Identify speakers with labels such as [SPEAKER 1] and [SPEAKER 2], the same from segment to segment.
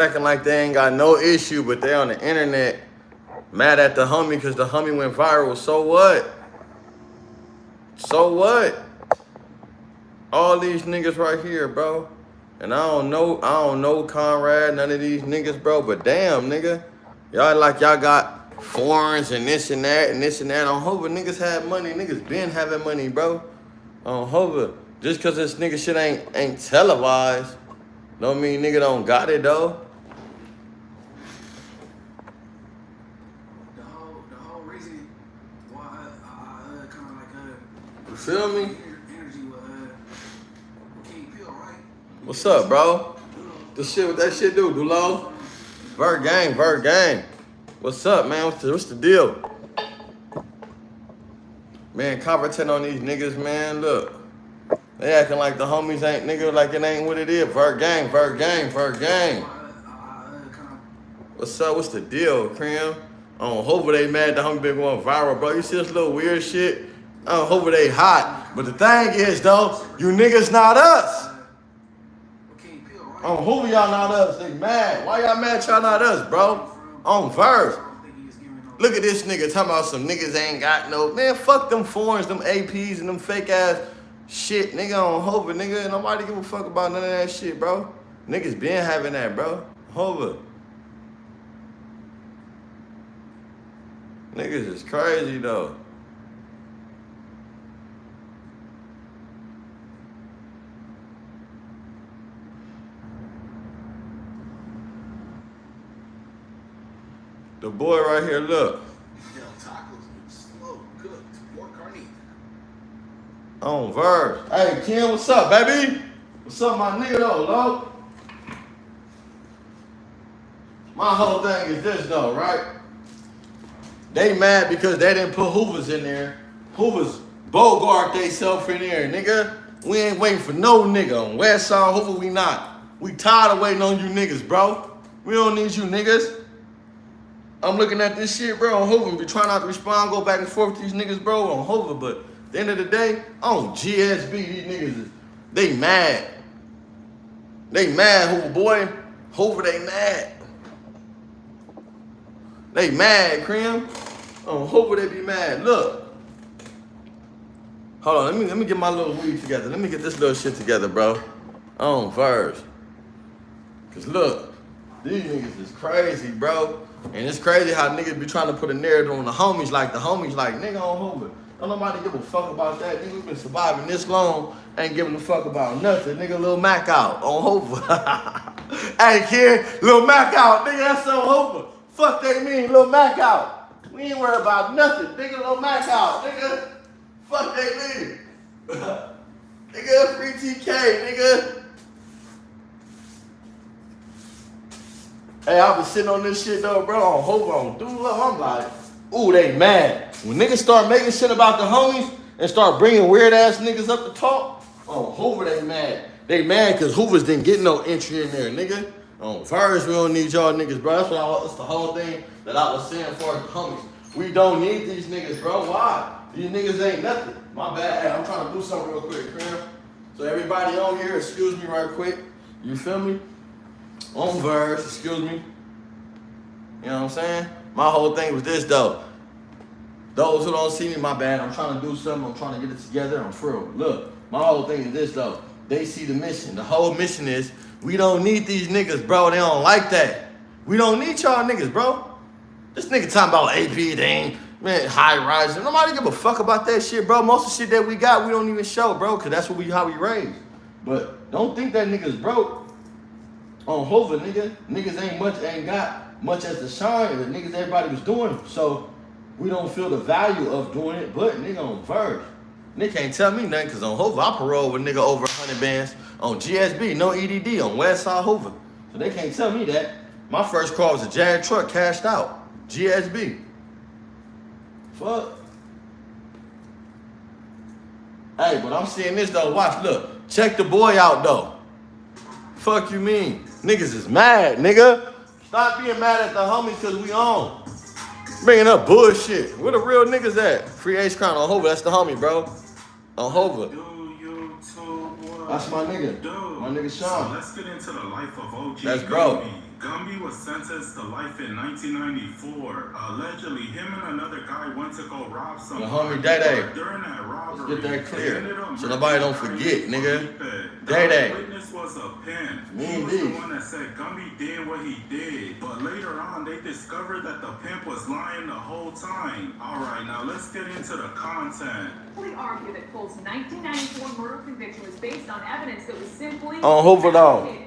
[SPEAKER 1] Acting like they ain't got no issue, but they on the internet mad at the homie because the homie went viral. So what? So what? All these niggas right here, bro. And I don't know Conrad, none of these niggas, bro. But damn, nigga, y'all like y'all got foreigns and this and that and this and that. On Hoover, niggas had money. Niggas been having money, bro. On Hoover, just cause this nigga shit ain't televised, don't mean nigga don't got it though.
[SPEAKER 2] The whole reason why I kind of like
[SPEAKER 1] You feel me?
[SPEAKER 2] energy with King Pill, right?
[SPEAKER 1] What's up, bro? The shit, what that shit do, Dulo? Vert gang. What's up, man? What's the deal? Man, commenting on these niggas, man. Look, they acting like the homies ain't nigga, like it ain't what it is. Vert gang. What's up? What's the deal, Cram? On Hoover, they mad the homie been going viral, bro. You see this little weird shit? On Hoover, they hot. But the thing is, though, you niggas not us. On Hoover, y'all not us. They mad. Why y'all mad y'all not us, bro? On Verse. Look at this nigga talking about some niggas ain't got no... Man, fuck them foreigns, them APs, and them fake ass shit, nigga, on Hoover, nigga. Nobody give a fuck about none of that shit, bro. Niggas been having that, bro. Hoover. Niggas is crazy, though. The boy right here, look. On Verse. Hey, Kim, what's up, baby? What's up, my nigga, though, Lo? My whole thing is this, though, right? They mad because they didn't put Hoovers in there. Hoovers Bogart they self in there, nigga. We ain't waiting for no nigga. On West Side Hoover, we not. We tired of waiting on you niggas, bro. We don't need you niggas. I'm looking at this shit, bro, on Hoover. Be trying not to respond, go back and forth with these niggas, bro, on Hoover. But at the end of the day, on GSB, these niggas, they mad. They mad, Hoover boy. Hoover, they mad. They mad, Crim. On Hoover, they be mad. Look. Hold on, let me get my little weed together. Let me get this little shit together, bro. On Verse. Cause look, these niggas is crazy, bro. And it's crazy how niggas be trying to put a narrative on the homies like nigga on Hoover. Don't nobody give a fuck about that. Nigga been surviving this long, ain't giving a fuck about nothing. Nigga, Lil Mac out on Hoover. Hey kid, Lil Mac out. Nigga, that's on Hoover. Fuck they mean, Lil Mac out. We ain't worried about nothing. Nigga, Lil Mac out. Nigga, fuck they mean. Nigga, free TK, nigga. Hey, I been sitting on this shit though, bro, on Hoover, on Dulo. I'm like, ooh, they mad. When niggas start making shit about the homies and start bringing weird ass niggas up to talk, on Hoover they mad. They mad because Hoovers didn't get no entry in there, nigga. On Verse, we don't need y'all niggas, bro. That's the whole thing that I was saying for the homies. We don't need these niggas, bro. Why? These niggas ain't nothing. My bad. Hey, I'm trying to do something real quick, Cram. So everybody on here, excuse me right quick. You feel me? On Verse, excuse me. You know what I'm saying? My whole thing was this, though. Those who don't see me, my bad. I'm trying to do something. I'm trying to get it together. I'm for real. Look, my whole thing is this, though. They see the mission. The whole mission is we don't need these niggas, bro. They don't like that. We don't need y'all niggas, bro. This nigga talking about AP, they ain't, man, high rise. Nobody give a fuck about that shit, bro. Most of the shit that we got, we don't even show, bro, because that's how we raised. But don't think that niggas broke. On Hoover, nigga. Niggas ain't got much as the shine that niggas everybody was doing. So we don't feel the value of doing it, but nigga on Verse. Nigga can't tell me nothing, because on Hoover, I parole with nigga over 100 bands. On GSB, no EDD, on West Side Hoover. So they can't tell me that. My first car was a Jag truck, cashed out. GSB. Fuck. Hey, but I'm seeing this though, watch, look. Check the boy out though. Fuck you mean? Niggas is mad, nigga. Stop being mad at the homies because we on. Bringing up bullshit. Where the real niggas at? Free Ace Crown on Hoover, that's the homie, bro. On Hoover. That's my nigga. My nigga Sean.
[SPEAKER 3] So let's get into the life of OG
[SPEAKER 1] That's bro.
[SPEAKER 3] Gumby. Gumby was sentenced to life in 1994. Allegedly, him and another guy went to go rob
[SPEAKER 1] The
[SPEAKER 3] somebody.
[SPEAKER 1] homie Day-Day.
[SPEAKER 3] During that
[SPEAKER 1] Let's
[SPEAKER 3] robbery,
[SPEAKER 1] get that
[SPEAKER 3] they ended
[SPEAKER 1] clear.
[SPEAKER 3] up
[SPEAKER 1] So nobody don't
[SPEAKER 3] murdering
[SPEAKER 1] forget, nigga.
[SPEAKER 3] Felipe.
[SPEAKER 1] Day-Day.
[SPEAKER 3] The witness was a pimp.
[SPEAKER 1] Me
[SPEAKER 3] He
[SPEAKER 1] and
[SPEAKER 3] was the
[SPEAKER 1] these.
[SPEAKER 3] one that said Gumby did what he did. But later on, they discovered that the pimp was lying the whole time. Alright, now let's get into the content.
[SPEAKER 4] We argue that Cole's 1994 murder conviction was based on evidence that was simply
[SPEAKER 1] On Hoover dog.
[SPEAKER 4] fabricated.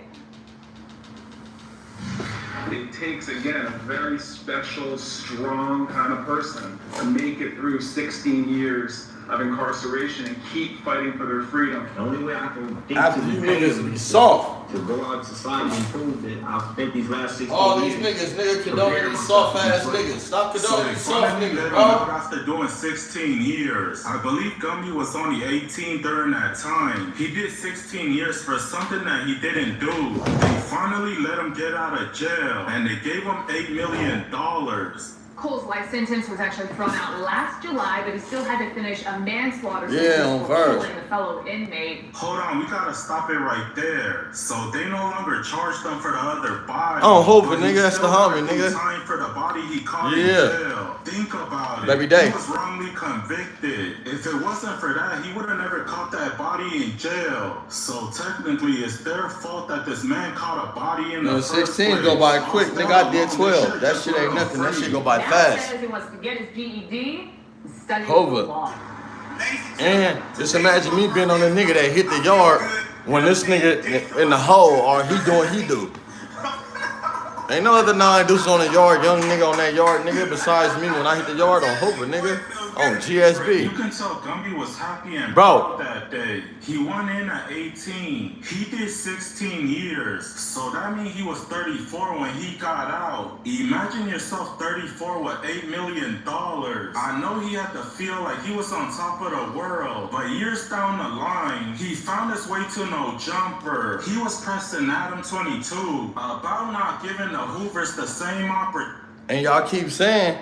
[SPEAKER 5] It takes, again, a very special, strong kind of person to make it through 16 years of incarceration and keep fighting for their freedom.
[SPEAKER 6] The only way I can think
[SPEAKER 1] After
[SPEAKER 6] to
[SPEAKER 1] you
[SPEAKER 6] be
[SPEAKER 1] niggas be soft.
[SPEAKER 6] to go out to society and prove that I've spent these last 16
[SPEAKER 1] All these
[SPEAKER 6] years.
[SPEAKER 1] niggas condoning these soft ass niggas. Stop
[SPEAKER 3] So
[SPEAKER 1] condoning
[SPEAKER 3] they
[SPEAKER 1] these soft
[SPEAKER 3] finally
[SPEAKER 1] niggas,
[SPEAKER 3] let him
[SPEAKER 1] bro.
[SPEAKER 3] out after doing 16 years. I believe Gumby was only 18 during that time. He did 16 years for something that he didn't do. They finally let him get out of jail, and they gave him $8 million.
[SPEAKER 4] Cole's life sentence was actually thrown out last July, but he still had to finish a manslaughter
[SPEAKER 1] Yeah,
[SPEAKER 4] sentence
[SPEAKER 1] on
[SPEAKER 4] for
[SPEAKER 1] verse.
[SPEAKER 4] killing a fellow inmate.
[SPEAKER 3] Hold on, we gotta stop it right there. So they no longer charge them for the other body.
[SPEAKER 1] Oh, Hoover,
[SPEAKER 3] but he
[SPEAKER 1] nigga, that's
[SPEAKER 3] still
[SPEAKER 1] the homie,
[SPEAKER 3] gotta do
[SPEAKER 1] nigga.
[SPEAKER 3] Time for the body he caught in
[SPEAKER 1] Yeah.
[SPEAKER 3] jail. Think about it.
[SPEAKER 1] Every day.
[SPEAKER 3] He was wrongly convicted. If it wasn't for that, he would have never caught that body in jail. So technically, it's their fault that this man caught a body in the first
[SPEAKER 1] 16
[SPEAKER 3] place.
[SPEAKER 1] go by quick, nigga. I did
[SPEAKER 3] They
[SPEAKER 1] 12.
[SPEAKER 3] should've
[SPEAKER 1] That
[SPEAKER 3] just
[SPEAKER 1] shit
[SPEAKER 3] let
[SPEAKER 1] ain't
[SPEAKER 3] him
[SPEAKER 1] nothing. That
[SPEAKER 3] free.
[SPEAKER 1] shit go by
[SPEAKER 4] Now
[SPEAKER 1] fast.
[SPEAKER 4] says he wants to get his GED and study
[SPEAKER 1] Hoover.
[SPEAKER 4] law.
[SPEAKER 1] And just imagine me being on a nigga that hit the yard when this nigga in the hole or he doing he do. Ain't no other non-deuces on the yard, young nigga on that yard, nigga, besides me when I hit the yard on Hoover, nigga. On
[SPEAKER 3] You
[SPEAKER 1] GSB.
[SPEAKER 3] can tell Gumby was happy and
[SPEAKER 1] Bro.
[SPEAKER 3] proud that day. He went in at 18. He did 16 years. So that means he was 34 when he got out. Imagine yourself 34 with $8 million. I know he had to feel like he was on top of the world. But years down the line, he found his way to no jumper. He was pressing Adam 22 about not giving the Hoovers the same opportunity.
[SPEAKER 1] And y'all keep saying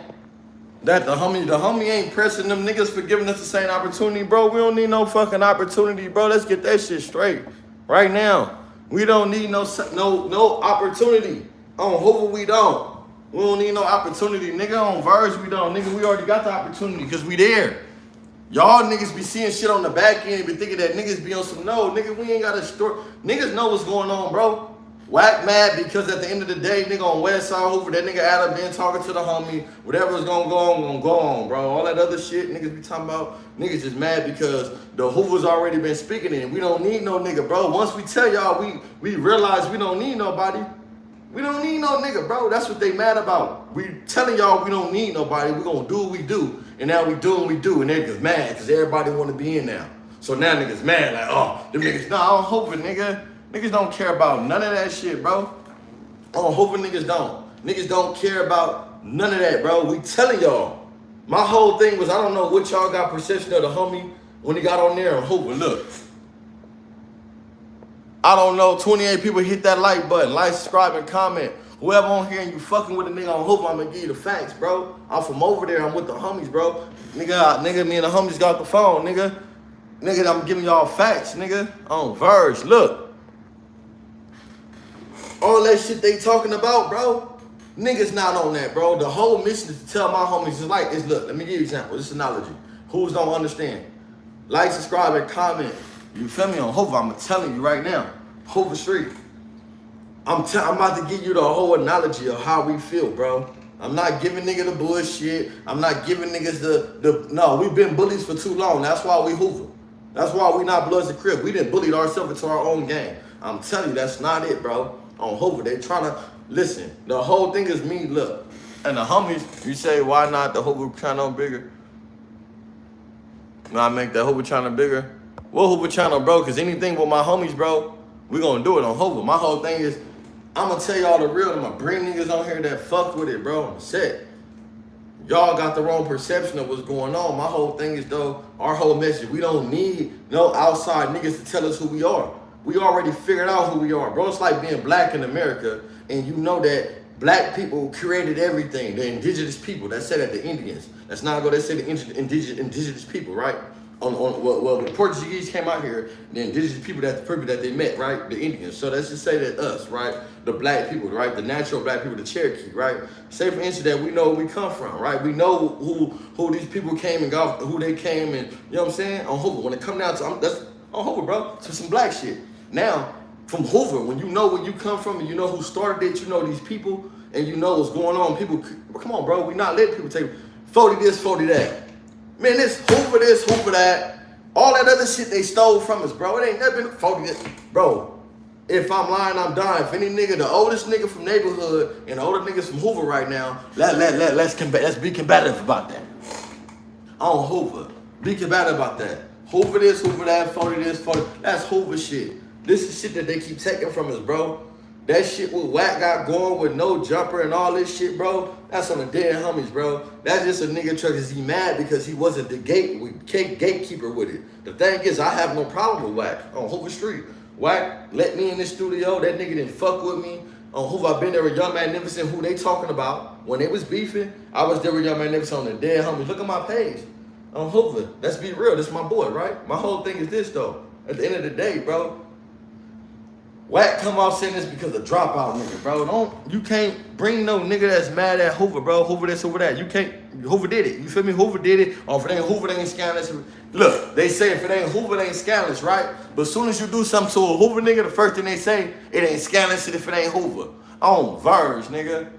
[SPEAKER 1] that the homie ain't pressing them niggas for giving us the same opportunity, bro. We don't need no fucking opportunity, bro. Let's get that shit straight right now. We don't need no opportunity. On Hoover, we don't. We don't need no opportunity, nigga. On Verge, we don't, nigga. We already got the opportunity because we there. Y'all niggas be seeing shit on the back end, be thinking that niggas be on some nigga. We ain't got a store. Niggas know what's going on, bro. Whack mad because at the end of the day, nigga on Westside Hoover, that nigga Adam been talking to the homie. Whatever's gonna go on, bro. All that other shit niggas be talking about, niggas just mad because the Hoover's already been speaking in. We don't need no nigga, bro. Once we tell y'all we realize we don't need nobody. We don't need no nigga, bro. That's what they mad about. We telling y'all we don't need nobody. We gonna do what we do. And now we do what we do. And niggas mad because everybody wanna be in now. So now niggas mad like, oh, them niggas, nah, I don't hope it, nigga. Niggas don't care about none of that shit, bro. On Hoover, niggas don't. Niggas don't care about none of that, bro. We telling y'all. My whole thing was, I don't know what y'all got perception of the homie when he got on there on Hoover. Look. I don't know, 28 people hit that like button. Like, subscribe, and comment. Whoever on here and you fucking with a nigga on Hoover, I'm gonna give you the facts, bro. I'm from over there. I'm with the homies, bro. Nigga, me and the homies got the phone, nigga. Nigga, I'm giving y'all facts, nigga. On Verge, look. All that shit they talking about, bro, niggas not on that, bro. The whole mission is to tell my homies, look, let me give you an example. This analogy. Who's don't understand? Like, subscribe, and comment. You feel me? On Hoover, I'm telling you right now. Hoover Street. I'm about to give you the whole analogy of how we feel, bro. I'm not giving nigga the bullshit. I'm not giving niggas no, we've been bullies for too long. That's why we Hoover. That's why we not Bloods and Crips. We didn't bully ourselves into our own game. I'm telling you, that's not it, bro. On Hoover, they trying to, listen, the whole thing is me, look. And the homies, you say, why not the Hoover channel bigger? When I make that Hoover channel bigger? What Hoover channel, bro? Because anything with my homies, bro, we gonna do it on Hoover. My whole thing is, I'm gonna tell y'all the real, I'm gonna bring niggas on here that fuck with it, bro, on the set. Y'all got the wrong perception of what's going on. My whole thing is, though, our whole message, we don't need no outside niggas to tell us who we are. We already figured out who we are, bro. It's like being black in America, and you know that black people created everything. The indigenous people, that said at the Indians. That's not go, they say the indigenous people, right? well, the Portuguese came out here, the indigenous people that they met, right? The Indians. So let's just say that us, right? The black people, right? The natural black people, the Cherokee, right? Say for instance that we know where we come from, right? We know who these people came and got, who they came and, you know what I'm saying? On Hoover, when it come down to, that's on Hoover, bro, to some black shit. Now, from Hoover, when you know where you come from and you know who started it, you know these people, and you know what's going on, people, come on, bro, we not letting people take 40 this, 40 that. Man, this, Hoover that. All that other shit they stole from us, bro. It ain't never been 40 this. Bro, if I'm lying, I'm dying. If any nigga, the oldest nigga from neighborhood and the older niggas from Hoover right now, let's be combative about that. On Hoover. Be combative about that. Hoover this, Hoover that, 40 this, 40. That's Hoover shit. This is shit that they keep taking from us, bro. That shit with Wack got going with no jumper and all this shit, bro. That's on the dead homies, bro. That's just a nigga truck because he mad because he wasn't the gatekeeper with it. The thing is, I have no problem with Wack on Hoover Street. Wack let me in the studio. That nigga didn't fuck with me. On Hoover, I've been there with Young Magnificent, who they talking about. When they was beefing, I was there with Young Magnificent on the dead homies. Look at my page. On Hoover, let's be real. This is my boy, right? My whole thing is this, though. At the end of the day, bro, Wack come off saying this because of dropout nigga, bro. You can't bring no nigga that's mad at Hoover, bro. Hoover this, Hoover that. You can't, Hoover did it. You feel me? Hoover did it. Or if it ain't Hoover, they ain't scandalous. Look, they say if it ain't Hoover, they ain't scandalous, right? But as soon as you do something to a Hoover nigga, the first thing they say, it ain't scandalous if it ain't Hoover. On Verge, nigga.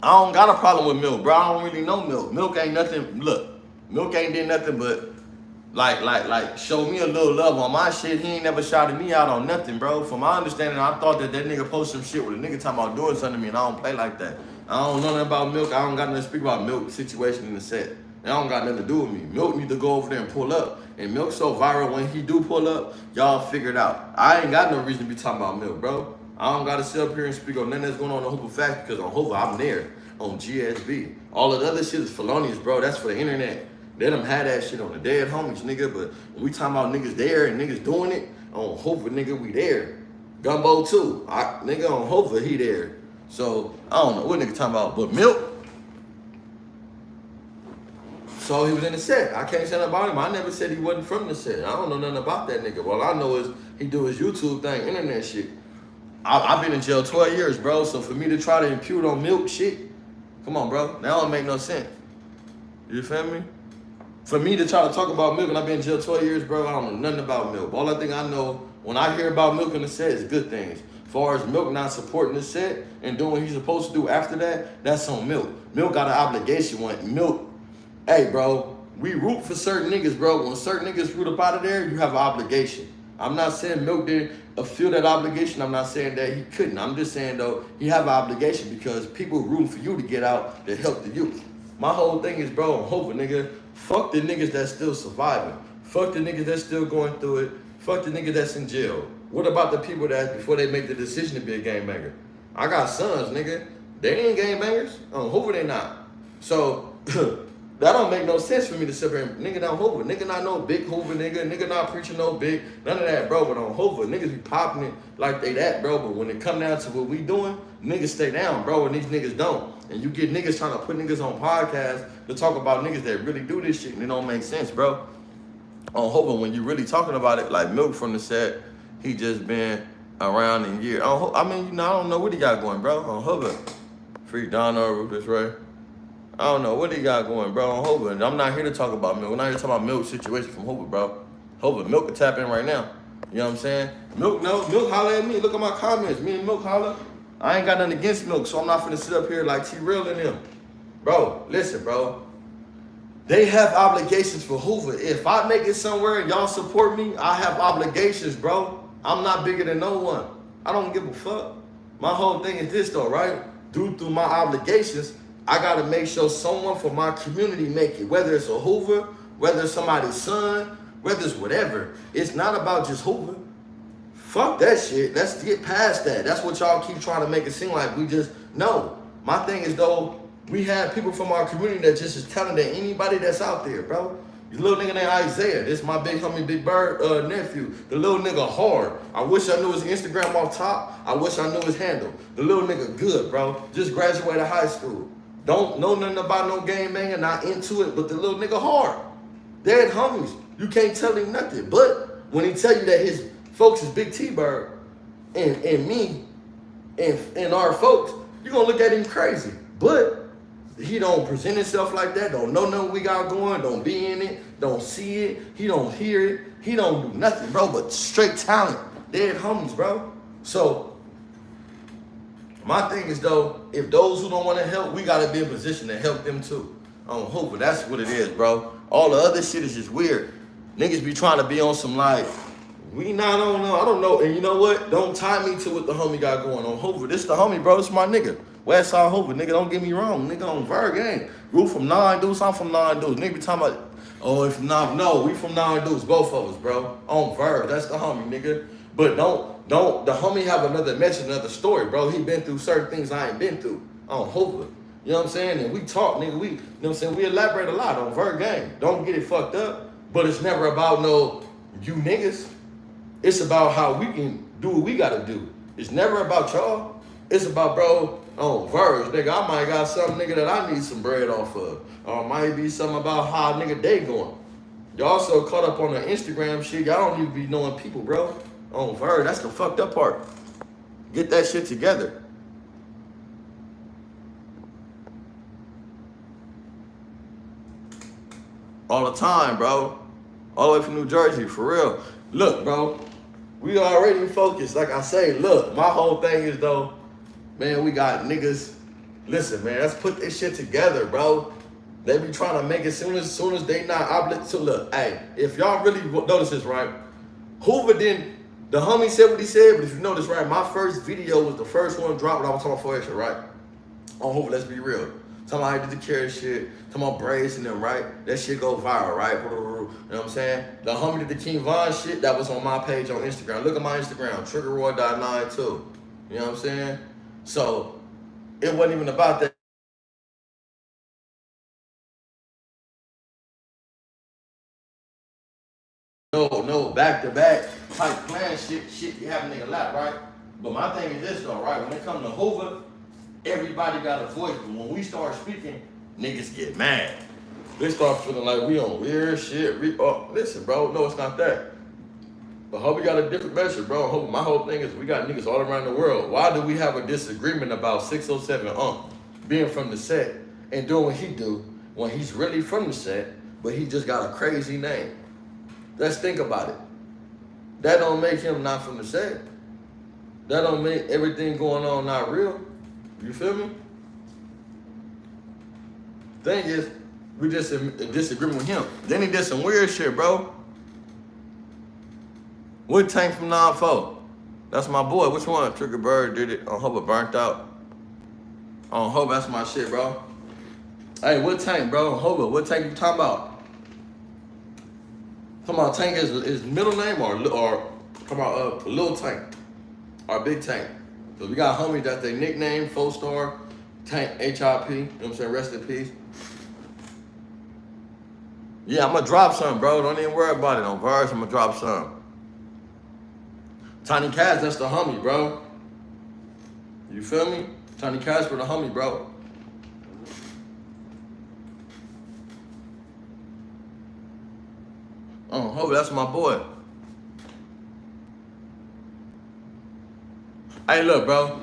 [SPEAKER 1] I don't got a problem with Milk, bro. I don't really know Milk. Milk ain't nothing, look, Milk ain't did nothing but like show me a little love on my shit. He ain't never shouted me out on nothing, bro. From my understanding, I thought that nigga posted some shit with a nigga talking about doing something to me, and I don't play like that. I don't know nothing about Milk. I don't got nothing to speak about Milk situation in the set. That don't got nothing to do with me. Milk need to go over there and pull up. And Milk so viral when he do pull up, y'all figure it out. I ain't got no reason to be talking about Milk, bro. I don't gotta sit up here and speak on nothing that's going on Hoover Facts because on Hoover, I'm there on GSB. All of the other shit is felonious, bro. That's for the internet. They done had that shit on the dead homies, nigga, but when we talking about niggas there and niggas doing it, on Hoover, nigga, we there. Gumbo too. Nigga on Hoover, he there. So, I don't know what nigga talking about, but Milk. So he was in the set. I can't say nothing about him. I never said he wasn't from the set. I don't know nothing about that nigga. All I know is he do his YouTube thing, internet shit. I've been in jail 12 years, bro, so for me to try to impute on Milk shit, come on, bro, that don't make no sense. You feel me? For me to try to talk about Milk, and I've been in jail 12 years, bro, I don't know nothing about Milk. All I think I know, when I hear about Milk in the set, is good things. As far as Milk not supporting the set and doing what he's supposed to do after that, that's on Milk. Milk got an obligation when Milk, hey, bro, we root for certain niggas, bro. When certain niggas root up out of there, you have an obligation. I'm not saying Milk didn't feel that obligation. I'm not saying that he couldn't. I'm just saying, though, he have an obligation because people rooting for you to get out to help the youth. My whole thing is, bro, I'm hoping, nigga, fuck the niggas that's still surviving. Fuck the niggas that's still going through it. Fuck the niggas that's in jail. What about the people that, before they make the decision to be a gangbanger? I got sons, nigga. They ain't gangbangers. On Hoover, they not. So, that don't make no sense for me to sit here and nigga down Hoover. Nigga not no big Hoover, nigga. Nigga not preaching no big. None of that, bro. But on Hoover, niggas be popping it like they that, bro. But when it come down to what we doing, niggas stay down, bro, and these niggas don't. And you get niggas trying to put niggas on podcasts to talk about niggas that really do this shit, and it don't make sense, bro. On Hoover, when you really talking about it, like Milk from the set, he just been around in years. I mean, you know, I don't know what he got going, bro. On Hoover, free Donna, Rufus Ray. I don't know what he got going, bro, on Hoover. And I'm not here to talk about Milk. We're not here to talk about Milk's situation from Hoover, bro. Hoover, Milk can tap in right now. You know what I'm saying? Milk holler at me. Look at my comments. Me and Milk holler. I ain't got nothing against Milk, so I'm not finna sit up here like T-Real and them. Bro, listen, bro. They have obligations for Hoover. If I make it somewhere and y'all support me, I have obligations, bro. I'm not bigger than no one. I don't give a fuck. My whole thing is this, though, right? Due to my obligations, I gotta make sure someone from my community make it. Whether it's a Hoover, whether it's somebody's son, whether it's whatever. It's not about just Hoover. Fuck that shit. Let's get past that. That's what y'all keep trying to make it seem like we just, no. My thing is, though, we have people from our community that just is telling that anybody that's out there, bro. The little nigga named Isaiah. This is my big homie, Big Bird nephew. The little nigga hard. I wish I knew his Instagram off top. I wish I knew his handle. The little nigga good, bro. Just graduated high school. Don't know nothing about no game banging, not into it, but the little nigga hard. Dead homies. You can't tell him nothing. But when he tell you that his folks is Big T-Bird and me and our folks, you're gonna look at him crazy. But he don't present himself like that, don't know nothing we got going, don't be in it, don't see it, he don't hear it, he don't do nothing, bro, but straight talent. Dead homies, bro. So my thing is though, if those who don't want to help, we gotta be in position to help them too. On Hoover, that's what it is, bro. All the other shit is just weird. Niggas be trying to be on some like, I don't know. And you know what? Don't tie me to what the homie got going on. Hoover, this the homie, bro. This my nigga. Westside Hoover, nigga, don't get me wrong. Nigga on Verg gang. You from 9 Deuce, I'm from 9 Deuce. Nigga be talking about, oh, if not, no, we from 9 Deuce, both of us, bro. On Verg, that's the homie, nigga. But don't, the homie have another message, another story, bro. He been through certain things I ain't been through on Hoover. You know what I'm saying? And we talk, nigga, you know what I'm saying? We elaborate a lot on Verg gang. Don't get it fucked up, but it's never about no, you niggas. It's about how we can do what we gotta do. It's never about y'all. It's about, bro, on Verge, nigga, I might got something, nigga, that I need some bread off of. Or it might be something about how nigga day going. Y'all so caught up on the Instagram shit, y'all don't even be knowing people, bro. On Verge, that's the fucked up part. Get that shit together. All the time, bro. All the way from New Jersey, for real. Look, bro, we already focused. Like I say, look, my whole thing is though, man, we got niggas. Listen, man, let's put this shit together, bro. They be trying to make it soon as they not obligated to look. Hey, if y'all really notice this, right? Hoover didn't, the homie said what he said, but if you notice, right, my first video was the first one dropped when I was talking about 4 extra, right? On Hoover, let's be real. Talking about how I did the carry shit, talking about braids and them, right? That shit go viral, right? You know what I'm saying? The homie did the King Von shit, that was on my page on Instagram. Look at my Instagram, Triggerbird.92. You know what I'm saying? So, it wasn't even about that. No, back-to-back type plan shit be happening a lot, right? But my thing is this though, right? When it comes to Hoover, everybody got a voice, but when we start speaking, niggas get mad. They start feeling like we on weird shit. Listen, bro, no, it's not that. But Hoover got a different message, bro. My whole thing is we got niggas all around the world. Why do we have a disagreement about 607 being from the set and doing what he do when he's really from the set, but he just got a crazy name? Let's think about it. That don't make him not from the set. That don't make everything going on not real. You feel me? Thing is, we just disagree with him. Then he did some weird shit, bro. What Tank from 9-4? That's my boy. Which one? Triggerbird did it. On Hoover burnt out. On Hoover, that's my shit, bro. Hey, what Tank, bro? On Hoover, what Tank you talking about? Come on, Tank is his middle name or come on, Lil Tank or Big Tank. So we got homies that's their nickname, 4-star, Tank, HIP, you know what I'm saying, rest in peace. Yeah, I'm gonna drop some, bro. Don't even worry about it. On Verge, I'm gonna drop some. Tiny Cash, that's the homie, bro. You feel me? Tiny Cash for the homie, bro. Oh, Hoover, that's my boy. Hey, look, bro.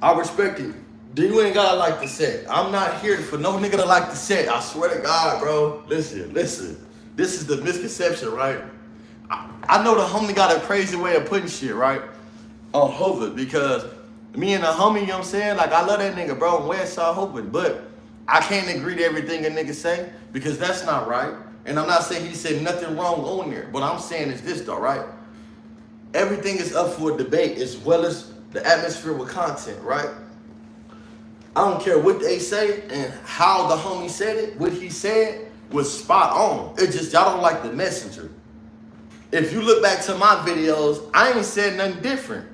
[SPEAKER 1] I respect you. You ain't gotta like the set. I'm not here for no nigga to like the set. I swear to God, bro. Listen. This is the misconception, right? I know the homie got a crazy way of putting shit, right? On Hoover, because me and the homie, you know what I'm saying? Like, I love that nigga, bro, on Westside Hoover, but I can't agree to everything a nigga say because that's not right. And I'm not saying he said nothing wrong on there. What I'm saying is this though, right? Everything is up for a debate as well as the atmosphere with content, right? I don't care what they say and how the homie said it. What he said was spot on. It's just y'all don't like the messenger. If you look back to my videos, I ain't said nothing different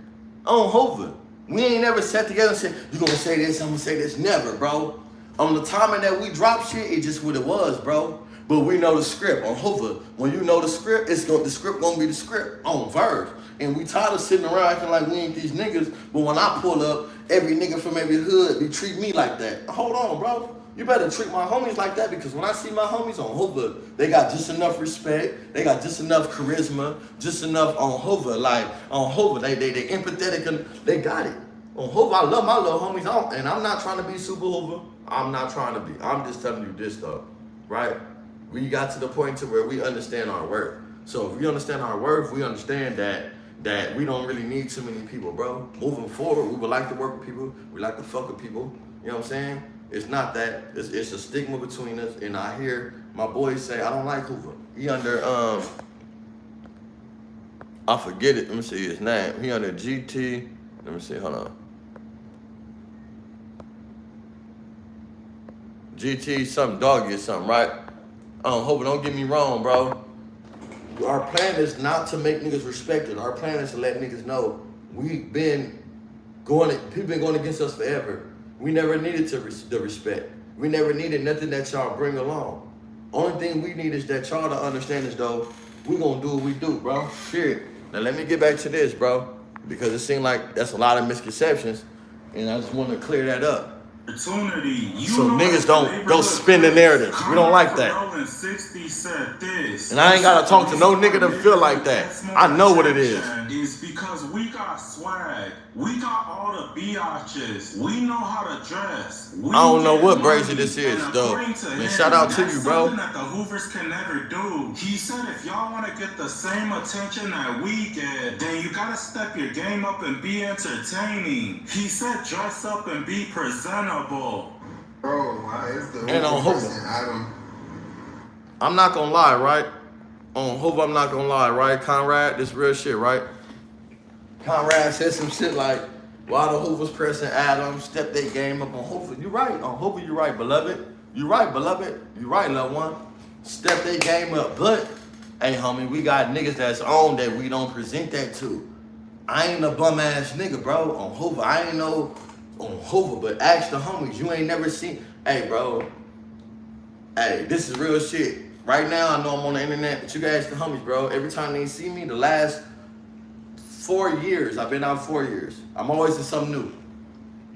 [SPEAKER 1] on Hoover. We ain't never sat together and said, you gonna say this, I'm gonna say this. Never, bro. On the timing that we drop shit, it's just what it was, bro. But we know the script on Hoover. When you know the script, the script gonna be the script on Verge. And we tired of sitting around acting like we ain't these niggas. But when I pull up, every nigga from every hood be treat me like that. Hold on, bro. You better treat my homies like that, because when I see my homies on Hoover, they got just enough respect, they got just enough charisma, just enough on Hoover. Like on Hoover, they empathetic and they got it. On Hoover, I love my little homies, and I'm not trying to be super Hoover. I'm not trying to be. I'm just telling you this though, right? We got to the point to where we understand our worth. So if we understand our worth, we understand that we don't really need too many people, bro. Moving forward, we would like to work with people. We like to fuck with people. You know what I'm saying? It's not that. It's a stigma between us. And I hear my boys say, I don't like Hoover. He under, I forget it. Let me see his name. He under GT. Let me see, hold on. GT something doggy or something, right? Hoover, don't get me wrong, bro. Our plan is not to make niggas respected. Our plan is to let niggas know people been going against us forever. We never needed the respect. We never needed nothing that y'all bring along. Only thing we need is that y'all to understand is though, we gonna do what we do, bro. Period. Now let me get back to this, bro, because it seemed like that's a lot of misconceptions, and I just want to clear that up.
[SPEAKER 3] Opportunity.
[SPEAKER 1] So niggas don't spin the narrative. We don't like that.
[SPEAKER 3] 60 said this.
[SPEAKER 1] And I ain't gotta talk to no nigga to feel like that. I know what it is.
[SPEAKER 3] Is because we got swag. We got all the biatches. We know how to dress.
[SPEAKER 1] I don't know what brazy this is, though. Man, shout out to you, bro.
[SPEAKER 3] Something that the Hoovers can never do. He said if y'all want to get the same attention that we get, then you gotta step your game up and be entertaining. He said dress up and be presentable.
[SPEAKER 2] Bro, why is the
[SPEAKER 1] And on
[SPEAKER 2] Hoover
[SPEAKER 1] Hoover.
[SPEAKER 2] Adam?
[SPEAKER 1] I'm not gonna lie, right? On Hoover, I'm not gonna lie, right? Conrad, this real shit, right? Conrad said some shit like, while the Hoovers pressing Adam, step their game up on Hoover. You right, on Hoover, you right, beloved. You right, beloved. You right, loved one. Step their game up. But, hey, homie, we got niggas that's on that we don't present that to. I ain't a bum ass nigga, bro. On Hoover, I ain't no on Hoover, but ask the homies. You ain't never seen. Hey, bro. Hey, this is real shit. Right now, I know I'm on the internet, but you guys ask the homies, bro. Every time they see me, the last 4 years, I've been out 4 years. I'm always in something new.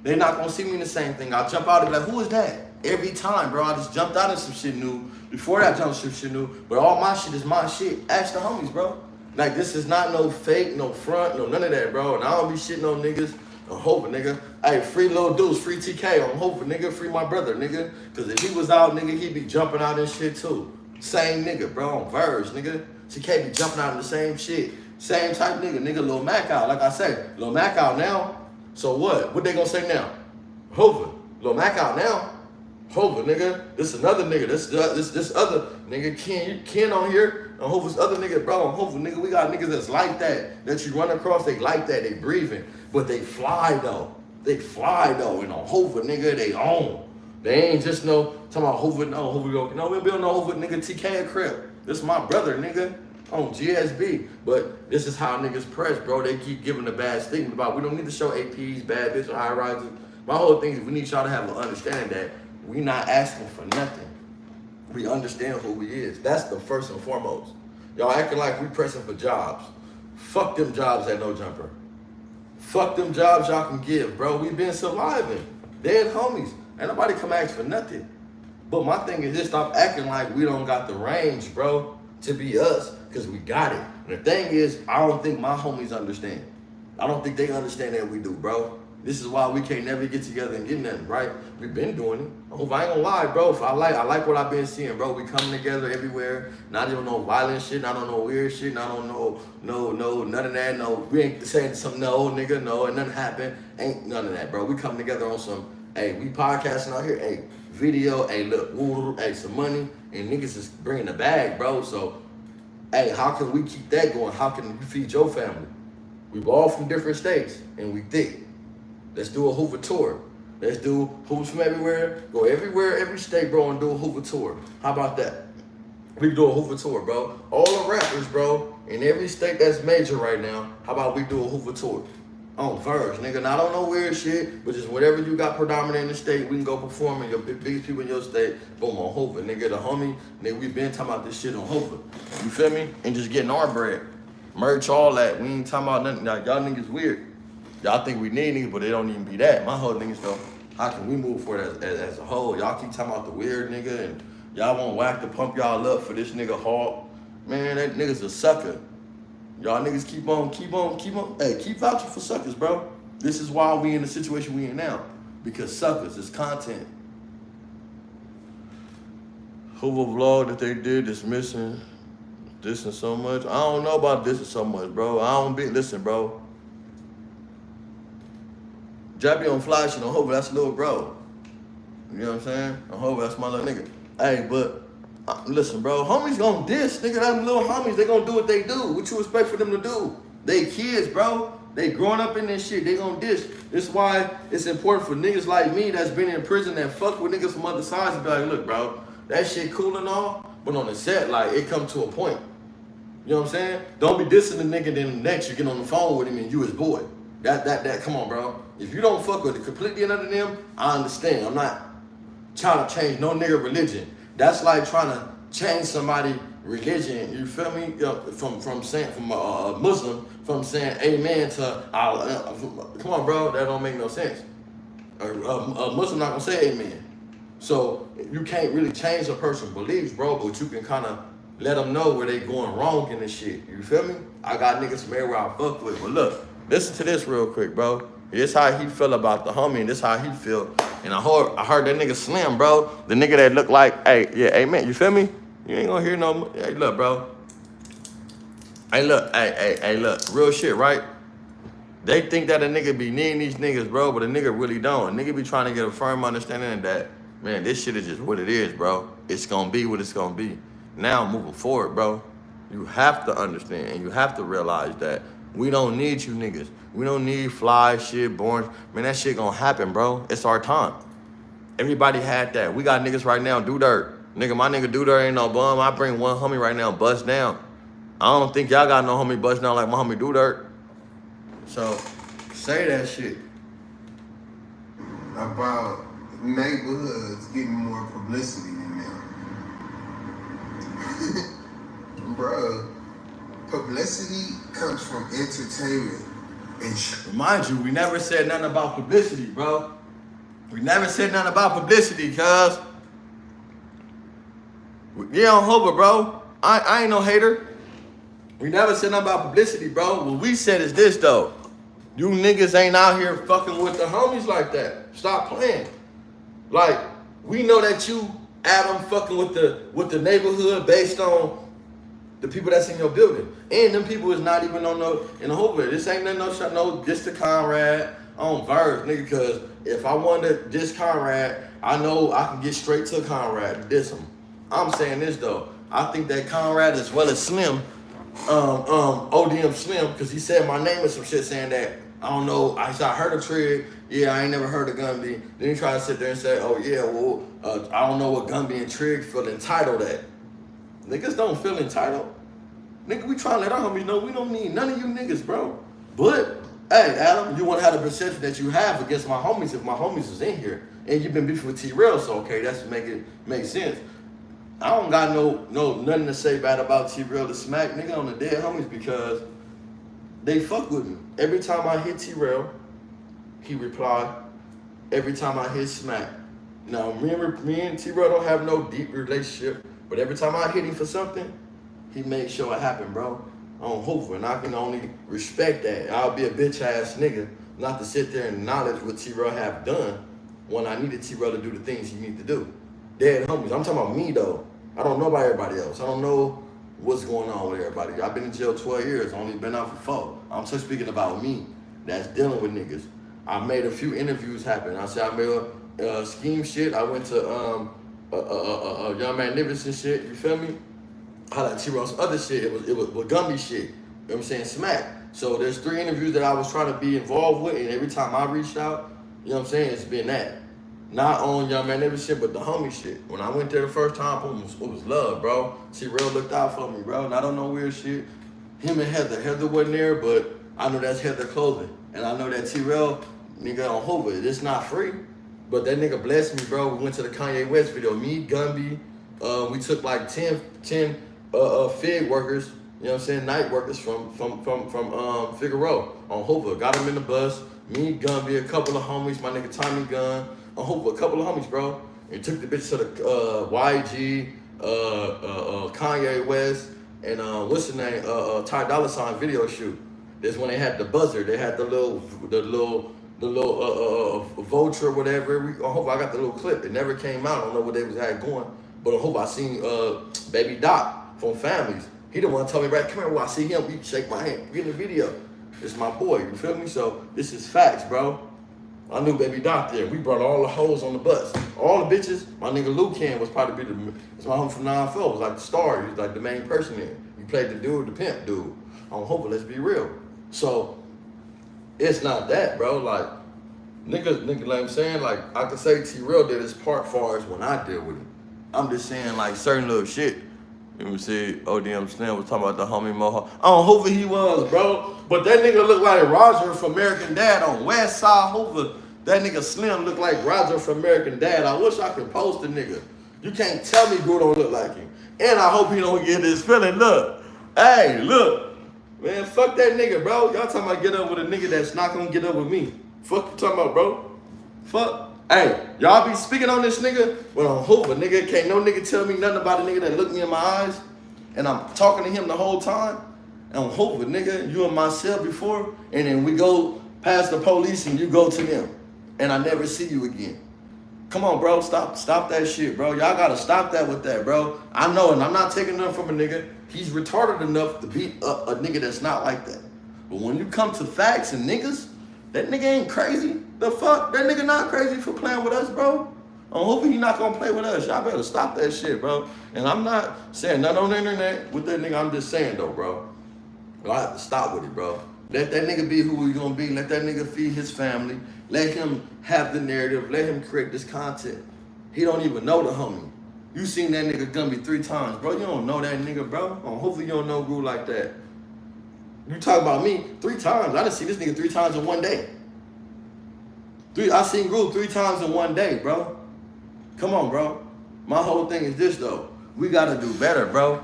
[SPEAKER 1] They're not gonna see me in the same thing. I'll jump out and be like, who is that? Every time, bro. I just jumped out of some shit new. Before that, I jumped some shit new. But all my shit is my shit. Ask the homies, bro. Like, this is not no fake, no front, no none of that, bro. And I don't be shitting on niggas. I'm hoping, nigga. Hey, free Lil Deuce, free TK. I'm hoping, nigga. Free my brother, nigga. Because if he was out, nigga, he'd be jumping out and shit, too. Same nigga, bro. On Verge, nigga. TK be jumping out in the same shit. Same type nigga, Lil Mac out. Like I said, Lil Mac out now. So what? What they gonna say now? Hoover. Lil Mac out now. Hoover, nigga. This another nigga. This other nigga. Ken on here. And Hoover's other nigga, bro. On Hoover, nigga. We got niggas that's like that. That you run across, they like that. They breathing. But they fly, though. They fly, though. And on Hoover, nigga, they own. They ain't just no, talking about Hoover, no, Hoover go, no, we build no Hoover, nigga, TK a crib. This is my brother, nigga. On GSB, but this is how niggas press, bro. They keep giving the bad statement about we don't need to show APs, bad bitch, or high rises. My whole thing is we need y'all to have an understanding that we not asking for nothing. We understand who we is. That's the first and foremost. Y'all acting like we pressing for jobs. Fuck them jobs at No Jumper. Fuck them jobs y'all can give, bro. We been surviving. Dead homies. Ain't nobody come ask for nothing. But my thing is just stop acting like we don't got the range, bro, to be us. Because we got it. And the thing is, I don't think my homies understand. I don't think they understand that we do, bro. This is why we can't never get together and get nothing, right? We've been doing it. I ain't gonna lie, bro. If I like what I've been seeing, bro. We coming together everywhere. Not even no violent shit, not on no weird shit, not on no, none of that. No, we ain't saying something, no, nigga, no, and nothing happened. Ain't none of that, bro. We coming together on some, hey, we podcasting out here, hey, video, hey, look, woo, hey, some money, and niggas is bringing the bag, bro. So, hey, how can we keep that going? How can you feed your family? We all from different states, and we thick. Let's do a Hoover tour. Let's do Hoovers from everywhere. Go everywhere, every state, bro, and do a Hoover tour. How about that? We do a Hoover tour, bro. All the rappers, bro, in every state that's major right now, how about we do a Hoover tour? On Verge, nigga. Not on no weird shit, but just whatever you got predominant in the state, we can go perform in your biggest people in your state. Boom, on Hoover, nigga. The homie, nigga, we been talking about this shit on Hoover. You feel me? And just getting our bread. Merch, all that. We ain't talking about nothing. Like, y'all niggas weird. Y'all think we need niggas, but they don't even be that. My whole thing is though, How can we move forward as a whole? Y'all keep talking about the weird nigga and y'all want Whack to pump y'all up for this nigga Hawk. Man, that nigga's a sucker. Y'all niggas keep on. Hey, keep vouching for suckers, bro. This is why we in the situation we in now. Because suckers is content. Hoover vlog that they did dismissing this and so much. I don't know about this and so much, bro. Listen, bro. Jabby on fly shit on Hoover, that's a little bro. You know what I'm saying? On Hoover, that's my little nigga. Hey, but listen, bro, homies gonna diss, nigga. Them little homies, they gonna do what they do. What you expect for them to do? They kids, bro. They growing up in this shit. They gonna diss. This is why it's important for niggas like me that's been in prison that fuck with niggas from other sides to be like, look, bro, that shit cool and all, but on the set, like, it come to a point. You know what I'm saying? Don't be dissing the nigga, then next you get on the phone with him and you his boy. That, come on, bro. If you don't fuck with it completely another them, I understand. I'm not trying to change no nigga religion. That's like trying to change somebody religion, you feel me? You know, from a Muslim, from saying amen to come on, bro, that don't make no sense. A Muslim not gonna say amen. So you can't really change a person's beliefs, bro, but you can kind of let them know where they going wrong in this shit. You feel me? I got niggas from everywhere I fuck with, but look, listen to this real quick, bro. This how he feel about the homie, and this how he feel. And I heard that nigga Slim, bro. The nigga that look like, hey, yeah, amen. You feel me? You ain't gonna hear no. Hey, look, bro. Hey, look, hey, look. Real shit, right? They think that a nigga be needing these niggas, bro, but a nigga really don't. A nigga be trying to get a firm understanding that, man, this shit is just what it is, bro. It's gonna be what it's gonna be. Now, moving forward, bro, you have to understand and you have to realize that we don't need you niggas. We don't need fly shit, boring. Man, that shit gonna happen, bro. It's our time. Everybody had that. We got niggas right now, do dirt. Nigga, my nigga do dirt ain't no bum. I bring one homie right now, bust down. I don't think y'all got no homie bust down like my homie do dirt. So, say that shit.
[SPEAKER 7] About neighborhoods getting more publicity than them. Bro, publicity comes from entertainment.
[SPEAKER 1] Remind you, we never said nothing about publicity, bro. We never said nothing about publicity, cuz. Yeah, on Hoover, bro. I ain't no hater. We never said nothing about publicity, bro. What we said is this, though. You niggas ain't out here fucking with the homies like that. Stop playing. Like, we know that you, Adam, fucking with the neighborhood based on the people that's in your building. And them people is not even on in the Hoover. This ain't no diss to Conrad on Verve, nigga, cause if I wanted to diss Conrad, I know I can get straight to Conrad to diss him. I'm saying this though. I think that Conrad as well as Slim, ODM Slim, cause he said my name or some shit saying that, I don't know, I heard of Trig, yeah, I ain't never heard of Gumby. Then he tried to sit there and say, oh yeah, well, I don't know what Gumby and Trig feel entitled at. Niggas don't feel entitled. Nigga, we trying to let our homies know we don't need none of you niggas, bro. But, hey, Adam, you want to have the perception that you have against my homies if my homies is in here. And you've been beefing with T-Rail, so okay, that's make sense. I don't got nothing to say bad about T-Rail to smack nigga on the dead homies because they fuck with me. Every time I hit T-Rail, he reply. Every time I hit smack. Now, me and T-Rail don't have no deep relationship, but every time I hit him for something, he made sure it happened, bro. On Hoover, and I can only respect that. I'll be a bitch ass nigga not to sit there and acknowledge what T-Rail have done when I needed T-Rail to do the things he need to do. Dead homies. I'm talking about me though. I don't know about everybody else. I don't know what's going on with everybody. I've been in jail 12 years, only been out for 4. I'm just speaking about me that's dealing with niggas. I made a few interviews happen. I said I made a scheme shit. I went to Young Magnificent shit, you feel me? I like T-Rail's other shit, it was Gumby shit. You know what I'm saying? Smack. So there's 3 interviews that I was trying to be involved with, and every time I reached out, you know what I'm saying, it's been that. Not on Young Magnificent, but the homie shit. When I went there the first time, it was love, bro. T-Rail looked out for me, bro. Not on no weird shit. Him and Heather. Heather wasn't there, but I know that's Heather clothing. And I know that T-Rail, nigga on Hoover, it's not free. But that nigga blessed me, bro. We went to the Kanye West video. Me, Gumby, we took like 10 fig workers, you know what I'm saying, night workers from Figueroa on Hoover. Got them in the bus, Me, Gumby, a couple of homies, my nigga Tommy Gun, a couple of homies, bro. And took the bitch to the YG, Kanye West, and what's the name? Ty Dolla $ign video shoot. That's when they had the buzzer. They had the little vulture, whatever. I hope I got the little clip. It never came out. I don't know what they had going, but I hope I seen Baby Doc from Families. He the one told me, right, come here, when I see him, you shake my hand, get in the video. It's my boy, you feel me? So this is facts, bro. I knew Baby Doc there. We brought all the hoes on the bus. All the bitches, my nigga Lucan was probably it's my homie from 9-4, was like the star. He was like the main person there. He played the dude, the pimp dude. On Hoover, let's be real. So it's not that, bro. Like, nigga, like I'm saying, like I could say T-Real did his part far as when I deal with it. I'm just saying like certain little shit. You know what I'm saying? ODM Slim was talking about the homie Mohawk. On Hoover he was, bro. But that nigga looked like Roger from American Dad on West Side Hoover. That nigga Slim looked like Roger from American Dad. I wish I could post the nigga. You can't tell me Gru don't look like him. And I hope he don't get this feeling. Look, hey, look. Man, fuck that nigga, bro. Y'all talking about get up with a nigga that's not gonna get up with me. Fuck you talking about, bro. Fuck. Hey, y'all be speaking on this nigga? Well, on Hoover, nigga, can't no nigga tell me nothing about a nigga that looked me in my eyes and I'm talking to him the whole time. And on Hoover, nigga, you and myself before, and then we go past the police and you go to them. And I never see you again. Come on, bro, stop that shit, bro. Y'all gotta stop that with that, bro. I know, and I'm not taking nothing from a nigga. He's retarded enough to beat up a nigga that's not like that. But when you come to facts and niggas, that nigga ain't crazy. The fuck? That nigga not crazy for playing with us, bro. I'm hoping he not gonna play with us. Y'all better stop that shit, bro. And I'm not saying nothing on the internet with that nigga. I'm just saying, though, bro. I have to stop with it, bro. Let that nigga be who he gonna be. Let that nigga feed his family. Let him have the narrative. Let him create this content. He don't even know the homie. You seen that nigga Gumby 3 times, bro. You don't know that nigga, bro. Hopefully you don't know Gru like that. You talk about me 3 times. I done see this nigga 3 times in one day. I seen Gru 3 times in one day, bro. Come on, bro. My whole thing is this, though. We gotta do better, bro.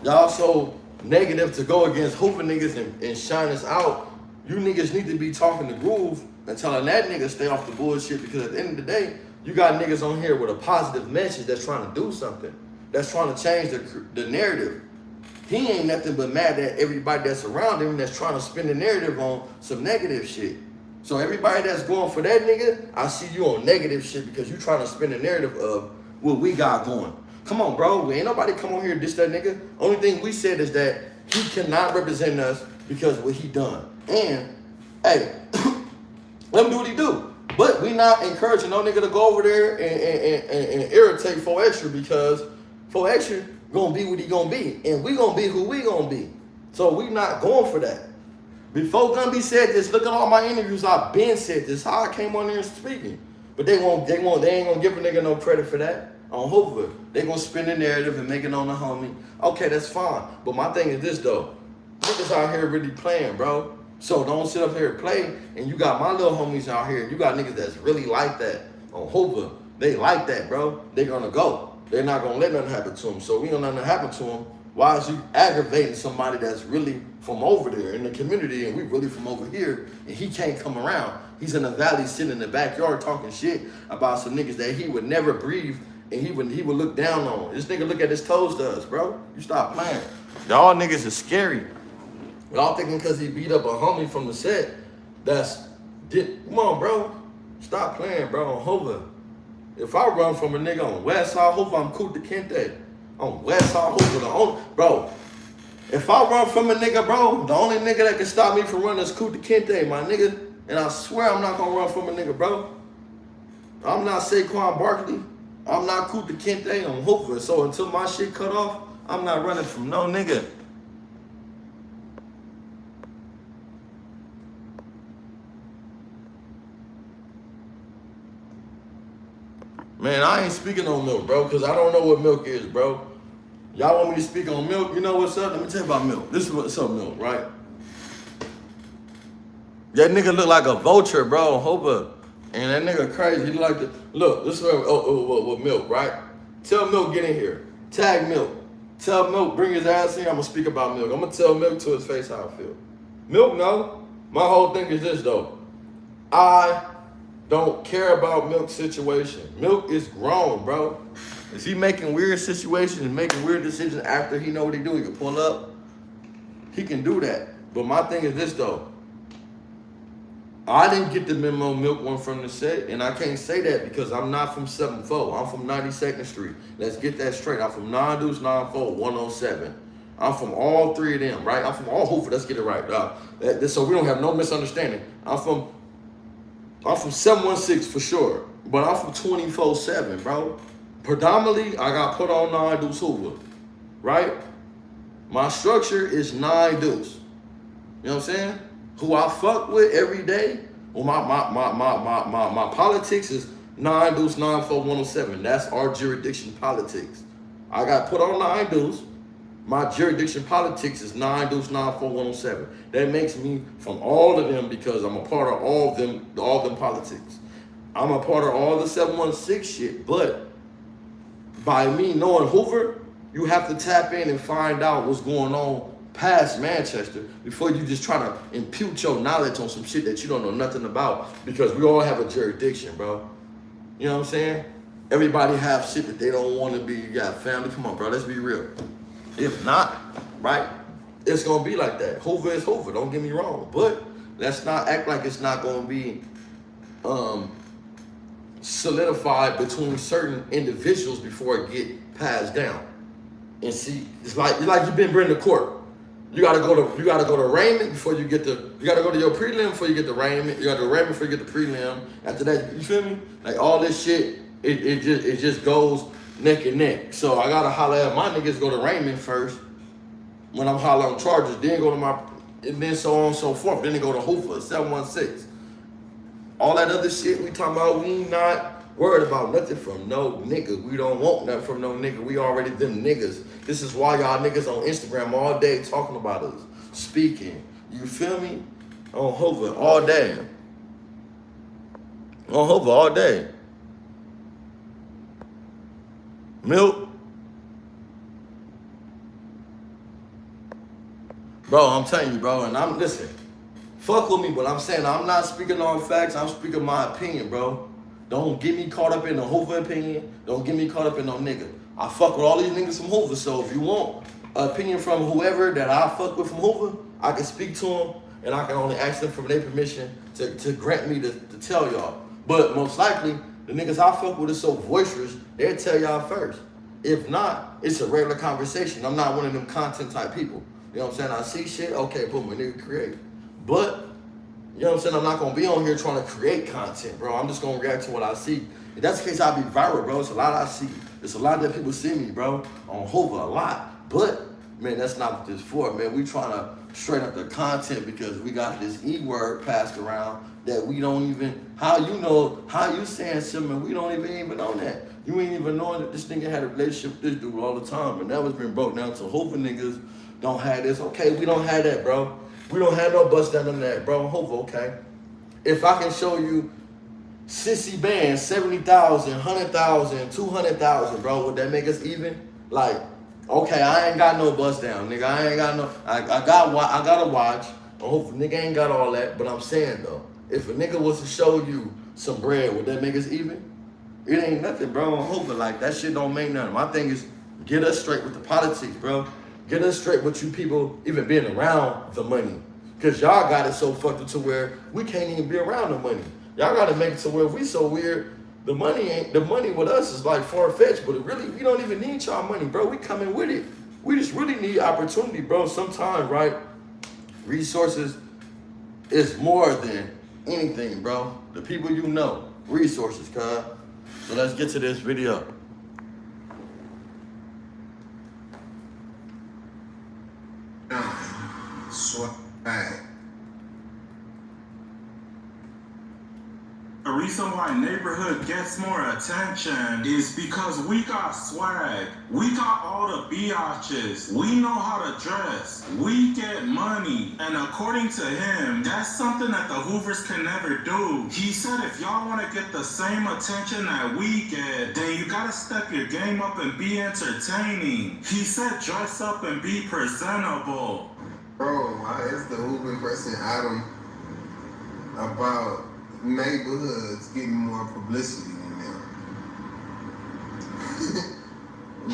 [SPEAKER 1] Y'all so negative to go against Hoover niggas and shine us out. You niggas need to be talking to Groove and telling that nigga stay off the bullshit, because at the end of the day, you got niggas on here with a positive message that's trying to do something. That's trying to change the narrative. He ain't nothing but mad at everybody that's around him that's trying to spin the narrative on some negative shit. So everybody that's going for that nigga, I see you on negative shit because you trying to spin the narrative of what we got going. Come on, bro. Ain't nobody come on here and diss that nigga. Only thing we said is that he cannot represent us because of what he done. And, hey, let him do what he do. But we not encouraging no nigga to go over there and irritate 4 Extra, because 4 Extra gonna be what he gonna be. And we gonna be who we gonna be. So we not going for that. Before Gumby said this, look at all my interviews, I've been said this, how I came on there and speaking. But they ain't gonna give a nigga no credit for that. On Hoover, they gonna spin the narrative and make it on the homie. Okay, that's fine. But my thing is this, though. Niggas out here really playing, bro. So don't sit up here and play, and you got my little homies out here, and you got niggas that's really like that. On Hoover, they like that, bro. They gonna go. They're not gonna let nothing happen to them. So we don't let nothing happen to them. Why is you aggravating somebody that's really from over there in the community, and we really from over here, and he can't come around? He's in the valley sitting in the backyard talking shit about some niggas that he would never breathe, and he would look down on. This nigga look at his toes to us, bro. You stop playing. Y'all niggas is scary. Y'all thinking because he beat up a homie from the set, come on, bro. Stop playing, bro, on Hoover. If I run from a nigga on West Side Hoover, I'm Kuta Kente. On West Side Hoover, bro. If I run from a nigga, bro, the only nigga that can stop me from running is Kuta Kente, my nigga. And I swear I'm not gonna run from a nigga, bro. I'm not Saquon Barkley. I'm not Kuta Kente on Hoover. So until my shit cut off, I'm not running from no nigga. Man, I ain't speaking on milk, bro, because I don't know what milk is, bro. Y'all want me to speak on milk? You know what's up? Let me tell you about milk. This is what's up, milk, right? That nigga look like a vulture, bro, Hoover. And that nigga crazy. He like to, look, this is what milk, right? Tell Milk get in here. Tag Milk. Tell Milk bring his ass in. I'm going to speak about Milk. I'm going to tell Milk to his face how I feel. Milk, no. My whole thing is this, though. I don't care about Milk's situation. Milk is grown, bro. Is he making weird situations and making weird decisions after he know what he do? He can pull up. He can do that. But my thing is this though. I didn't get the memo Milk one from the set, and I can't say that because I'm not from 7-4. I'm from 92nd Street. Let's get that straight. I'm from 9 4 107. I'm from all three of them, right? I'm from all Hoover. Let's get it right. So we don't have no misunderstanding. I'm from 716 for sure, but I'm from 24/7, bro. Predominantly, I got put on 9 Deuce Hoover, right? My structure is 9 Deuce. You know what I'm saying? Who I fuck with every day. Well, my politics is 9 Deuce 9 4 107. That's our jurisdiction politics. I got put on 9 Deuce. My jurisdiction politics is 9 Deuce 9 4 107. That makes me from all of them because I'm a part of all of them politics. I'm a part of all the 716 shit, but by me knowing Hoover, you have to tap in and find out what's going on past Manchester before you just try to impute your knowledge on some shit that you don't know nothing about, because we all have a jurisdiction, bro. You know what I'm saying? Everybody have shit that they don't want to be. You got family. Come on, bro. Let's be real. If not, right, it's going to be like that. Hoover is Hoover. Don't get me wrong. But let's not act like it's not going to be solidified between certain individuals before it get passed down. And see, it's like you've been bringing to court. You gotta go to Raymond before you get the. You gotta go to your prelim before you get the Raymond. You gotta go to Raymond before you get the prelim. After that, you feel me? Like all this shit, it just goes neck and neck. So I gotta holler at my niggas. Go to Raymond first when I'm hollering on charges. Then go to my, and then so on and so forth. Then they go to Hoover 716. All that other shit we talking about, we not worried about nothing from no nigga. We don't want nothing from no nigga. We already them niggas. This is why y'all niggas on Instagram all day talking about us, speaking. You feel me? On Hoover all day. On Hoover all day. Milk. Bro, I'm telling you, bro, and listen, fuck with me, but I'm saying I'm not speaking on facts. I'm speaking my opinion, bro. Don't get me caught up in the Hoover opinion. Don't get me caught up in no nigga. I fuck with all these niggas from Hoover, so if you want an opinion from whoever that I fuck with from Hoover, I can speak to them, and I can only ask them for their permission to grant me to tell y'all. But most likely, the niggas I fuck with is so boisterous, they'll tell y'all first. If not, it's a regular conversation. I'm not one of them content type people. You know what I'm saying? I see shit, okay, boom, a nigga create. But you know what I'm saying? I'm not gonna be on here trying to create content, bro. I'm just gonna react to what I see. If that's the case, I'll be viral, bro. It's a lot I see. It's a lot that people see me, bro, on Hoover, a lot. But, man, that's not what this for, man. We trying to straighten up the content because we got this E-word passed around that we don't even, how you saying something, we don't even know that. You ain't even knowing that this nigga had a relationship with this dude all the time. And that was been broke down to Hoover niggas don't have this. Okay, we don't have that, bro. We don't have no bust down on that, bro. Hoover, okay. If I can show you sissy bands, 70,000, 100,000, 200,000, bro, would that make us even? Like, okay, I ain't got no bust down, nigga. I ain't got no. I got a watch. Hoover, nigga ain't got all that. But I'm saying though, if a nigga was to show you some bread, would that make us even? It ain't nothing, bro. On Hoover, like that shit don't make nothing. My thing is get us straight with the politics, bro. Get us straight with you people even being around the money. Cause y'all got it so fucked up to where we can't even be around the money. Y'all gotta make it to where we so weird. The money with us is like far-fetched, but really, we don't even need y'all money, bro. We coming with it. We just really need opportunity, bro. Sometimes, right? Resources is more than anything, bro. The people you know, resources, cuz. So let's get to this video.
[SPEAKER 7] Swag.
[SPEAKER 3] The reason why neighborhood gets more attention is because we got swag. We got all the biatches. We know how to dress. We get money. And according to him, that's something that the Hoovers can never do. He said if y'all want to get the same attention that we get, then you gotta step your game up and be entertaining. He said dress up and be presentable.
[SPEAKER 7] Bro, I asked the Hoover person Adam about neighborhoods getting more publicity than them.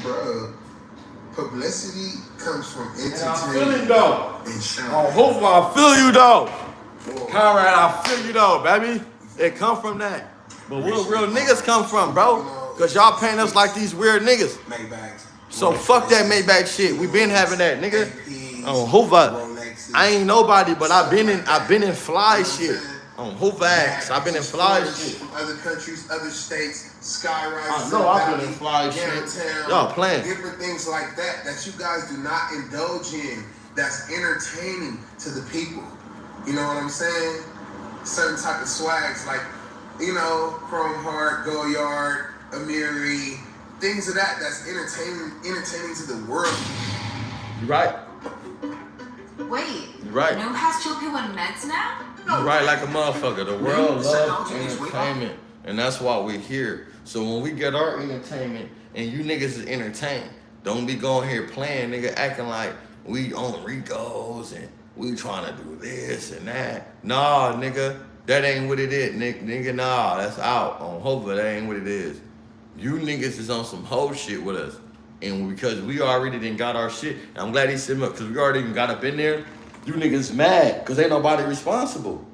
[SPEAKER 7] Bro, publicity comes from
[SPEAKER 1] I feel you
[SPEAKER 7] entertainment
[SPEAKER 1] though.
[SPEAKER 7] and show.
[SPEAKER 1] On Hoover, I feel you though. Conrad, I feel you though, baby. It come from that. But where real niggas come from, bro? Cause y'all paint us like these weird niggas.
[SPEAKER 7] Maybachs.
[SPEAKER 1] So fuck that Maybach shit. We been having that, nigga. On Hoover, I ain't nobody, but I've been in fly shit. On Hoover ass, I've been in fly shit.
[SPEAKER 7] From other countries, other states, skyrises.
[SPEAKER 1] I know I've been in fly shit. Y'all playing.
[SPEAKER 7] Different things like that you guys do not indulge in. That's entertaining to the people. You know what I'm saying? Certain type of swags like, Chrome Heart, Go Yard, Amiri, things of that's entertaining to the world.
[SPEAKER 1] You right.
[SPEAKER 8] Wait.
[SPEAKER 1] You right.
[SPEAKER 8] No past people on meds now?
[SPEAKER 1] You right like a motherfucker. The world loves entertainment, and that's why we're here. So when we get our entertainment, and you niggas is entertained, don't be going here playing, nigga, acting like we on Ricos and we trying to do this and that. Nah, nigga, that ain't what it is, nigga. Nah, that's out on Hoover. That ain't what it is. You niggas is on some whole shit with us, and because we already done got our shit, I'm glad he said up because we already got up in there. You niggas mad because ain't nobody responsible.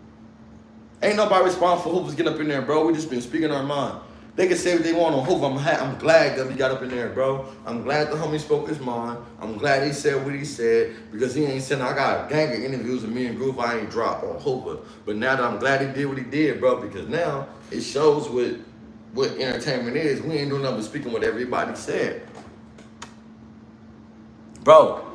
[SPEAKER 1] Ain't nobody responsible for Hoover's getting up in there, bro. We just been speaking our mind. They can say what they want on Hoover. I'm glad that we got up in there, bro. I'm glad the homie spoke his mind. I'm glad he said what he said because he ain't saying I got a gang of interviews with me and Groove I ain't dropped on Hoover. But now that I'm glad he did what he did, bro, because now it shows what entertainment is. We ain't doing nothing but speaking what everybody said. Bro,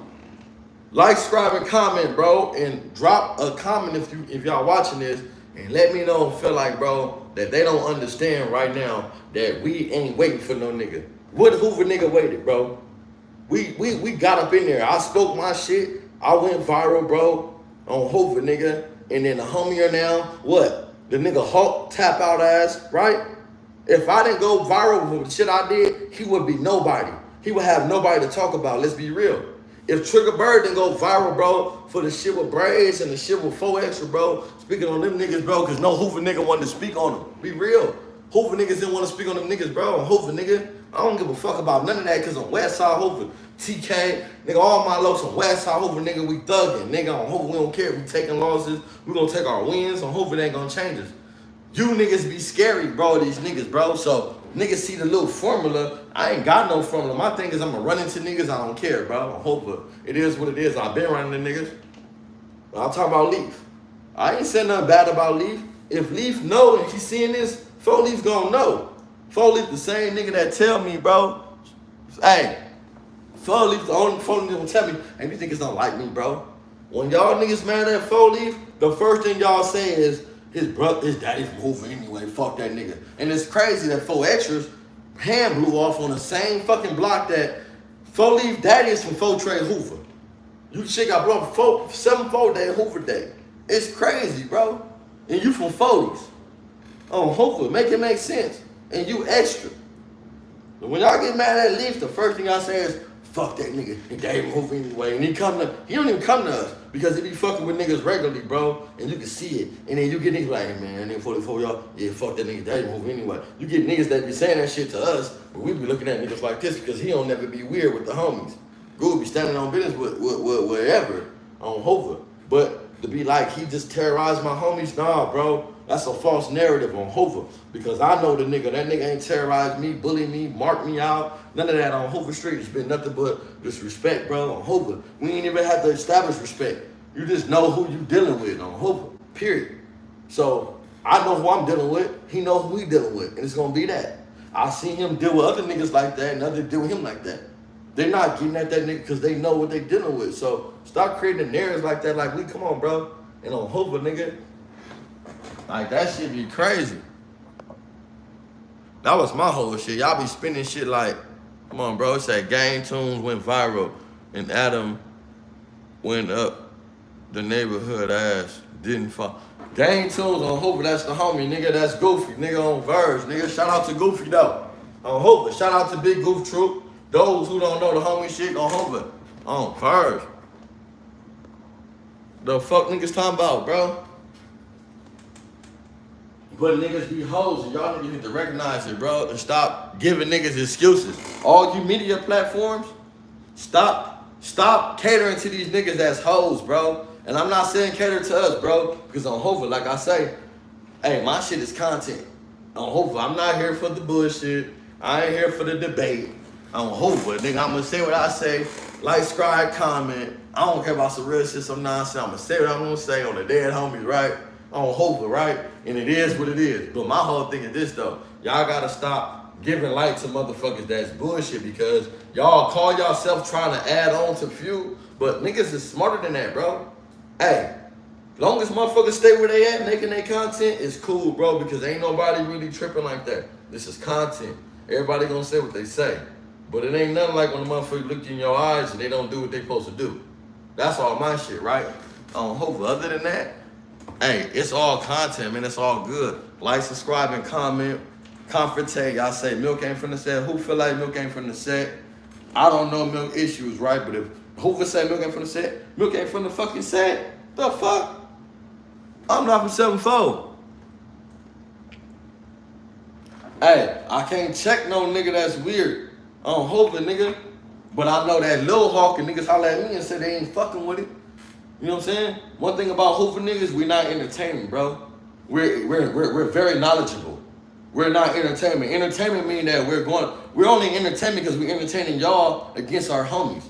[SPEAKER 1] like, subscribe, and comment, bro, and drop a comment if y'all watching this, and let me know and feel like, bro, that they don't understand right now that we ain't waiting for no nigga. What Hoover nigga waited, bro? We got up in there. I spoke my shit. I went viral, bro, on Hoover, nigga. And then the homie are now, what? The nigga Hulk tap out ass, right? If I didn't go viral with the shit I did, he would be nobody. He would have nobody to talk about. Let's be real. If Triggerbird didn't go viral, bro, for the shit with braids and the shit with 4 extra, bro, speaking on them niggas, bro, because no Hoover nigga wanted to speak on them. Be real. Hoover niggas didn't want to speak on them niggas, bro. On Hoover, nigga, I don't give a fuck about none of that because on Westside Hoover, TK, nigga, all my locks on Westside Hoover, nigga, we thugging. Nigga, on Hoover, we don't care. We taking losses. We gonna take our wins. On Hoover, they ain't gonna change us. You niggas be scary, bro, these niggas, bro. So niggas see the little formula. I ain't got no formula. My thing is I'm gonna run into niggas. I don't care, bro. I hope it is what it is. I've been running the niggas. But I'm talking about Leaf. I ain't saying nothing bad about Leaf. If Leaf know and he seeing this, 4 Leaf gonna know. 4 Leaf the same nigga that tell me, bro. Hey, 4 Leaf the only 4 Leaf gonna tell me, hey, these niggas don't like me, bro. When y'all niggas mad at 4 Leaf, the first thing y'all say is, his daddy's moving anyway, fuck that nigga. And it's crazy that 4 Extras hand blew off on the same fucking block that 4 Leaf daddy is from 4 Trey Hoover. You shit got blown up 7-4 day Hoover day. It's crazy, bro. And you from 40s. On Hoover, make it make sense. And you extra. But when y'all get mad at Leaf, the first thing I say is, fuck that nigga. His daddy moving anyway. And he don't even come to us. Because he be fucking with niggas regularly, bro, and you can see it. And then you get niggas like, hey, man, nigga 44, y'all, yeah, fuck that nigga, daddy move anyway. You get niggas that be saying that shit to us, but we be looking at niggas like this because he don't never be weird with the homies. Good be standing on business with wherever on Hoover. But to be like, he just terrorized my homies, nah, bro. That's a false narrative on Hoover. Because I know the nigga, that nigga ain't terrorized me, bullied me, marked me out. None of that on Hoover Street. It's been nothing but disrespect, bro, on Hoover. We ain't even have to establish respect. You just know who you dealing with on Hoover, period. So I know who I'm dealing with. He know who we dealing with, and it's gonna be that. I seen him deal with other niggas like that, and others deal with him like that. They're not getting at that nigga because they know what they dealing with. So stop creating narratives like that. Like, we come on, bro, and on Hoover, nigga. Like, that shit be crazy. That was my whole shit. Y'all be spinning shit like, come on, bro. It said Gang Tunes went viral and Adam went up the neighborhood ass. Didn't fall. Gang Tunes on Hoover, that's the homie, nigga. That's Goofy, nigga, on Verge, nigga. Shout out to Goofy, though. On Hoover. Shout out to Big Goof Troop. Those who don't know the homie shit on Hoover. On Verge. The fuck niggas talking about, bro? But niggas be hoes, and y'all niggas need to recognize it, bro, and stop giving niggas excuses. All you media platforms, stop catering to these niggas as hoes, bro. And I'm not saying cater to us, bro, because on Hoover, like I say, hey, my shit is content. On Hoover, I'm not here for the bullshit. I ain't here for the debate. On Hoover, nigga, I'm gonna say what I say. Like, subscribe, comment. I don't care about some real shit, some nonsense. I'm gonna say what I'm gonna say on the dead homies, right? On Hoover, right? And it is what it is. But my whole thing is this, though. Y'all gotta stop giving light to motherfuckers that's bullshit, because y'all call yourself trying to add on to few, but niggas is smarter than that, bro. Hey, long as motherfuckers stay where they at making their content, it's cool, bro, because ain't nobody really tripping like that. This is content. Everybody gonna say what they say. But it ain't nothing like when a motherfucker look in your eyes and they don't do what they supposed to do. That's all my shit, right? On Hoover. Other than that, hey, it's all content, man. It's all good. Like, subscribe, and comment. Confronting. Y'all say milk ain't from the set. Who feel like milk ain't from the set? I don't know milk issues, right? But if Hoover say milk ain't from the set, milk ain't from the fucking set. The fuck? I'm not from 7-4. Hey, I can't check no nigga that's weird on Hoover, nigga. But I know that Lil Hawk and niggas holler at me and say they ain't fucking with it. You know what I'm saying? One thing about Hoover niggas, we not entertainment, bro. We're very knowledgeable. We're not entertainment. Entertainment mean that we're only entertainment because we entertaining y'all against our homies.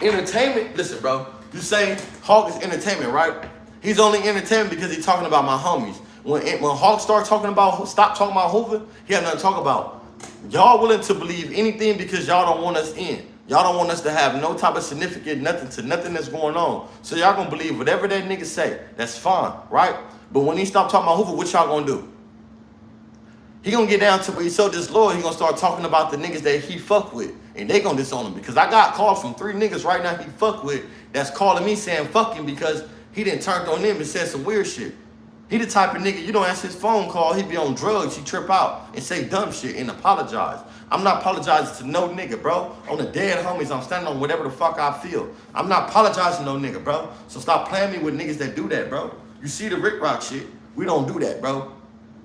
[SPEAKER 1] Entertainment, listen, bro. You say Hawk is entertainment, right? He's only entertainment because he's talking about my homies. When Hawk stop talking about Hoover, he had nothing to talk about. Y'all willing to believe anything because y'all don't want us in. Y'all don't want us to have no type of significant nothing that's going on. So y'all gonna believe whatever that nigga say. That's fine, right? But when he stop talking about Hoover, what y'all gonna do? He gonna get down to where he's so disloyal, he gonna start talking about the niggas that he fuck with. And they gonna disown him. Because I got calls from 3 niggas right now he fuck with that's calling me saying fuck him because he didn't turn on them and said some weird shit. He the type of nigga, you don't answer his phone call, he be on drugs, he trip out and say dumb shit and apologize. I'm not apologizing to no nigga, bro. On the dead homies, I'm standing on whatever the fuck I feel. I'm not apologizing to no nigga, bro. So stop playing me with niggas that do that, bro. You see the Rick Rock shit, we don't do that, bro.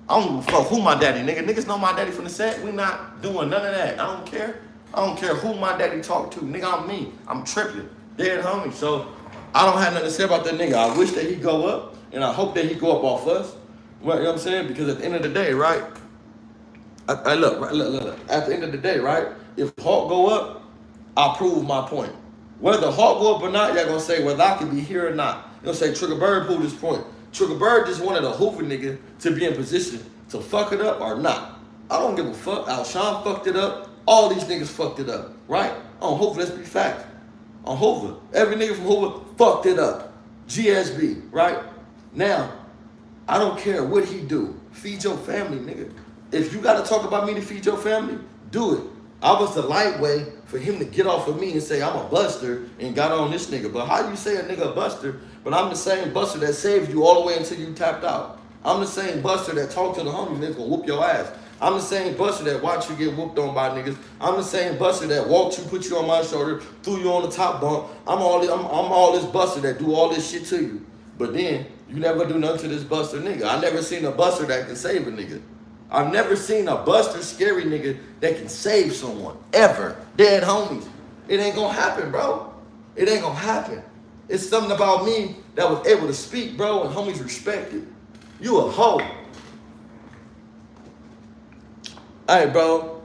[SPEAKER 1] I don't give a fuck who my daddy, nigga. Niggas know my daddy from the set. We not doing none of that. I don't care. I don't care who my daddy talk to. Nigga, I'm me. I'm tripping. Dead homie. So I don't have nothing to say about that nigga. I wish that he go up, and I hope that he go up off us. Well, you know what I'm saying? Because at the end of the day, right? Look. At the end of the day, right? If Hawk go up, I prove my point. Whether Hawk go up or not, y'all gonna say whether I can be here or not. You're gonna say Triggerbird proved his point. Triggerbird just wanted a Hoover nigga to be in position to fuck it up or not. I don't give a fuck. Alshon fucked it up. All these niggas fucked it up, right? On Hoover, let's be fact. On Hoover, every nigga from Hoover fucked it up. GSB, right? Now, I don't care what he do. Feed your family, nigga. If you gotta talk about me to feed your family, do it. I was the lightweight for him to get off of me and say I'm a buster and got on this nigga. But how you say a nigga a buster, but I'm the same buster that saved you all the way until you tapped out. I'm the same buster that talked to the homies and they're gonna whoop your ass. I'm the same buster that watched you get whooped on by niggas. I'm the same buster that walked you, put you on my shoulder, threw you on the top bunk. I'm all this buster that do all this shit to you. But then you never do nothing to this buster nigga. I never seen a buster that can save a nigga. I've never seen a buster scary nigga that can save someone, ever. Dead homies. It ain't gonna happen, bro. It ain't gonna happen. It's something about me that was able to speak, bro, and homies respect it. You a hoe. Hey, bro.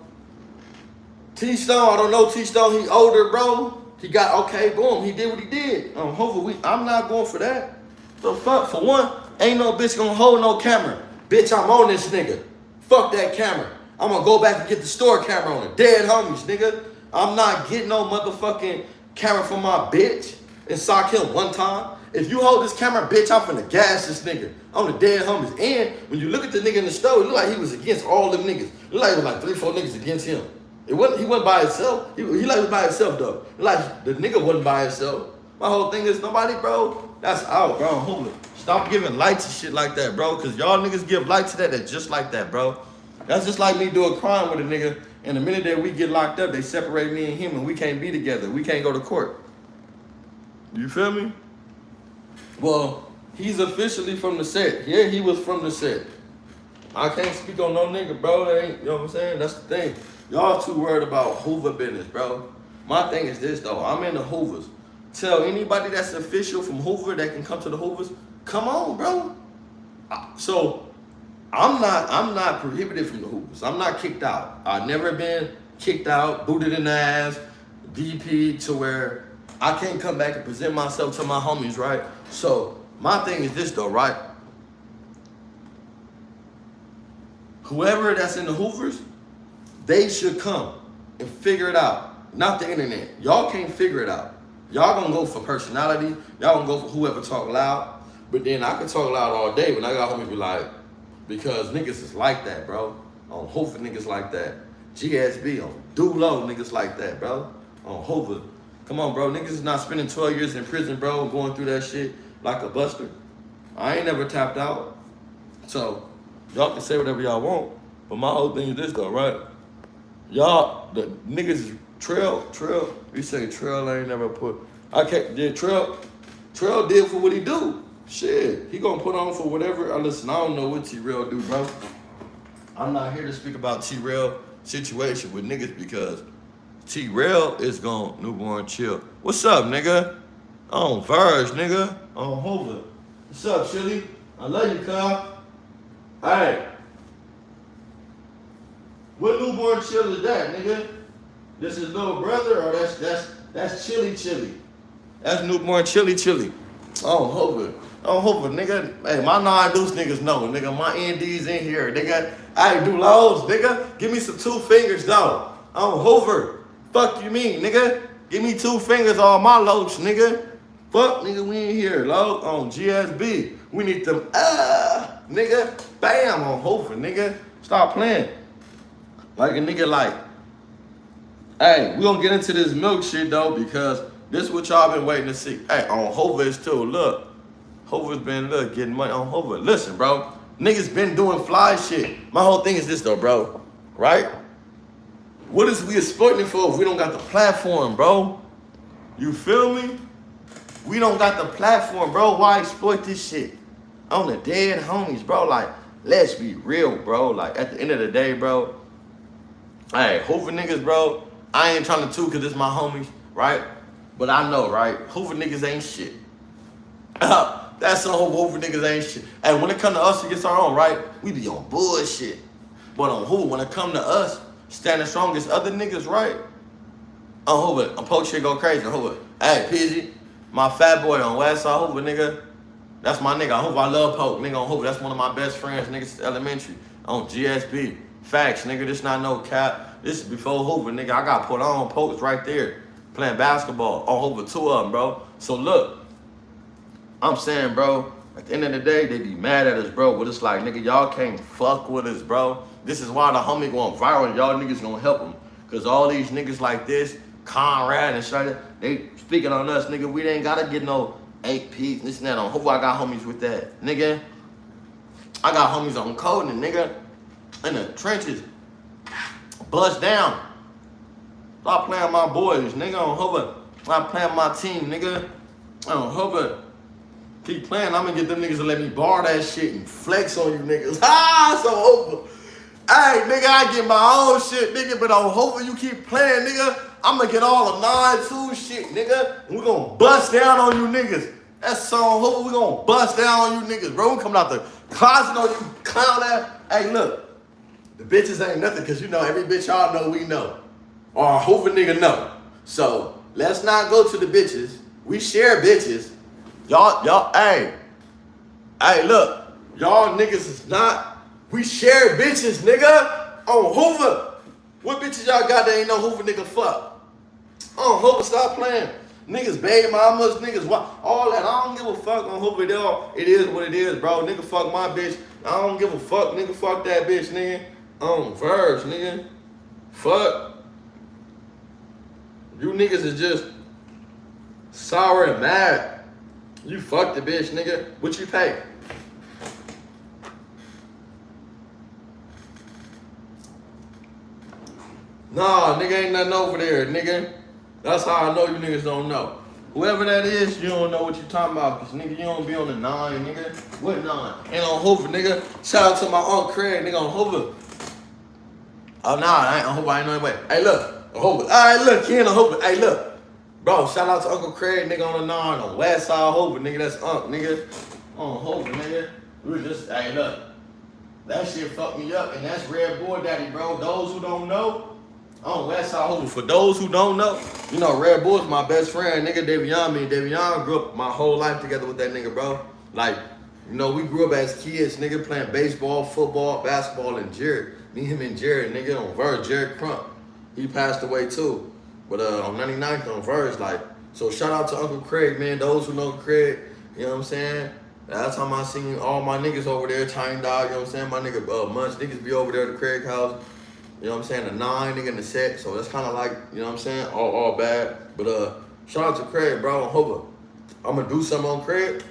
[SPEAKER 1] T-Stone, I don't know T-Stone, he older, bro. He got, okay, boom, he did what he did. Hopefully, I'm not going for that. The fuck, for one, ain't no bitch gonna hold no camera. Bitch, I'm on this nigga. Fuck that camera. I'm gonna go back and get the store camera on it. Dead homies, nigga. I'm not getting no motherfucking camera from my bitch and sock him one time. If you hold this camera, bitch, I'm finna gas this nigga. I'm the dead homies. And when you look at the nigga in the store, it look like he was against all them niggas. It look like it was like 3-4 niggas against him. He wasn't by himself. He like was by himself though. Like the nigga wasn't by himself. My whole thing is nobody, bro. That's out, bro. Hold it. Stop giving light to shit like that, bro. Cause y'all niggas give light to that. That's just like that, bro. That's just like me do a crime with a nigga. And the minute that we get locked up, they separate me and him, and we can't be together. We can't go to court. You feel me? Well, he's officially from the set. Yeah, he was from the set. I can't speak on no nigga, bro. That ain't, you know what I'm saying? That's the thing. Y'all too worried about Hoover business, bro. My thing is this though. I'm in the Hoovers. Tell anybody that's official from Hoover that can come to the Hoovers, come on, bro. So I'm not prohibited from the Hoovers. I'm not kicked out. I've never been kicked out, booted in the ass, DP to where I can't come back and present myself to my homies, right? So my thing is this though, right? Whoever that's in the Hoovers, they should come and figure it out. Not the internet. Y'all can't figure it out. Y'all gonna go for personality. Y'all gonna go for whoever talk loud. But then I can talk loud all day when I got homies be like, because niggas is like that, bro. On Hoover niggas like that. GSB on Dulo niggas like that, bro. On Hoover. Come on, bro. Niggas is not spending 12 years in prison, bro, going through that shit like a buster. I ain't never tapped out. So y'all can say whatever y'all want. But my whole thing is this though, right? Y'all, the niggas is Trail, we say Trail ain't never put, Trail did for what he do. Shit, he gonna put on for whatever. Listen, I don't know what T-Rail do, bro. I'm not here to speak about T-Rail situation with niggas because T-Rail is gonna newborn chill. What's up, nigga? On Verge, nigga. On Hoover. What's up, Chili? I love you, cuz. Hey. What newborn chill is that, nigga? This is little brother, or that's Chili. That's newborn Chili. Oh, Hoover, nigga. Hey, my non-deuce niggas know, nigga. My ND's in here. They got, I do lows, nigga. Give me some 2 fingers, though. Oh, Hoover. Fuck you mean, nigga? Give me 2 fingers on my loads, nigga. Fuck, nigga, we ain't here, low. On GSB. We need them, nigga. Bam, on Hoover, nigga. Stop playing. Like a nigga like, hey, we gonna get into this milk shit though because this is what y'all been waiting to see. Hey, on Hoover is too. Look, Hoover's been getting money on Hoover. Listen, bro, niggas been doing fly shit. My whole thing is this though, bro. Right? What is we exploiting for if we don't got the platform, bro? You feel me? We don't got the platform, bro. Why exploit this shit on the dead homies, bro? Like, let's be real, bro. Like at the end of the day, bro. Hey, Hoover niggas, bro. I ain't trying to toot because it's my homies, right? But I know, right? Hoover niggas ain't shit. That's all Hoover niggas ain't shit. And when it come to us against our own, right? We be on bullshit. But on Hoover, when it come to us, standing strong against other niggas, right? On Hoover, on Poke shit go crazy. On Hoover, hey, Pidgey, my fat boy on Westside Hoover, nigga. That's my nigga. On Hoover, I love Poke, nigga. On Hoover, that's one of my best friends, nigga, since elementary. On GSB. Facts, nigga, this not no cap. This is before Hoover, nigga. I got put on Pokes right there. Playing basketball. On Hoover, 2 of them, bro. So look, I'm saying, bro, at the end of the day, they be mad at us, bro. But it's like, nigga, y'all can't fuck with us, bro. This is why the homie going viral. Y'all niggas gonna help him. Because all these niggas like this, Conrad and shit, they speaking on us, nigga. We ain't gotta get no 8P, this and that. On Hoover, I got homies with that, nigga. I got homies on coding, nigga. In the trenches, bust down. Stop playing my boys, nigga. On Hoover, stop playing my team, nigga. On Hoover, keep playing. I'm gonna get them niggas to let me borrow that shit and flex on you niggas. So Hoover. Hey, nigga, I get my own shit, nigga. But on Hoover, you keep playing, nigga. I'm gonna get all the 9-2 shit, nigga. And we gonna bust down on you niggas. That's on Hoover. We gonna bust down on you niggas, bro. We coming out the closet on you, clown ass. Hey, look. The bitches ain't nothing, cause you know every bitch y'all know we know. Or a Hoover nigga know. So let's not go to the bitches. We share bitches. Y'all, hey, look, y'all niggas is not, we share bitches, nigga. On Hoover. What bitches y'all got that ain't no Hoover nigga fuck? On Hoover, stop playing. Niggas, baby mamas, niggas, all that. I don't give a fuck on Hoover. It is what it is, bro. Nigga, fuck my bitch. I don't give a fuck, nigga. Fuck that bitch, nigga. On Verge, nigga. Fuck. You niggas is just sour and mad. You fuck the bitch, nigga. What you pay? Nah, nigga, ain't nothing over there, nigga. That's how I know you niggas don't know. Whoever that is, you don't know what you talking about, cause nigga, you don't be on the 9, nigga. What 9? And on Hoover, nigga. Shout out to my Uncle Craig, nigga, on Hoover. Oh, nah, I ain't on Hoover, I ain't no way. Hey, look, on Hoover. All right, look, he in on Hoover. Hey, look. Bro, shout out to Uncle Craig, nigga, on the 9, on West Side Hoover, nigga. That's nigga. On Hoover, nigga. We were just, hey, look. That shit fucked me up, and that's Red Bull Daddy, bro. Those who don't know, on West Side Hoover. For those who don't know, you know, Red Bull's my best friend, nigga. Davion, me and Davion grew up my whole life together with that nigga, bro. Like, you know, we grew up as kids, nigga, playing baseball, football, basketball, and Jared. Me, him, and Jared, nigga, on Verge, Jared Crump. He passed away too. But on 99th on Verge, like, so shout out to Uncle Craig, man. Those who know Craig, you know what I'm saying? Last time I seen all my niggas over there, Tiny Dog, you know what I'm saying? My nigga Munch, niggas be over there at the Craig house. You know what I'm saying? The 9 nigga in the set. So that's kind of like, you know what I'm saying? All bad. But shout out to Craig, bro, on Hoover. I'm gonna do something on Craig.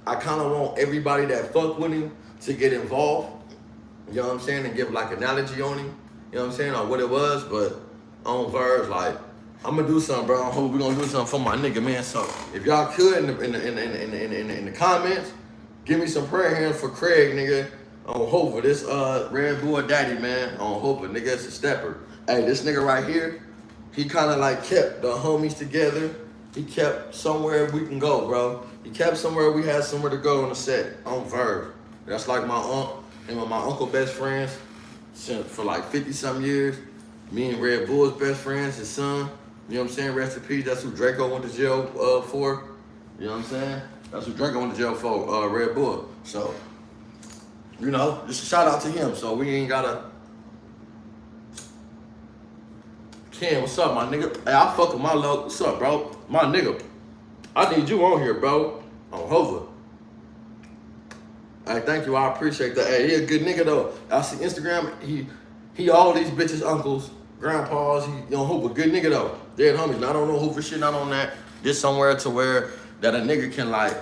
[SPEAKER 1] I kind of want everybody that fuck with him to get involved. You know what I'm saying? And give like analogy on him. You know what I'm saying? On what it was. But on Verge, like, I'm gonna do something, bro. On Hoover, we gonna do something for my nigga, man. So if y'all could in the comments, give me some prayer hands for Craig, nigga. On Hoover, this Red Bull Daddy, man, on Hoover, nigga, it's a stepper. Hey, this nigga right here, he kind of like kept the homies together. He kept somewhere we can go, bro. He kept somewhere we had somewhere to go on the set, on Verve. That's like my aunt and my uncle best friends for like 50-something years. Me and Red Bull's best friends, his son. You know what I'm saying? Rest in peace. That's who Draco went to jail for. You know what I'm saying? That's who Draco went to jail for, Red Bull. So, you know, just a shout out to him. So we ain't gotta. Ken, what's up, my nigga? Hey, I fuck with my love. What's up, bro? My nigga. I need you on here, bro. On Hoover. Hey, thank you. I appreciate that. Hey, he a good nigga though. I see Instagram. He all these bitches' uncles, grandpas. He on Hoover. Good nigga though. Dead homies. Not on no Hoover shit. Not on that. Just somewhere to where that a nigga can like.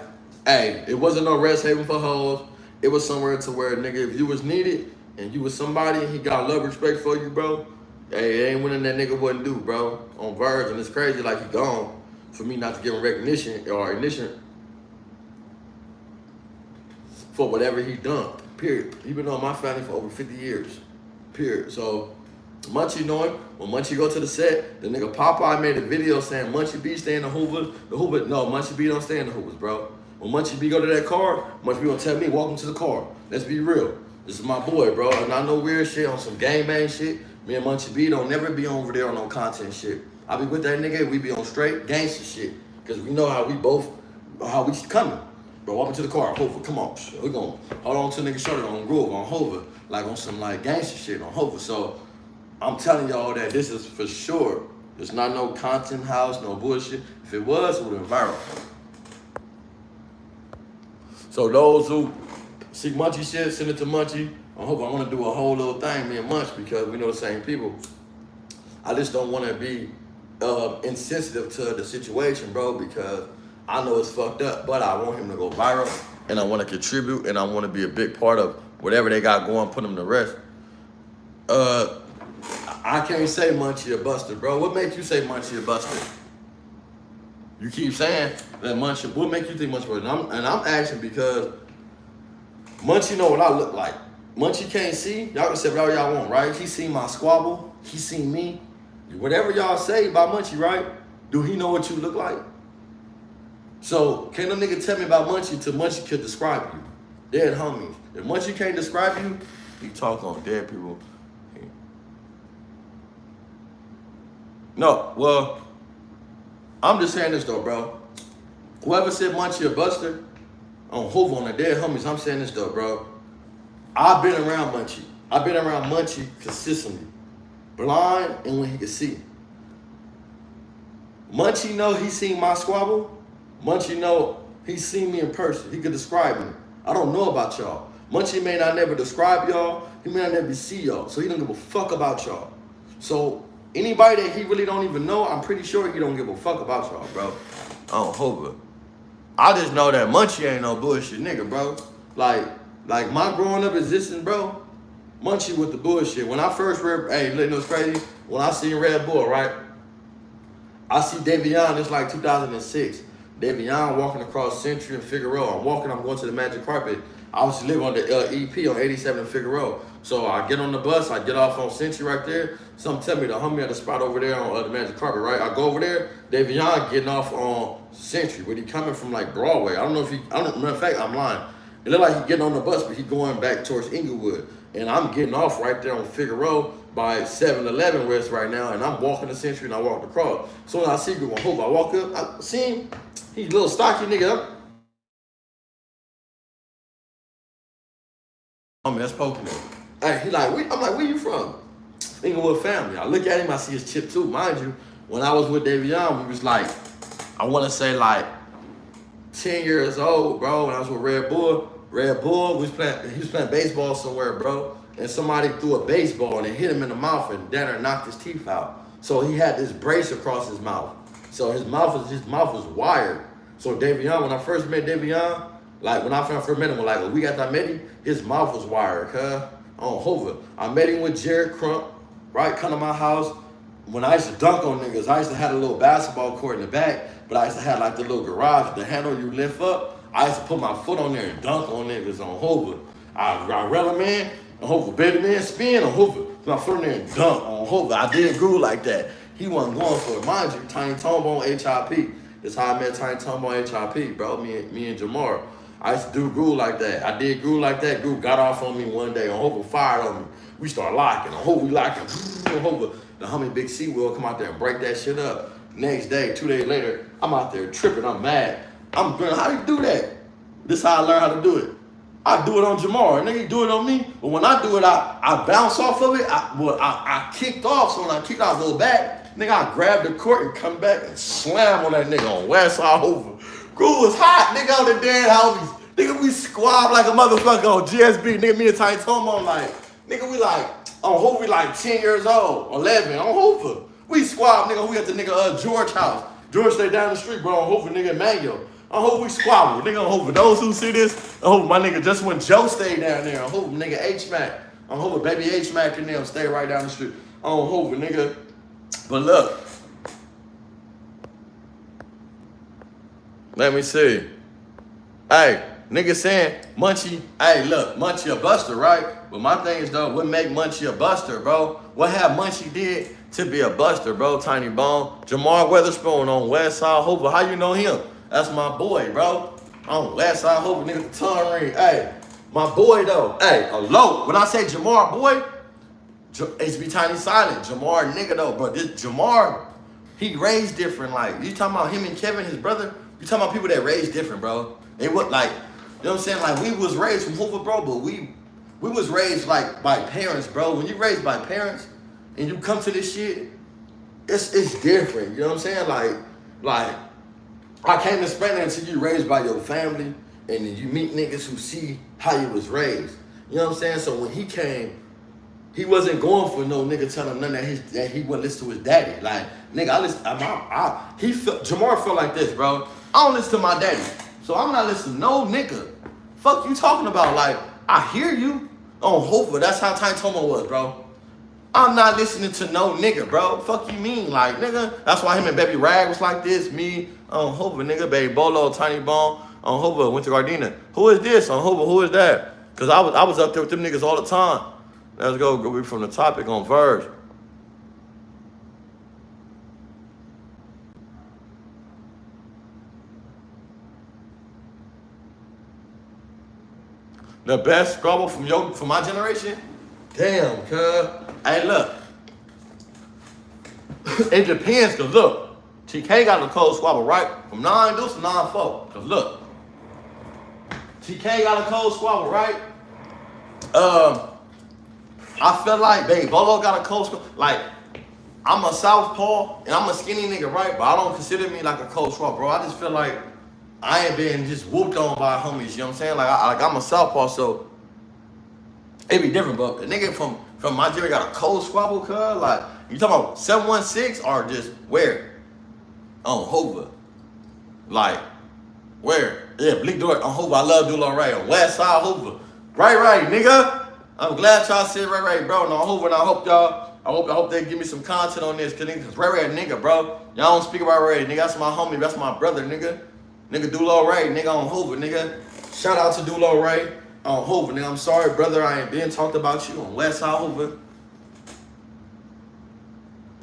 [SPEAKER 1] Hey, it wasn't no rest haven for hoes. It was somewhere to where, nigga, if you was needed and you was somebody and he got love, respect for you, bro, hey, it ain't winning that nigga wouldn't do, bro. On Verge, and it's crazy, like he gone for me not to give him recognition or ignition for whatever he done, period. He been on my family for over 50 years, period. So, Munchie know him. When Munchie go to the set, the nigga Popeye made a video saying Munchie B stay in the Hoover. No, Munchie B don't stay in the Hoovers, bro. When Munchie B go to that car, Munchie B gonna tell me, welcome to the car. Let's be real. This is my boy, bro. And I know weird shit on some gang bang shit. Me and Munchie B don't never be over there on no content shit. I be with that nigga, we be on straight gangster shit. Cause we know how we coming. Bro, welcome to the car, Hoover, come on. We gonna hold on to nigga shoulder on Groove, on Hoover. Like on some like gangster shit on Hoover. So I'm telling y'all that this is for sure. There's not no content house, no bullshit. If it was, it would have been viral. So those who see Munchie shit, send it to Munchie. I hope I want to do a whole little thing, me and Munch, because we know the same people. I just don't want to be insensitive to the situation, bro, because I know it's fucked up, but I want him to go viral, and I want to contribute, and I want to be a big part of whatever they got going, put them to rest. I can't say Munchie a buster, bro. What makes you say Munchie a buster? You keep saying that Munchie, what make you think Munchie? And I'm asking because Munchie know what I look like. Munchie can't see. Y'all can say whatever y'all want, right? He seen my squabble. He seen me. Whatever y'all say about Munchie, right? Do he know what you look like? So can a nigga tell me about Munchie till Munchie could describe you? Dead homies. If Munchie can't describe you, he talk on dead people. No, well, I'm just saying this though, bro. Whoever said Munchie a buster, on Hoover, on the dead homies, I'm saying this though, bro. I've been around Munchie. I've been around Munchie consistently. Blind and when he could see. Munchie know he seen my squabble. Munchie know he seen me in person. He could describe me. I don't know about y'all. Munchie may not never describe y'all. He may not never see y'all. So he don't give a fuck about y'all. So anybody that he really don't even know, I'm pretty sure he don't give a fuck about y'all, bro. On Hoover. I just know that Munchie ain't no bullshit nigga, bro. Like my growing up existing, bro, Munchie with the bullshit. When I first read, hey, you know what's crazy? When I seen Red Bull, right? I see Davion, it's like 2006. Davion walking across Century and Figueroa. I'm going to the Magic Carpet. I used to live on the EP on 87 and Figueroa. So I get on the bus, I get off on Century right there. Some tell me the homie at the spot over there on the Magic Carpet, right? I go over there, Davion getting off on Century, but he coming from like Broadway. I don't know if matter of fact, I'm lying. It looked like he getting on the bus, but he going back towards Inglewood. And I'm getting off right there on Figueroa by 7-Eleven where it's right now, and I'm walking the Century and I walked across. So when I see Group on Hoover, I walk up, I see him, he's a little stocky nigga. Homie, that's poking him. Hey, he like, I'm like, where you from? Inglewood family. I look at him, I see his chip too. Mind you, when I was with Davion, we was like, I want to say like 10 years old, bro. When I was with Red Bull, he was playing baseball somewhere, bro. And somebody threw a baseball and it hit him in the mouth and Danner knocked his teeth out. So he had this brace across his mouth. So his mouth was wired. So Davion, when I first met Davion, like when I first met him, like when we got that met him, his mouth was wired, on Hoover. I met him with Jared Crump, right? Come to my house. When I used to dunk on niggas, I used to have a little basketball court in the back, but I used to have like the little garage, the handle you lift up. I used to put my foot on there and dunk on niggas on Hoover. I reel him in, on Hoover, baby man, spin on Hoover. Put my foot on there and dunk on Hoover. I did groove like that. He wasn't going for it. Mind you, Tiny Tombo on HIP. That's how I met Tiny Tombo on HIP, bro, me and Jamar. I used to do groove like that. I did groove like that. Groove got off on me one day. On Hoover fired on me. We start locking. On Hoover, we locking. On Hoover, the homie Big C will come out there and break that shit up. Next day, 2 days later, I'm out there tripping. I'm mad. I'm going, how do you do that? This is how I learned how to do it. I do it on Jamar. Nigga, you do it on me. But when I do it, I bounce off of it. I kicked off. So when I kicked off, I go back. Nigga, I grab the court and come back and slam on that nigga on West Side Hoover. Groove was hot, nigga, on the dead homies. Nigga, we squab like a motherfucker on GSB. Nigga, me and Tiny Tomo like, nigga, we like, on Hoover, we like 10 years old, 11, on Hoover. We squab, nigga, we at the nigga George house. George stay down the street, bro, on Hoover, nigga, Emmanuel. On Hoover, we squabble, nigga, on Hoover. Those who see this, on Hoover, my nigga, just when Joe stayed down there, on Hoover, nigga, H-Mac. On Hoover, baby H-Mac and them stay right down the street. On Hoover, nigga. But look. Let me see. Hey, nigga saying Munchie, hey, look, Munchie a buster, right? But my thing is, though, what make Munchie a buster, bro? What have Munchie did to be a buster, bro? Tiny Bone. Jamar Weatherspoon on West Side Hoover. How you know him? That's my boy, bro. On West Side Hoover, nigga, the tongue ring. Hey, my boy, though. Hey, hello. When I say Jamar, boy, HB Tiny Silent. Jamar, nigga, though, bro. This Jamar, he raised different. Like, you talking about him and Kevin, his brother? You talking about people that raised different, bro. They would like, you know what I'm saying? Like, we was raised from Hoover, bro, but we was raised like by parents, bro. When you raised by parents and you come to this shit, it's different. You know what I'm saying? Like I can't explain that until you raised by your family and then you meet niggas who see how you was raised. You know what I'm saying? So when he came, he wasn't going for no nigga telling him nothing that he wouldn't listen to his daddy. Like, nigga, Jamar felt like this, bro. I don't listen to my daddy. So I'm not listening to no nigga. Fuck you talking about? Like, I hear you on Hoover. That's how Tiny Tomo was, bro. I'm not listening to no nigga, bro. Fuck you mean? Like, nigga, that's why him and Baby Rag was like this. Me on Hoover, nigga. Baby Bolo, Tiny Bone on Hoover, went to Gardena. Who is this on Hoover? Who is that? Because I was up there with them niggas all the time. Let's go from the topic on Verge. The best squabble from my generation? Damn, cuz. Hey, look. It depends, cause look, TK got a cold squabble, right? From 9 deuce to 9-4. Cause look. TK got a cold squabble, right? I feel like Baby Bolo got a cold squabble. Like, I'm a southpaw and I'm a skinny nigga, right? But I don't consider me like a cold squabble, bro. I just feel like I ain't been just whooped on by homies, you know what I'm saying? Like I'm a southpaw, so it be different, but the nigga from my gym got a cold squabble, cuz. Like, you talking about 716 or just where? On Hoover. Like, where? Yeah, Bleak Door on Hoover. I love Dulo Ray on West Side Hoover. Right, nigga. I'm glad y'all said Ray, bro. No, Hoover, and I hope they give me some content on this, cause Ray a nigga, bro. Y'all don't speak about Ray, nigga. That's my homie, that's my brother, nigga. Nigga, Dulo Ray, nigga, on Hoover, nigga. Shout out to Dulo Ray on Hoover, nigga. I'm sorry, brother, I ain't been talked about you on Westside Hoover.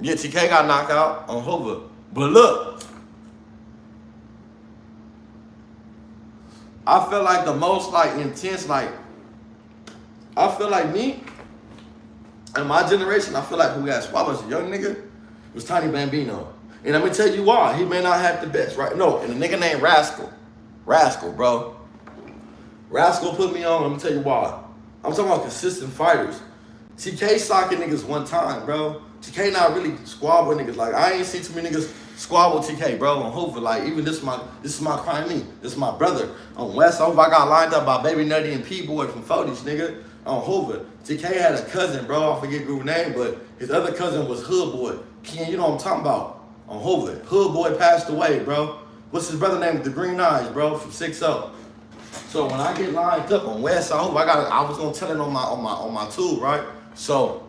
[SPEAKER 1] Yeah, TK got knocked out on Hoover. But look, I feel like the most like intense, like, I feel like me and my generation, I feel like who got swabbed as a young nigga was Tiny Bambino. And I'm gonna tell you why. He may not have the best, right? No, and a nigga named Rascal. Rascal, bro. Rascal put me on, I'm gonna tell you why. I'm talking about consistent fighters. TK socking niggas one time, bro. TK not really squab with niggas. Like, I ain't seen too many niggas squab with TK, bro, on Hoover. Like, even this is my crime me. This is my brother. On West Hoover, I got lined up by Baby Nutty and P-Boy from 40s, nigga. On Hoover. TK had a cousin, bro. I forget group name, but his other cousin was Hood Boy. Ken, you know what I'm talking about. On Hoover. Hood Boy passed away, bro. What's his brother name with the green eyes, bro, from 6-0. So when I get lined up on West, I was gonna tell it on my tube, right? So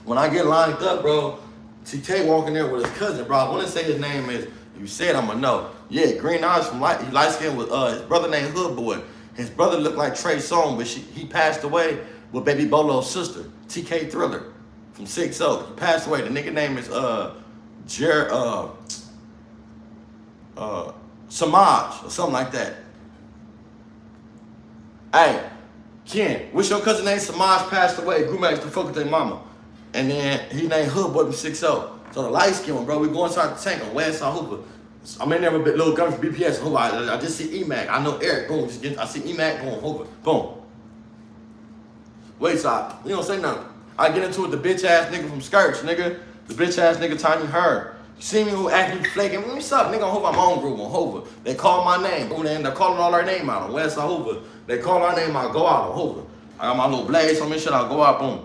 [SPEAKER 1] when I get lined up, bro, TK walking there with his cousin, bro. I wanna say his name is, you said I'ma know. Yeah, green eyes from light skin with his brother named Hood Boy. His brother looked like Trey Songz, but he passed away with Baby Bolo's sister, TK Thriller, from 6-0. He passed away. The nigga name is Samaj or something like that. Hey, Ken, what's your cousin named Samaj passed away? Grew back to fuck with their mama. And then he named Hood Boy from 6-0. So the light skin one, bro, we go inside the tank on Westside Hoover. I'm in there with a little gun from BPS. Hoover. I just see E-Mac. I know Eric. Boom. I see E-Mac. Boom. Hoover. Boom. Wait, side. You don't say nothing. I get into it with the bitch ass nigga from Skirts, nigga. The bitch ass nigga Tiny Her. You see me who acting flaking? What's up, nigga? On Hoover, I'm on groove on Hoover. They call my name. Boom, they end up calling all our name out on Westside Hoover. They call our name, I go out on Hoover. I got my little blades on me, shit, I'll go out, boom.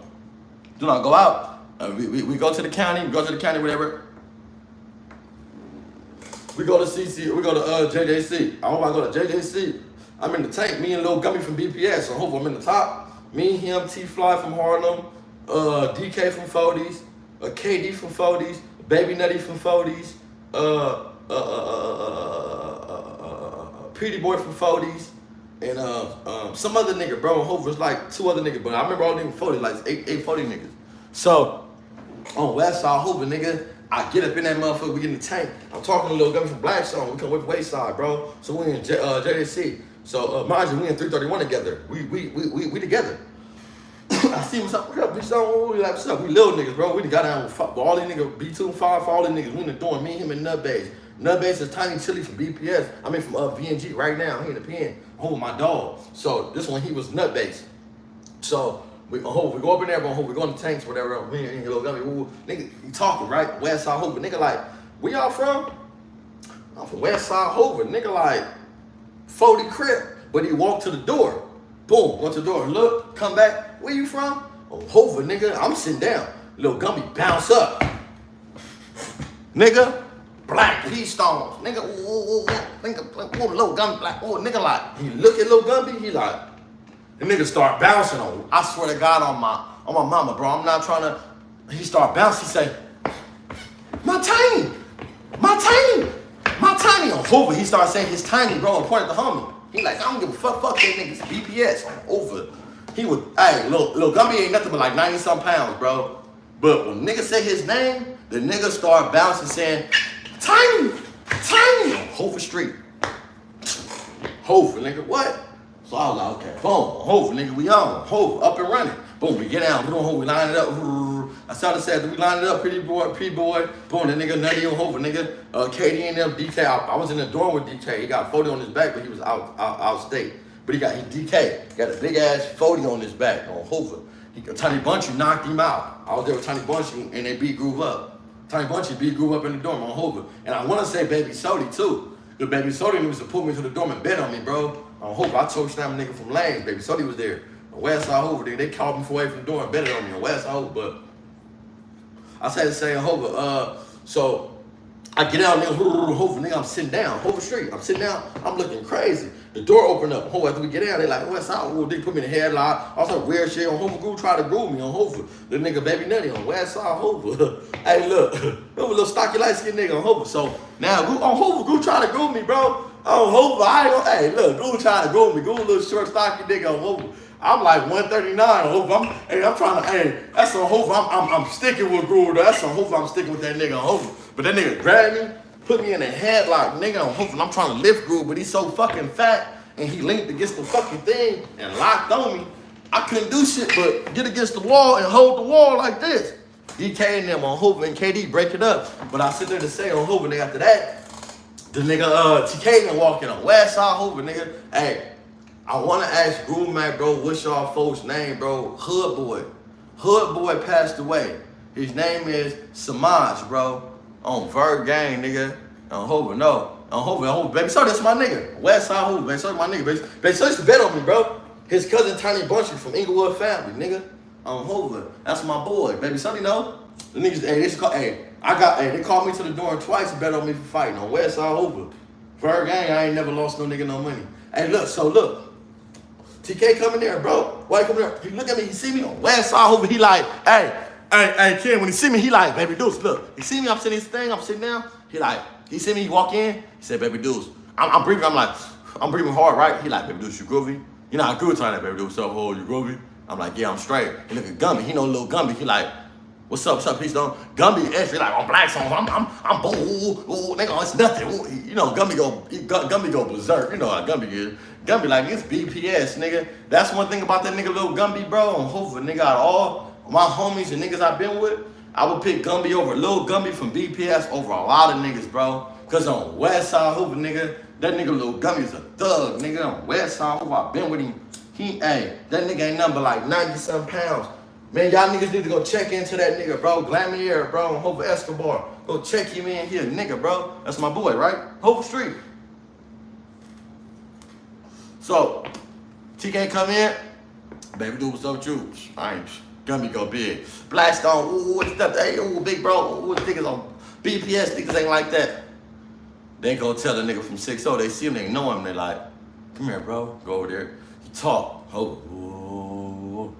[SPEAKER 1] Do not go out. We go to the county, whatever. We go to CC, we go to JJC. I hope I go to JJC. I'm in the tank, me and Lil Gumby from BPS. On Hoover, I'm in the top. Me, him, T-Fly from Harlem, DK from 40s, KD from 40s, Baby Nutty from 40s, Pretty Boy from 40s, and some other nigga, bro. Hoover's like 2 other niggas, but I remember all them 40, like 8 40 niggas. So on Westside Hoover, nigga, I get up in that motherfucker, we get in the tank. I'm talking to Lil Gumby from Blackstone. We come with Wayside, bro. So we in JDC. So mind you, we in 331 together. We together. I see what's up, bitch. What's up? We little niggas, bro. We got down with all these niggas, B2 and 5 for all these niggas. We in the door, me, him, and Nutbase. Nutbase is Tiny Chili from BPS. I mean from VNG right now. He in the pen, home with my dog. So this one, he was Nutbase. So we go up in there, but we go in the tanks, whatever. We in Lil Gumby. Nigga, you talking, right? Westside Hoover. Nigga like, where y'all from? I'm from Westside Hoover. Nigga like 40 Crip. But he walked to the door. Boom, go to the door, look, come back. Where you from? Oh, Hoover, nigga. I'm sitting down. Lil Gumby bounce up. Nigga, black pea stones. Nigga, nigga, Lil Gumby, black. Oh, nigga, like, he look at Lil Gumby, he like, the nigga start bouncing on him. I swear to God on my mama, bro. I'm not trying to, he start bouncing, he say, my tiny. On Hoover, he started saying his tiny, bro, and pointed at the homie. He like, I don't give a fuck that niggas, BPS on Hoover. He would, hey, Lil Gumby ain't nothing but like 90-some pounds, bro. But when nigga say his name, the nigga start bouncing saying, Tiny on Hoover Street. Hoover, nigga, what? So I was like, okay, boom, Hoover, nigga, we on. Hoover, up and running. Boom, we get down, we doing Hoover, we line it up. I started to say, we line it up, Pretty Boy, boom, the nigga Nutty on Hoover, nigga. KD and them, DK, I was in the dorm with DK. He got 40 on his back, but he was out state. But he DK, got a big ass 40 on his back on Hoover. Tiny Bunchy knocked him out. I was there with Tiny Bunchy and they beat Groove up. Tiny Bunchy beat Groove up in the dorm on Hoover. And I want to say Baby Sody too. The Baby Sody was to pull me to the dorm and bet on me, bro. On Hoover, I told Snap a nigga from Lanes. Baby Sody was there. On Westside Hoover, they called me away from the door and betted on me on Westside Hoover. But I said to say Hoover, so I get out there, Hoover, nigga, I'm sitting down, Hoover Street. I'm sitting down, I'm looking crazy. The door opened up. Hoover, after we get out, they like, what's up? They put me in the headlock. All sorts of weird shit on Hoover. Groove tried to groove me on Hoover. The nigga Baby Nutty on Westside Hoover. Hey, look, there was a little stocky light skinned nigga on Hoover. So now on Hoover, Groove tried to groove me, bro. On Hoover, I ain't gonna, hey, look, Goo trying to go me. Goo a little short, stocky nigga on Hoover. I'm like 139 on Hoover. I'm trying to, hey, that's on Hoover. I'm sticking with Goo, though. That's on Hoover. I'm sticking with that nigga on Hoover. But that nigga grabbed me, put me in a headlock, nigga, on Hoover. I'm trying to lift Goo, but he's so fucking fat, and he linked against the fucking thing and locked on me. I couldn't do shit but get against the wall and hold the wall like this. DK and them on Hoover and KD break it up. But I sit there to say on Hoover, nigga, after that, the nigga TK and walking on West Side Hoover, nigga. Hey, I wanna ask Groove Man, bro, what's y'all folks' name, bro? Hood Boy. Hood Boy passed away. His name is Samaj, bro. On Verb Gang, nigga. On Hoover, no. On Hoover, baby. So that's my nigga. West Side Hoover, baby. So that's my nigga, baby. Baby, so used to bet on me, bro. His cousin Tiny Bunchy from Inglewood family, nigga. On Hoover. That's my boy, baby. Somebody know? The niggas, hey, they called me to the door twice and bet on me for fighting on West Side Hoover. Verb Gang, I ain't never lost no nigga no money. Hey, look, TK coming there, bro. Why he coming there? He look at me, he see me on West Side Hoover. He like, hey, Ken, when he see me, he like, baby Deuce, look. He see me, I'm sitting this thing, I'm sitting down. He see me, he walk in. He said, baby Deuce. I'm breathing, I'm breathing hard, right? He like, baby Deuce, you groovy? You know how good time that, baby Deuce, what's up, ho, you groovy? I'm like, yeah, I'm straight. He look at Gumby, he know little Gumby. He like, what's up, peace, don't? Gumby extra, like, on black songs, I'm boo, nigga, it's nothing. Ooh. You know, Gumby go berserk. You know how Gumby is. Gumby like, it's BPS, nigga. That's one thing about that nigga, little Gumby, bro. On Hoover, nigga, out of all my homies and niggas I've been with, I would pick Gumby over Lil Gumby from BPS over a lot of niggas, bro. Cause on West Side Hoover, nigga, that nigga Lil Gumby is a thug, nigga. On West Side Hoover, I been with him. That nigga ain't nothing but like 90-something pounds. Man, y'all niggas need to go check into that nigga, bro. Glamier, bro, on Hoover Escobar. Go check him in here, nigga, bro. That's my boy, right? Hoover Street. So, TK come in. Baby dude, what's up with you? I ain't Gumby go big. Blackstone, ooh, what's up? Hey, ooh, big bro. Ooh, niggas on BPS, niggas ain't like that. They go tell the nigga from 6-0, they see him, they know him, they like, come here, bro. Go over there. You talk. Ooh.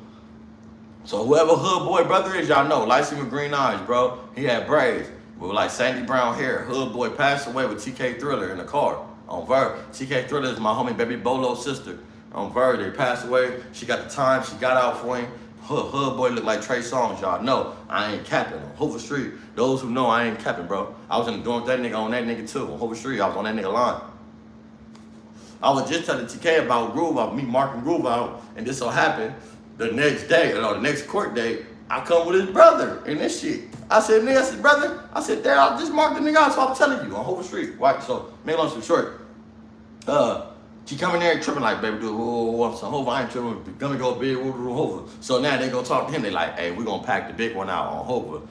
[SPEAKER 1] So whoever Hood Boy brother is, y'all know. Light skin with green eyes, bro. He had braids with like sandy brown hair. Hood Boy passed away with TK Thriller in the car. On Verb. TK Thriller is my homie baby Bolo's sister. On Verb, they passed away. She got the time, she got out for him. Hood Boy look like Trey Songz, y'all know. I ain't capping on Hoover Street. Those who know, I ain't capping, bro. I was in the dorm with that nigga on that nigga too. On Hoover Street, I was on that nigga line. I was just telling TK about Groove, about me marking Groove out, and this so happened the next day, the next court date, I come with his brother and this shit. I said, nigga, that's his brother. I said, there, I just marked the nigga out, so I'm telling you, on Hoover Street. Right, so, make long story short, she come in there and tripping like, baby, dude, so Hoover, I ain't tripping, gonna go big, Hoover. So now they go talk to him, they like, hey, we gonna pack the big one out on Hoover.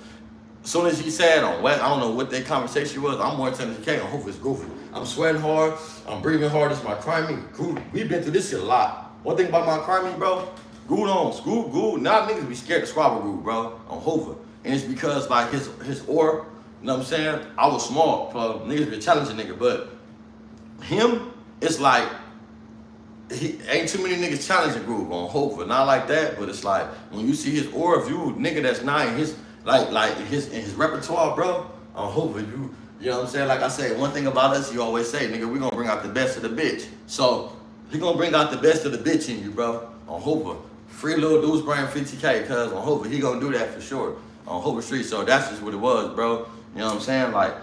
[SPEAKER 1] As soon as he said on West, I don't know what their conversation was, I'm more telling TK on Hoover's goofy. I'm sweating hard, I'm breathing hard, it's my crime. We've been through this shit a lot. One thing about my crime, bro, Groove on, Groove, now niggas be scared to squabble Groove, bro, on Hoover. And it's because like his aura, you know what I'm saying? I was small, so niggas be challenging nigga, but him, it's like, he ain't too many niggas challenging Groove on Hoover. Not like that, but it's like, when you see his aura view, nigga that's not in his, in his repertoire, bro, on Hoover, you know what I'm saying? Like I say, one thing about us, you always say, nigga, we gonna bring out the best of the bitch. So, he gonna bring out the best of the bitch in you, bro, on Hoover. Free little dudes bring 50K, cuz on Hoover, he gonna do that for sure, on Hoover Street. So that's just what it was, bro. You know what I'm saying? Like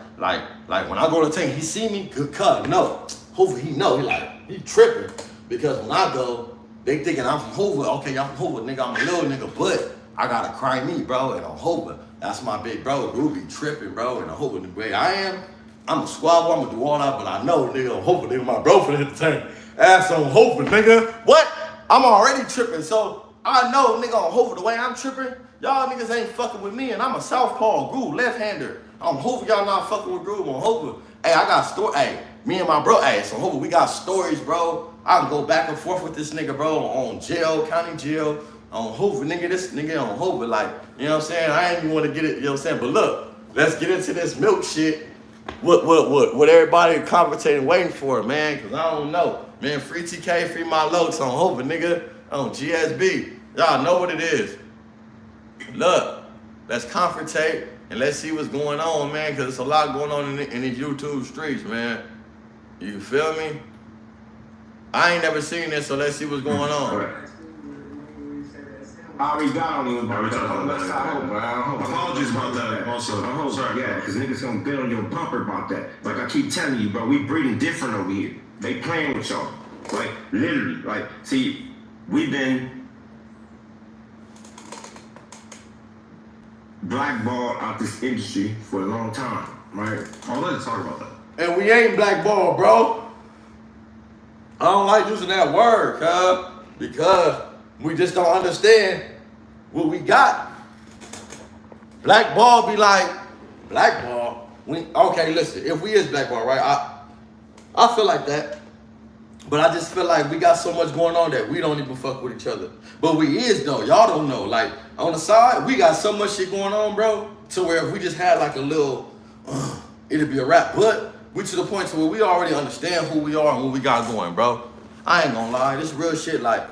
[SPEAKER 1] when I go to the tank, he see me, good cut, no. Hoover, he know, he tripping. Because when I go, they thinking I'm from Hoover. Okay, I'm from Hoover, nigga, I'm a little nigga, but I gotta cry me, bro, and on Hoover. That's my big bro, Ruby tripping, bro, and on Hoover, the way I am, I'm a squabble, I'm gonna do all that, but I know, nigga, on Hoover, nigga, my bro for the tank. Ass on Hoover, nigga. What? I'm already tripping, so I know, nigga, on Hoover, the way I'm tripping, y'all niggas ain't fucking with me, and I'm a southpaw, Groove, left-hander. On Hoover, y'all not fucking with Groove on Hoover. Hey, I got story. Hey, me and my bro, hey, so Hoover, we got stories, bro. I can go back and forth with this nigga, bro, on jail, county jail, on Hoover, nigga, this nigga on Hoover, like, you know what I'm saying? I ain't even want to get it, you know what I'm saying? But look, let's get into this milk shit. What everybody conversating, waiting for, man, because I don't know. Man, free TK, free my lokes on Hoover, nigga, on GSB. Y'all know what it is. Look, let's confrontate and let's see what's going on, man, because there's a lot going on in these YouTube streets, man. You feel me? I ain't never seen this, so let's see what's going on.
[SPEAKER 6] Right. I already got on you about
[SPEAKER 3] Apologies about that also. Sorry.
[SPEAKER 6] Yeah, because niggas gonna get on your bumper about that. Like I keep telling you, bro, we breeding different over here. They playing with y'all. Like, literally. Like, see, we've been blackballed out this industry for a long time, right?
[SPEAKER 3] Oh, let's talk about that.
[SPEAKER 1] And we ain't blackballed, bro. I don't like using that word, cuz, because we just don't understand what we got. Blackball be like, blackball? Okay, listen, if we is blackball, right? I feel like that. But I just feel like we got so much going on that we don't even fuck with each other. But we is though, y'all don't know. Like, on the side, we got so much shit going on, bro, to where if we just had like a little, it'd be a wrap. But we to the point to where we already understand who we are and what we got going, bro. I ain't gonna lie, this real shit, like,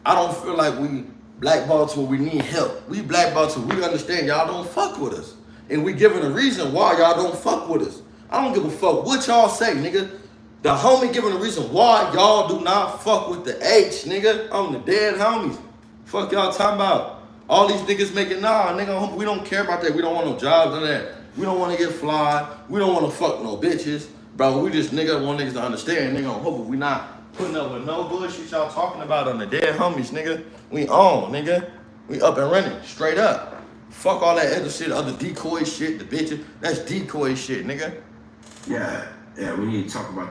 [SPEAKER 1] I don't feel like we blackballed to where we need help. We blackballed to where we understand y'all don't fuck with us. And we giving a reason why y'all don't fuck with us. I don't give a fuck what y'all say, nigga. The homie giving a reason why y'all do not fuck with the H, nigga. I'm the dead homies. Fuck y'all talking about. All these niggas making, nah, nigga, we don't care about that. We don't want no jobs on that. We don't want to get fly. We don't want to fuck no bitches. Bro, we just, nigga, want niggas to understand, nigga, hope we not putting up with no bullshit y'all talking about on the dead homies, nigga. We on, nigga. We up and running, straight up. Fuck all that other shit, other decoy shit, the bitches. That's decoy shit, nigga.
[SPEAKER 6] Yeah, we need to talk about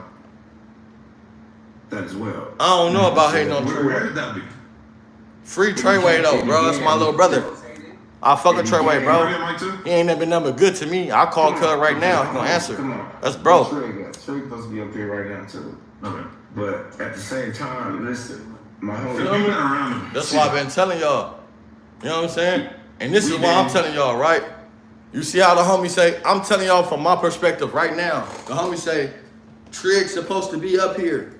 [SPEAKER 6] that as well.
[SPEAKER 1] I don't know about hating on
[SPEAKER 3] Where
[SPEAKER 1] Treyway.
[SPEAKER 3] did that be?
[SPEAKER 1] Free Treyway though, bro. That's my little brother. I fuck with Treyway, bro. He ain't never been nothing good to me. I call Cuz right now. He gonna answer.
[SPEAKER 6] Come on.
[SPEAKER 1] That's bro.
[SPEAKER 6] Trey supposed to be up here right now too.
[SPEAKER 3] Okay.
[SPEAKER 6] But at the same time, listen, my whole
[SPEAKER 3] You've been around.
[SPEAKER 1] That's why I've been telling y'all. You know what I'm saying? And this is why I'm telling y'all, right? You see how the homie say, I'm telling y'all from my perspective right now. The homie say, Trig's supposed to be up here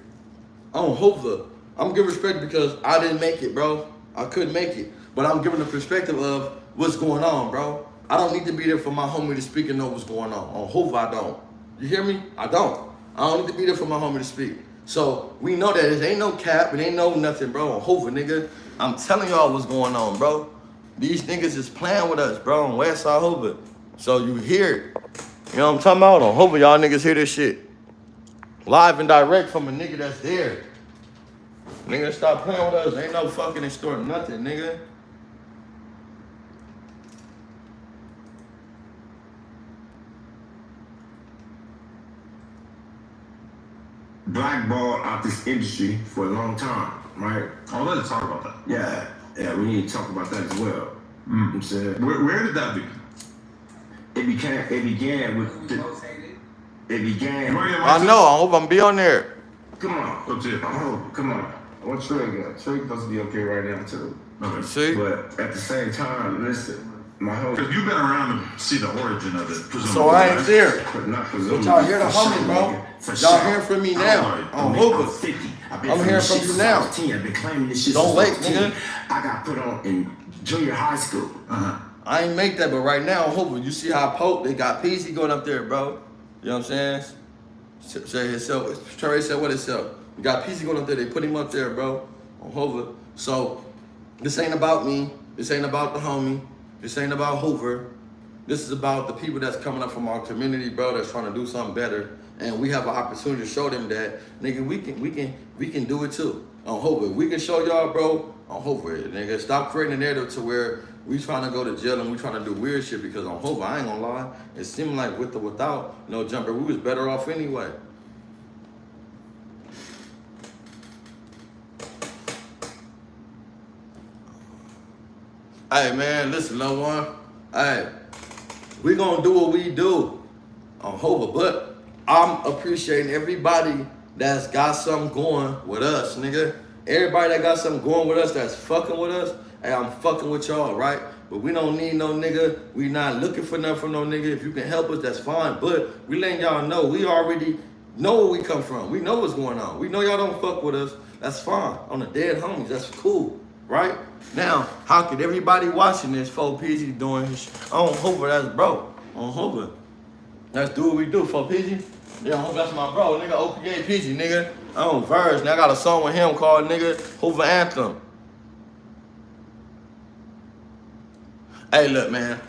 [SPEAKER 1] on Hoover. I'm giving respect because I didn't make it, bro. I couldn't make it. But I'm giving the perspective of what's going on, bro. I don't need to be there for my homie to speak and know what's going on. On Hoover, I don't. You hear me? I don't. I don't need to be there for my homie to speak. So we know that it ain't no cap, it ain't no nothing, bro. On Hoover, nigga. I'm telling y'all what's going on, bro. These niggas is playing with us, bro, on Westside Hoover. So you hear it. You know what I'm talking about? On Hoover, y'all niggas hear this shit. Live and direct from a nigga that's there. Nigga, stop playing with us. Ain't no fucking extorting nothing, nigga.
[SPEAKER 6] blackballed out this industry for a long time, right?
[SPEAKER 3] Oh, let's talk about that.
[SPEAKER 6] Yeah, we need to talk about that as well. You know what I'm saying?
[SPEAKER 3] Where did that begin?
[SPEAKER 6] It began with
[SPEAKER 1] I know, I hope I'm be on there.
[SPEAKER 6] Come on. Come on. What's Trey got? Trey supposed to be up here right now too.
[SPEAKER 3] Okay.
[SPEAKER 1] See?
[SPEAKER 6] But at the same time, listen, my whole
[SPEAKER 3] Because you've been around to see the origin of it, presumably.
[SPEAKER 1] So I ain't there.
[SPEAKER 6] but not
[SPEAKER 1] But
[SPEAKER 6] presumably.
[SPEAKER 1] y'all hear the
[SPEAKER 6] for
[SPEAKER 1] homie,
[SPEAKER 6] sure,
[SPEAKER 1] bro.
[SPEAKER 6] nigga. For
[SPEAKER 1] Y'all
[SPEAKER 6] sure.
[SPEAKER 1] hearing from me now on
[SPEAKER 6] I'm
[SPEAKER 1] Hoover.
[SPEAKER 6] 50. I've been
[SPEAKER 1] I'm
[SPEAKER 6] from
[SPEAKER 1] hearing
[SPEAKER 6] this
[SPEAKER 1] from
[SPEAKER 6] shit
[SPEAKER 1] you
[SPEAKER 6] since
[SPEAKER 1] now.
[SPEAKER 6] I was 10. I've been claiming this shit
[SPEAKER 1] Don't
[SPEAKER 6] since
[SPEAKER 1] wait,
[SPEAKER 6] I was 10.
[SPEAKER 1] nigga.
[SPEAKER 6] I got put on in junior high school.
[SPEAKER 1] I ain't make that, but right now, on Hoover, you see how Pope, they got PZ going up there, bro. You know what I'm saying? Say himself, Trey said what himself. You got PZ going up there, they put him up there, bro, on Hoover. So, this ain't about me. This ain't about the homie. This ain't about Hoover. This is about the people that's coming up from our community, bro, that's trying to do something better. And we have an opportunity to show them that, nigga, we can do it too on Hoover. We can show y'all, bro, on Hoover. Nigga, stop creating a narrative to where we trying to go to jail and we trying to do weird shit, because on Hoover, I ain't gonna lie, it seemed like with or without no jumper, we was better off anyway. Hey man, listen, no one. Hey, we gonna do what we do on Hoover, but I'm appreciating everybody that's got something going with us, nigga. Everybody that got something going with us, that's fucking with us, hey, I'm fucking with y'all, right? But we don't need no nigga. We not looking for nothing from no nigga. If you can help us, that's fine. But we letting y'all know, we already know where we come from. We know what's going on. We know y'all don't fuck with us. That's fine. On the dead homies, that's cool, right? Now, how could everybody watching this 4PZ doing his on Hoover, that's bro, on Hoover. Let's do what we do for PG. Yeah, that's my bro, nigga. OPA PG, nigga. On Verge. Now I got a song with him called nigga Hoover Anthem. Hey, look, man.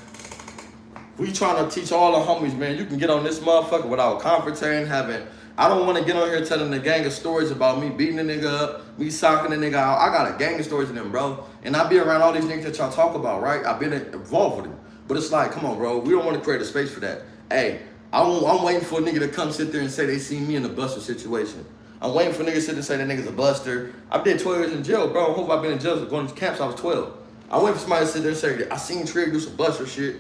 [SPEAKER 1] We trying to teach all the homies, man. You can get on this motherfucker without confronting, I don't want to get on here telling a gang of stories about me beating a nigga up, me socking a nigga out. I got a gang of stories in them, bro. And I be around all these niggas that y'all talk about, right? I've been involved with them. But it's like, come on, bro. We don't want to create a space for that. Hey, I'm waiting for a nigga to come sit there and say they see me in a buster situation. I'm waiting for niggas to sit there and say that nigga's a buster. I did 12 years in jail, bro. I hope I've been in jail going to camps. I was 12. I wait for somebody to sit there and say, I seen Trigger do some buster shit.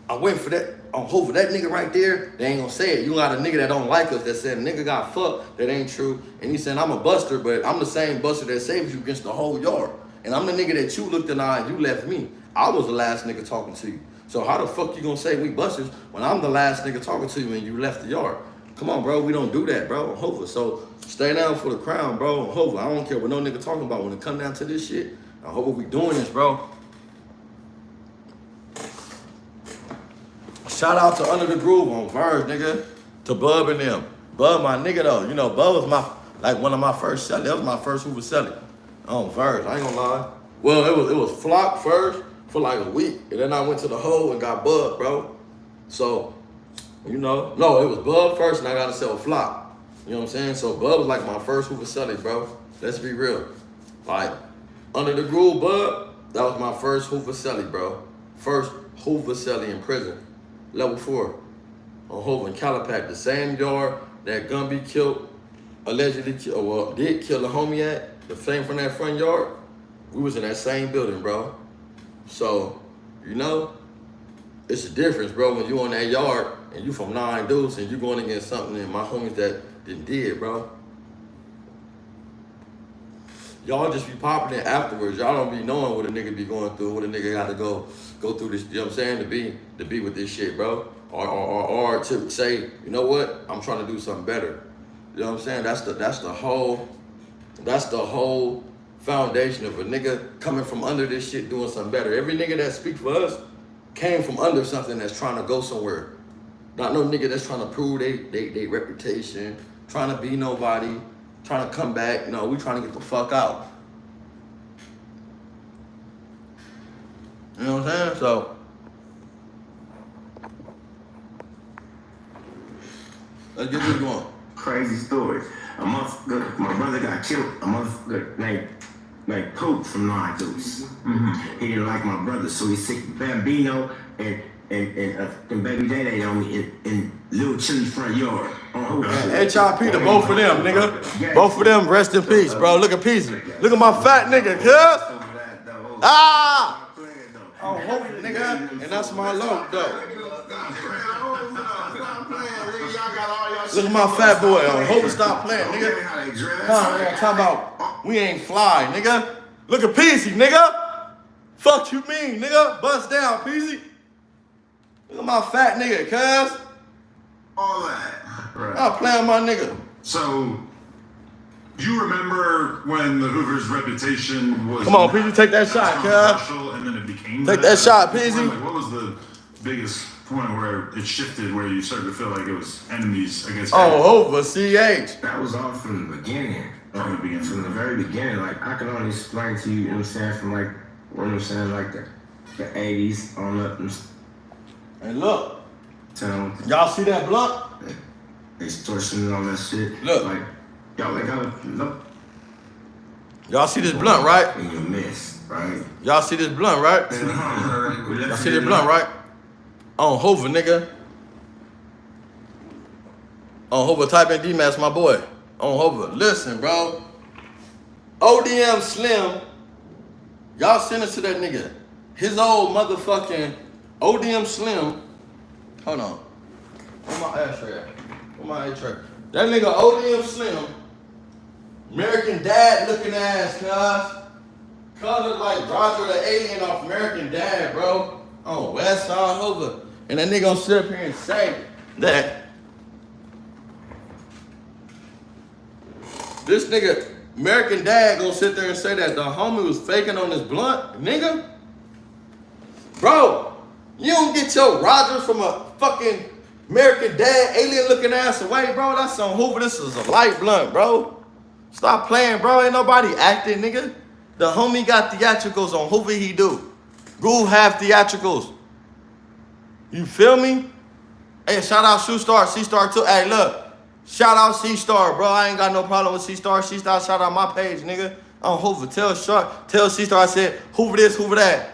[SPEAKER 1] I wait for that. On Hoover, that nigga right there, they ain't gonna say it. You got a nigga that don't like us that said nigga got fucked. That ain't true. And he said, I'm a buster, but I'm the same buster that saves you against the whole yard. And I'm the nigga that you looked in the eye and you left me. I was the last nigga talking to you. So how the fuck you gonna say we busters when I'm the last nigga talking to you and you left the yard? Come on, bro. We don't do that, bro. On Hoover. So stay down for the crown, bro. On Hoover. I don't care what no nigga talking about when it come down to this shit. I hope we doing this, bro. Shout out to Under the Groove on Verge, nigga. To Bub and them. Bub, my nigga, though. You know, Bub was one of my first sellers. That was my first Hoover selling on Verge. I ain't gonna lie. Well, it was Flock first for like a week. And then I went to the hole and got Bub, bro. So, you know. No, it was Bub first and I got to sell Flock. You know what I'm saying? So Bub was like my first Hoover selling, bro. Let's be real. Like, Under the Groove, Bub, that was my first Hoover selling, bro. First Hoover selling in prison. Level 4 on Hoover and Calipac, the same yard that Gumby did kill a homie at, the same from that front yard. We was in that same building, bro. So, you know, it's a difference, bro, when you on that yard and you from 9 Deuce and you going against something and my homies that did, bro. Y'all just be popping it afterwards. Y'all don't be knowing what a nigga be going through, what a nigga got to go through this, you know what I'm saying, to be with this shit, bro. Or to say, you know what, I'm trying to do something better. You know what I'm saying? That's the whole foundation of a nigga coming from under this shit doing something better. Every nigga that speak for us came from under something that's trying to go somewhere. Not no nigga that's trying to prove they reputation, trying to be nobody, trying to come back. No, we trying to get the fuck out. You know what I'm saying? So, let's get this going.
[SPEAKER 6] Crazy story. A month ago, my brother got killed. A month ago, named Pope from 9 Deuce. Mm-hmm. He didn't like my brother, so he sick Bambino and Baby Day on me in Little Chili front yard.
[SPEAKER 1] HIP to both of them, nigga. Both of them, rest in peace, bro. Look at Peasy. Look at my fat nigga, cuz. Ah! Oh, nigga. And that's my load, though. Look at my fat boy. I hope stop playing, nigga. Talk about we ain't fly, nigga. Look at Peasy, nigga. Fuck you mean, nigga. Bust down, Peasy. Look at my fat nigga, cuz.
[SPEAKER 3] All that. Right.
[SPEAKER 1] I'm playing my nigga.
[SPEAKER 3] So, you remember when the Hoover's reputation was...
[SPEAKER 1] Come on, Peasy, take that shot, cuz.
[SPEAKER 3] And then it became
[SPEAKER 1] take that shot, Peasy.
[SPEAKER 3] Like, what was the biggest point where it shifted, where you started to feel like it was enemies against...
[SPEAKER 1] Oh, Hoover, CH.
[SPEAKER 6] That was all from the beginning.
[SPEAKER 3] From the beginning.
[SPEAKER 6] From the very beginning. Like, I can only explain to you, you know what I'm saying, from like, what I'm saying, like the 80s on up and...
[SPEAKER 1] And look, y'all see that blunt?
[SPEAKER 6] Extortion and all that shit.
[SPEAKER 1] Look.
[SPEAKER 6] Like, y'all gotta look.
[SPEAKER 1] Y'all see this blunt, right?
[SPEAKER 6] And you miss, right?
[SPEAKER 1] Y'all see this blunt, right? Y'all see this blunt, right? On Hoover, nigga. On Hoover, type in D-Max, my boy. On Hoover. Listen, bro. ODM Slim. Y'all send it to that nigga. His old motherfucking ODM Slim. Hold on. Where my ashtray at? Where my ashtray? That nigga ODM Slim. American Dad looking ass, cuz. Cuz look like Roger the Alien off American Dad, bro. On West Side Hoover. And that nigga gonna sit up here and say that this nigga, American Dad, gonna sit there and say that the homie was faking on this blunt, nigga? Bro, you don't get your Rogers from a fucking American Dad, alien looking ass away, bro. That's on Hoover. This is a light blunt, bro. Stop playing, bro. Ain't nobody acting, nigga. The homie got theatricals on Hoover, he do. Groove have theatricals. You feel me? Hey, shout out Shoe Star, C-Star too. Hey, look. Shout out C-Star, bro. I ain't got no problem with C-Star. C-Star, shout out my page, nigga. On Hoover. Tell C-Star I said, Hoover this, Hoover that.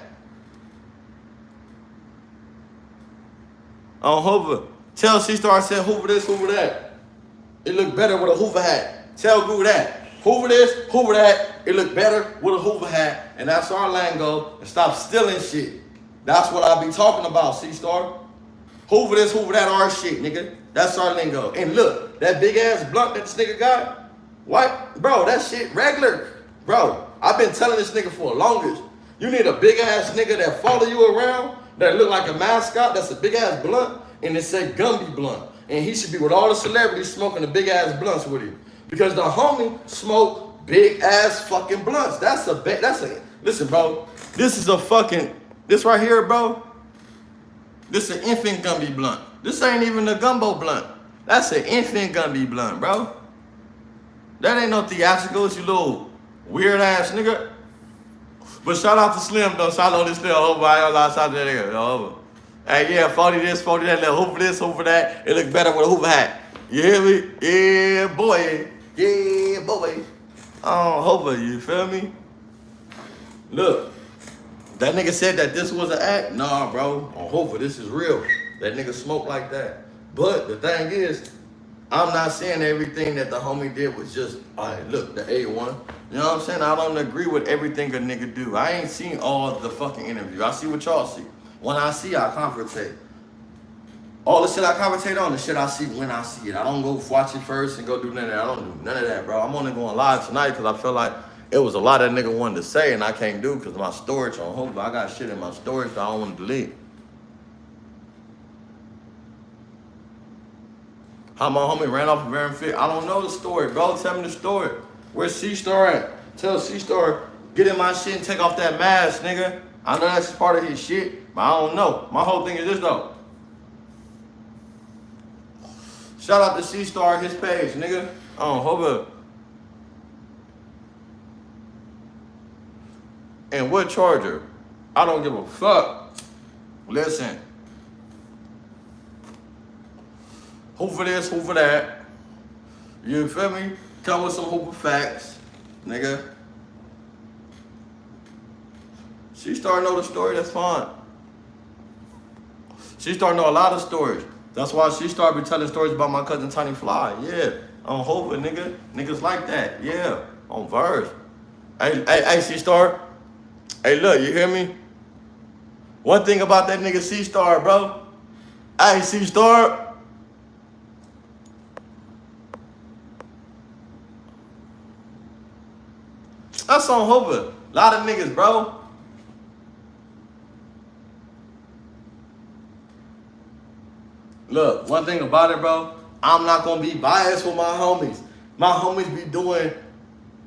[SPEAKER 1] On Hoover. Tell C-Star I said, Hoover this, Hoover that. It look better with a Hoover hat. Tell Groove that. Hoover this, Hoover that. It look better with a Hoover hat. And that's our lingo. And stop stealing shit. That's what I be talking about, C-Star. Hoover this, Hoover that, our shit, nigga. That's our lingo. And look, that big ass blunt that this nigga got, what? Bro, that shit regular. Bro, I've been telling this nigga for the longest. You need a big ass nigga that follow you around, that look like a mascot, that's a big ass blunt, and it say Gumby blunt. And he should be with all the celebrities smoking the big ass blunts with him. Because the homie smoke big ass fucking blunts. Listen, bro, this right here, bro, this is an infant Gumby blunt. This ain't even a gumbo blunt. That's an infant Gumby blunt, bro. That ain't no theatricals, you little weird ass nigga. But shout out to Slim though. Shout out to Slim. Hoover. I ain't gonna lie, shout out to that nigga. Hoover. Hey, yeah, 40 this, 40 that, little Hoover this, Hoover that. It look better with a Hoover hat. You hear me? Yeah, boy. Yeah, boy. Oh, Hoover, you feel me? Look, that nigga said that this was an act. Nah, bro. On Hoover, this is real. That nigga smoke like that. But the thing is, I'm not saying everything that the homie did was just, all right, look, the A1. You know what I'm saying? I don't agree with everything a nigga do. I ain't seen all the fucking interview. I see what y'all see. When I see, I confrontate. All the shit I confrontate on, the shit I see when I see it. I don't go watch it first and go do none of that. I don't do none of that, bro. I'm only going live tonight because I feel like it was a lot that nigga wanted to say and I can't do because my storage on Hoover. I got shit in my storage that I don't want to delete. How my homie ran off of Aaron Fit. I don't know the story, bro. Tell me the story. Where's C-Star at? Tell C-Star, get in my shit and take off that mask, nigga. I know that's part of his shit, but I don't know. My whole thing is this, though. Shout out to C-Star, his page, nigga. Hoover. And what charger? I don't give a fuck. Listen. Hoover this, Hoover that. You feel me? Come with some Hoover facts, nigga. She started to know the story, that's fine. She started to know a lot of stories. That's why she started telling stories about my cousin Tiny Fly. Yeah, on Hoover, nigga. Niggas like that, yeah. On Verse. Hey, C-Star. Hey, look, you hear me? One thing about that nigga C-Star, bro. Hey, C-Star. That's on Hoover. A lot of niggas, bro. Look, one thing about it, bro, I'm not gonna be biased with my homies. My homies be doing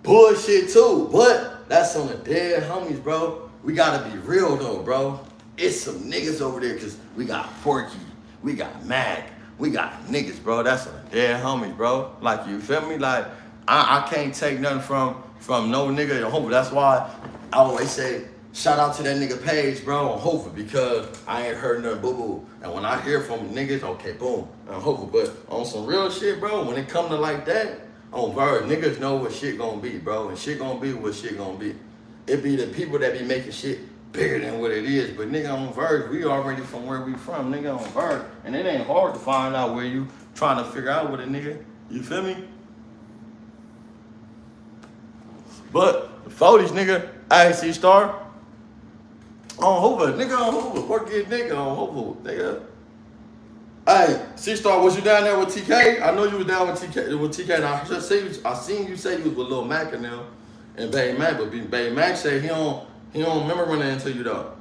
[SPEAKER 1] bullshit too, but that's on the dead homies, bro. We gotta be real though, bro. It's some niggas over there, cause we got Porky, we got Mac, we got niggas, bro. That's on the dead homies, bro. Like, you feel me? Like, I can't take nothing from no nigga on Hoover. That's why I always say, shout out to that nigga page, bro, on Hoover, because I ain't heard nothing boo-boo. And when I hear from niggas, okay, boom, on Hoover. But on some real shit, bro, when it come to like that, on Verge, niggas know what shit gonna be, bro. And shit gonna be what shit gonna be. It be the people that be making shit bigger than what it is. But nigga, on Verge, we already from where we from, nigga, on Verge. And it ain't hard to find out where you trying to figure out with a nigga. You feel me? But before these nigga, I see Star on Hoover, nigga on Hoover, Porky nigga on Hoover, nigga. Hey, C-Star, was you down there with TK? I know you was down with TK. And I seen you say you was with Lil Mac and them and Bay Mac, but Bay Mac said he don't remember running into you though.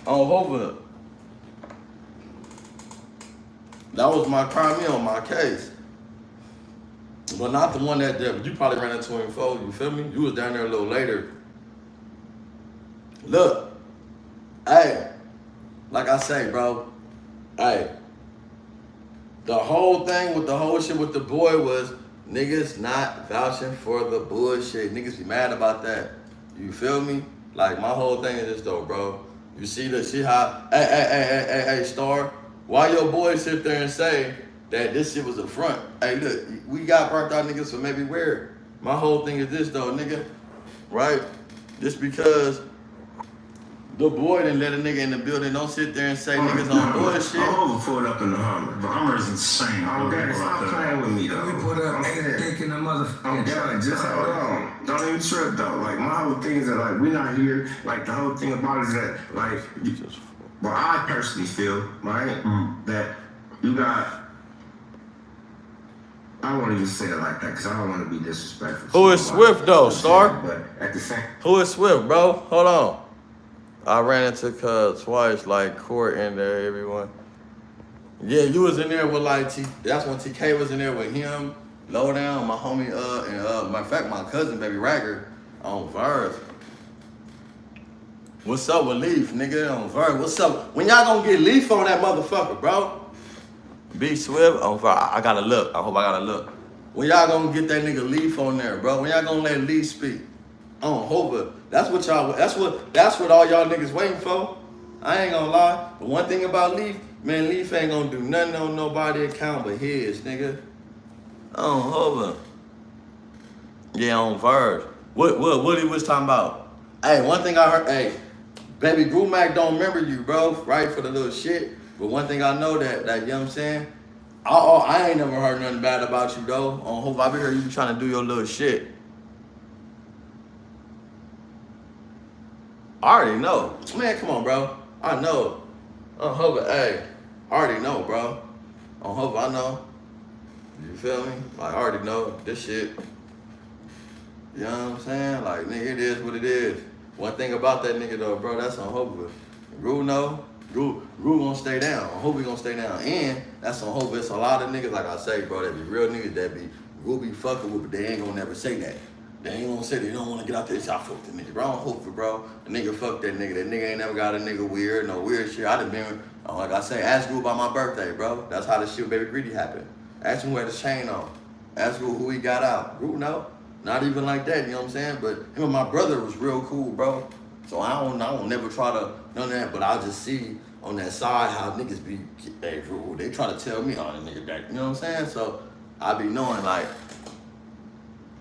[SPEAKER 1] On Hoover. That was my crime on my case. But not the one that you probably ran into him before, you feel me? You was down there a little later. Look, hey, like I say, bro, hey, the whole thing with the whole shit with the boy was niggas not vouching for the bullshit. Niggas be mad about that. You feel me? Like my whole thing is this though, bro. You see how, hey, Star, why your boy sit there and say that this shit was a front? Hey, look, we got burnt out niggas for maybe where. My whole thing is this though, nigga, right? Just because the boy didn't let a nigga in the building, don't sit there and say niggas on bullshit.
[SPEAKER 6] I'm pulled up in the Hummer.
[SPEAKER 3] The Hummer is insane.
[SPEAKER 6] I'm daddy, stop playing with me though.
[SPEAKER 2] We put up 8 dick in the motherfucker.
[SPEAKER 6] I'm daddy, just hold on. Don't even trip though. Like my whole thing is that like we not here. Like the whole thing about it is that like, well I personally feel, right, that you got. I don't want to even say it like that because I don't want to be disrespectful.
[SPEAKER 1] Who is Swift though, Star?
[SPEAKER 6] But at the same.
[SPEAKER 1] Who is Swift, bro? Hold on. I ran into Cuz twice, like Court in there, everyone. Yeah, you was in there with like that's when TK was in there with him, Lowdown, my homie, and matter of fact, my cousin, Baby Ragger, on Verse. What's up with Leaf, nigga, on Verse? What's up? When y'all gonna get Leaf on that motherfucker, bro? B Swift on Verse. I gotta look. I hope I gotta look. When y'all gonna get that nigga Leaf on there, bro? When y'all gonna let Leaf speak? On Hoover. That's what all y'all niggas waiting for. I ain't gonna lie. But one thing about Leaf, man, Leaf ain't gonna do nothing on nobody's account but his, nigga. On Hoover. Yeah, on Verge. What he was talking about? Hey, one thing I heard, hey, baby Gru Mac don't remember you, bro, right, for the little shit. But one thing I know that you know what I'm saying? I ain't never heard nothing bad about you, though. On Hoover, I be heard you be trying to do your little shit. I already know. Man, come on, bro. I know. On Hoover, hey, I already know, bro. On Hoover, I know. You feel me? Like, I already know this shit. You know what I'm saying? Like, nigga, it is what it is. One thing about that nigga, though, bro, that's on Hoover. Gru know. Gru gonna stay down. On Hoover gonna stay down. And that's on Hoover. It's a lot of niggas, like I say, bro, that be real niggas that be Gru be fucking with, but they ain't gonna never say that. They ain't gonna say they don't wanna get out there. Y'all fuck that nigga, bro. I don't hope for, bro. The nigga fuck that nigga. That nigga ain't never got a nigga weird, no weird shit. I done been, like I say, ask Gru about my birthday, bro. That's how this shit with Baby Greedy happened. Ask him who had his chain on. Ask Gru who he got out. Gru no. Not even like that, you know what I'm saying? But him and my brother was real cool, bro. So I don't never try to none of that, but I just see on that side how niggas be, hey, Gru, they try to tell me all the nigga that, you know what I'm saying? So I be knowing like,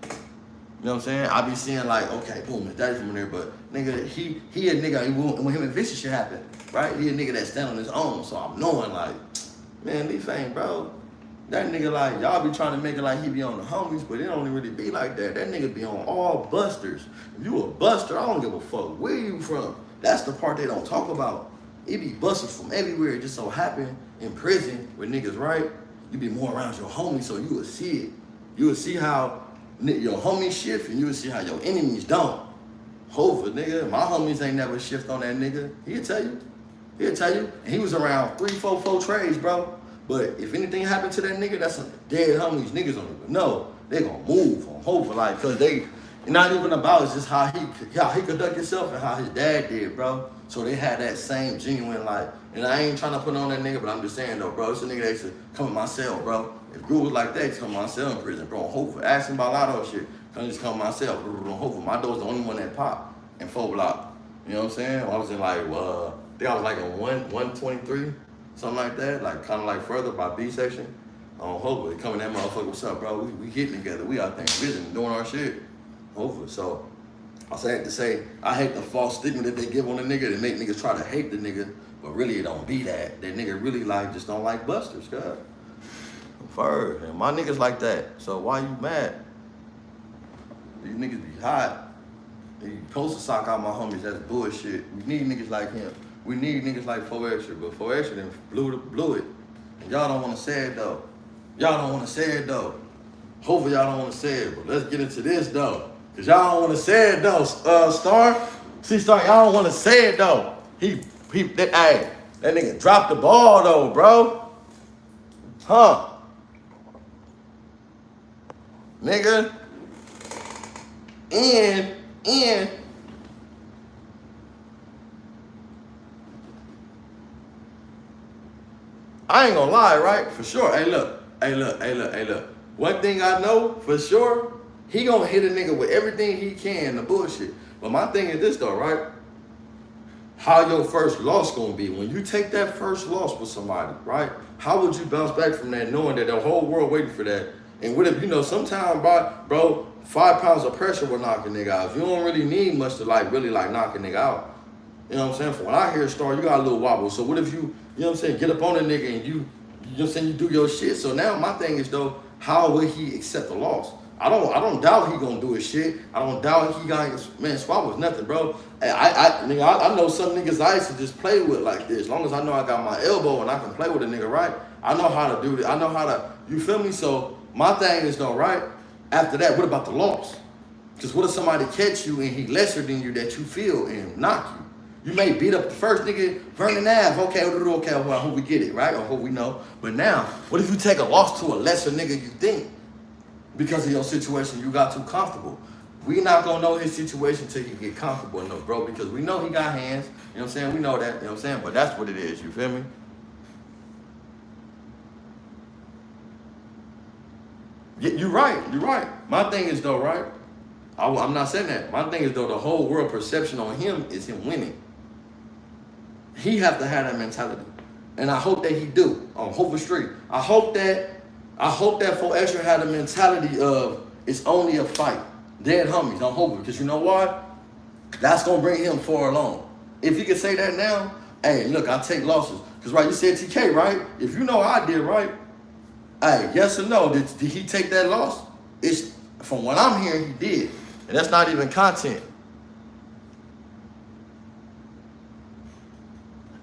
[SPEAKER 1] you know what I'm saying? I be seeing like, okay, boom, his daddy from there, but nigga, he a nigga, when him and Vicious shit happen, right? He a nigga that stand on his own, so I'm knowing like, man, Leaf ain't, bro. That nigga like, y'all be trying to make it like he be on the homies, but it don't really be like that. That nigga be on all busters. If you a buster, I don't give a fuck where you from. That's the part they don't talk about. It be busters from everywhere. It just so happen in prison with niggas, right? You be more around your homies, so you will see it. You will see how your homies shift, and you will see how your enemies don't. Hoover, nigga, my homies ain't never shift on that nigga. He'll tell you. He'll tell you. And he was around 3, 4, 4 trades, bro. But if anything happened to that nigga, that's some dead homies. Niggas don't even know. They gonna move on Hoover, like, cause they not even about it's just how he conduct himself and how his dad did, bro. So they had that same genuine like, and I ain't trying to put on that nigga, but I'm just saying though, bro, it's a nigga that used to come in my cell, bro. If Gru was like that, he used to come in my cell in prison, bro. On Hoover, ask him about Lotto shit. Come just come in my cell, on Hoover. My door's the only one that popped in 4 block. You know what I'm saying? I was in like, I think I was like in 123. Something like that, like kind of like further by B section on Hoover. They coming that motherfucker, what's up, bro? We hitting together. We out there visiting, doing our shit. Hoover. So I say to say, I hate the false stigma that they give on the nigga that make niggas try to hate the nigga, but really it don't be that. That nigga really like just don't like busters, cuz. First, and my niggas like that. So why you mad? These niggas be hot. You supposed to sock out my homies. That's bullshit. We need niggas like him. We need niggas like 4 Extra, but 4 Extra then blew it. And y'all don't want to say it though. Y'all don't want to say it though. Hopefully y'all don't want to say it, but let's get into this though. Cause y'all don't want to say it though, Star. See, Star, y'all don't want to say it though. That nigga dropped the ball though, bro. Huh? Nigga. And I ain't gonna lie, right? For sure. Hey, look. One thing I know for sure, he gonna hit a nigga with everything he can, the bullshit. But my thing is this though, right? How your first loss gonna be? When you take that first loss with somebody, right? How would you bounce back from that knowing that the whole world waiting for that? And what if, you know, sometimes, bro, 5 pounds of pressure will knock a nigga out. You don't really need much to really knock a nigga out. You know what I'm saying? From when I hear a story, you got a little wobble. So what if you know what I'm saying, get up on a nigga and you know what I'm saying, you do your shit. So now my thing is though, how will he accept the loss? I don't doubt he gonna do his shit. I don't doubt he got, man, Swap was nothing, bro. I know some niggas I used to just play with like this. As long as I know I got my elbow and I can play with a nigga, right? I know how to do it. I know how to, you feel me? So my thing is though, right? After that, what about the loss? Because what if somebody catch you and he lesser than you that you feel and knock you? You may beat up the first nigga, Vernon Ave. Okay, well, I hope we get it, right? I hope we know. But now, what if you take a loss to a lesser nigga you think? Because of your situation, you got too comfortable. We not gonna know his situation till he get comfortable enough, bro, because we know he got hands. You know what I'm saying? We know that, you know what I'm saying? But that's what it is, you feel me? Yeah, you're right. My thing is though, right? I'm not saying that. My thing is though, the whole world perception on him is him winning. He have to have that mentality. And I hope that he do on Hoover Street. I hope that 4 Extra had a mentality of it's only a fight. Dead homies on Hoover. Because you know what? That's going to bring him far along. If he could say that now, hey, look, I take losses. Because, right, you said TK, right? If you know I did, right? Hey, yes or no, did he take that loss? It's from what I'm hearing, he did. And that's not even content.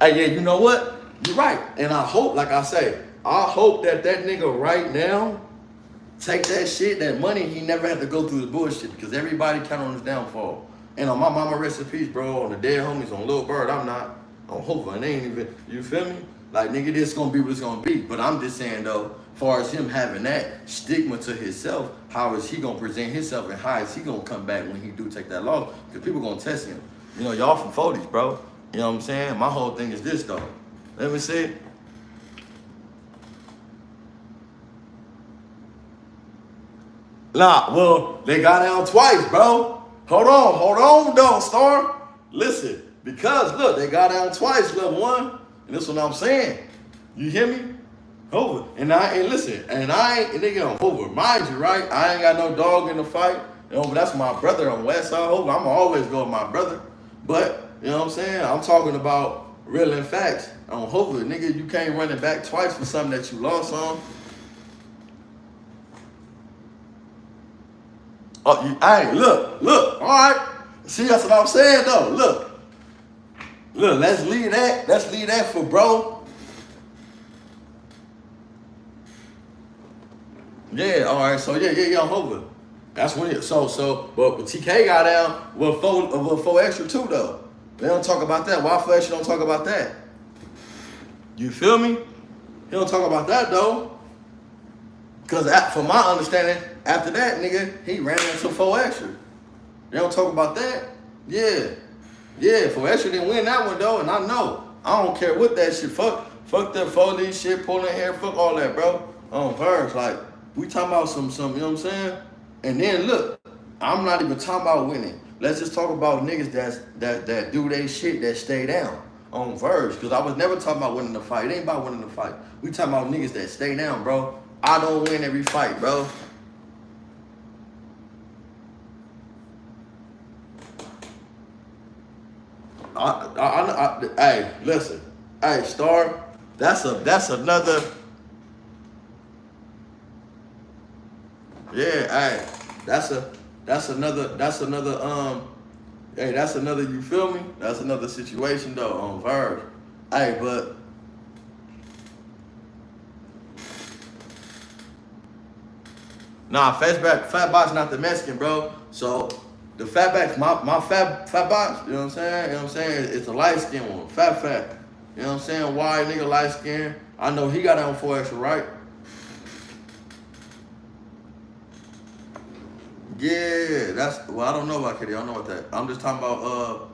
[SPEAKER 1] Hey, yeah, you know what? You're right. And I hope, like I say, I hope that nigga right now take that shit, that money, he never had to go through the bullshit because everybody count on his downfall. And on my mama rest in peace, bro, on the dead homies, on Lil Bird, I'm not on Hoover. And they ain't even, you feel me? Like, nigga, this gonna be what it's gonna be. But I'm just saying, though, as far as him having that stigma to himself, how is he gonna present himself and how is he gonna come back when he do take that loss? Because people gonna test him. You know, y'all from 40s, bro. You know what I'm saying? My whole thing is this, though. Let me see. Nah, well, they got down twice, bro. Hold on, though, Star. Listen, because, look, they got down twice, level 1. And this is what I'm saying. You hear me? Hoover. And listen, I ain't, nigga, on Hoover. Mind you, right? I ain't got no dog in the fight. You know, but that's my brother on West Side Hoover. I'm always go with my brother. But, you know what I'm saying? I'm talking about real and facts on Hoover. Nigga, you can't run it back twice for something that you lost on. Oh, hey, look, all right. See, that's what I'm saying, though. Look, let's leave that for bro. Yeah, all right, so yeah, Hoover. That's when it, but TK got down with 4 Extra too, though. They don't talk about that. Why 4 Extra don't talk about that? You feel me? He don't talk about that, though. Because from my understanding, after that, nigga, he ran into 4 Extra. They don't talk about that? Yeah, 4 Extra didn't win that one, though, and I know. I don't care what that shit. Fuck that 4D shit, pulling hair, fuck all that, bro. On verse, like, we talking about some, you know what I'm saying? And then, look, I'm not even talking about winning. Let's just talk about niggas that do they shit, that stay down on verse. Because I was never talking about winning the fight. It ain't about winning the fight. We talking about niggas that stay down, bro. I don't win every fight, bro. Hey, listen. Hey, Star, that's another. Yeah, hey, that's another, hey, that's another, you feel me? That's another situation, though, on Verge. Hey, but. Nah, Fatback's not the Mexican, bro. So the Fatback, my Fatback, you know what I'm saying? You know what I'm saying? It's a light skin one, Fat. You know what I'm saying? White nigga, light skin. I know he got down 4 Extra, right? Yeah, well, I don't know about Kitty. I don't know about that. I'm just talking about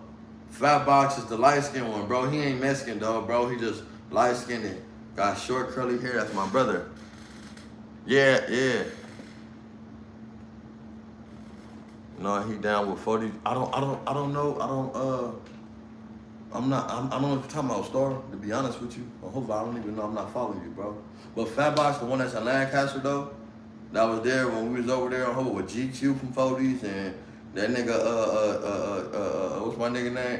[SPEAKER 1] Fatbox is the light skin one, bro. He ain't Mexican, though, bro. He just light skinned. Got short curly hair. That's my brother. Yeah. No, he down with 40. I don't know. I don't know what you're talking about, Star, to be honest with you. Hopefully I don't even know. I'm not following you, bro. But Fatbox, the one that's in Lancaster, though, that was there when we was over there on Hoover with GQ from 40s and that nigga, what's my nigga name?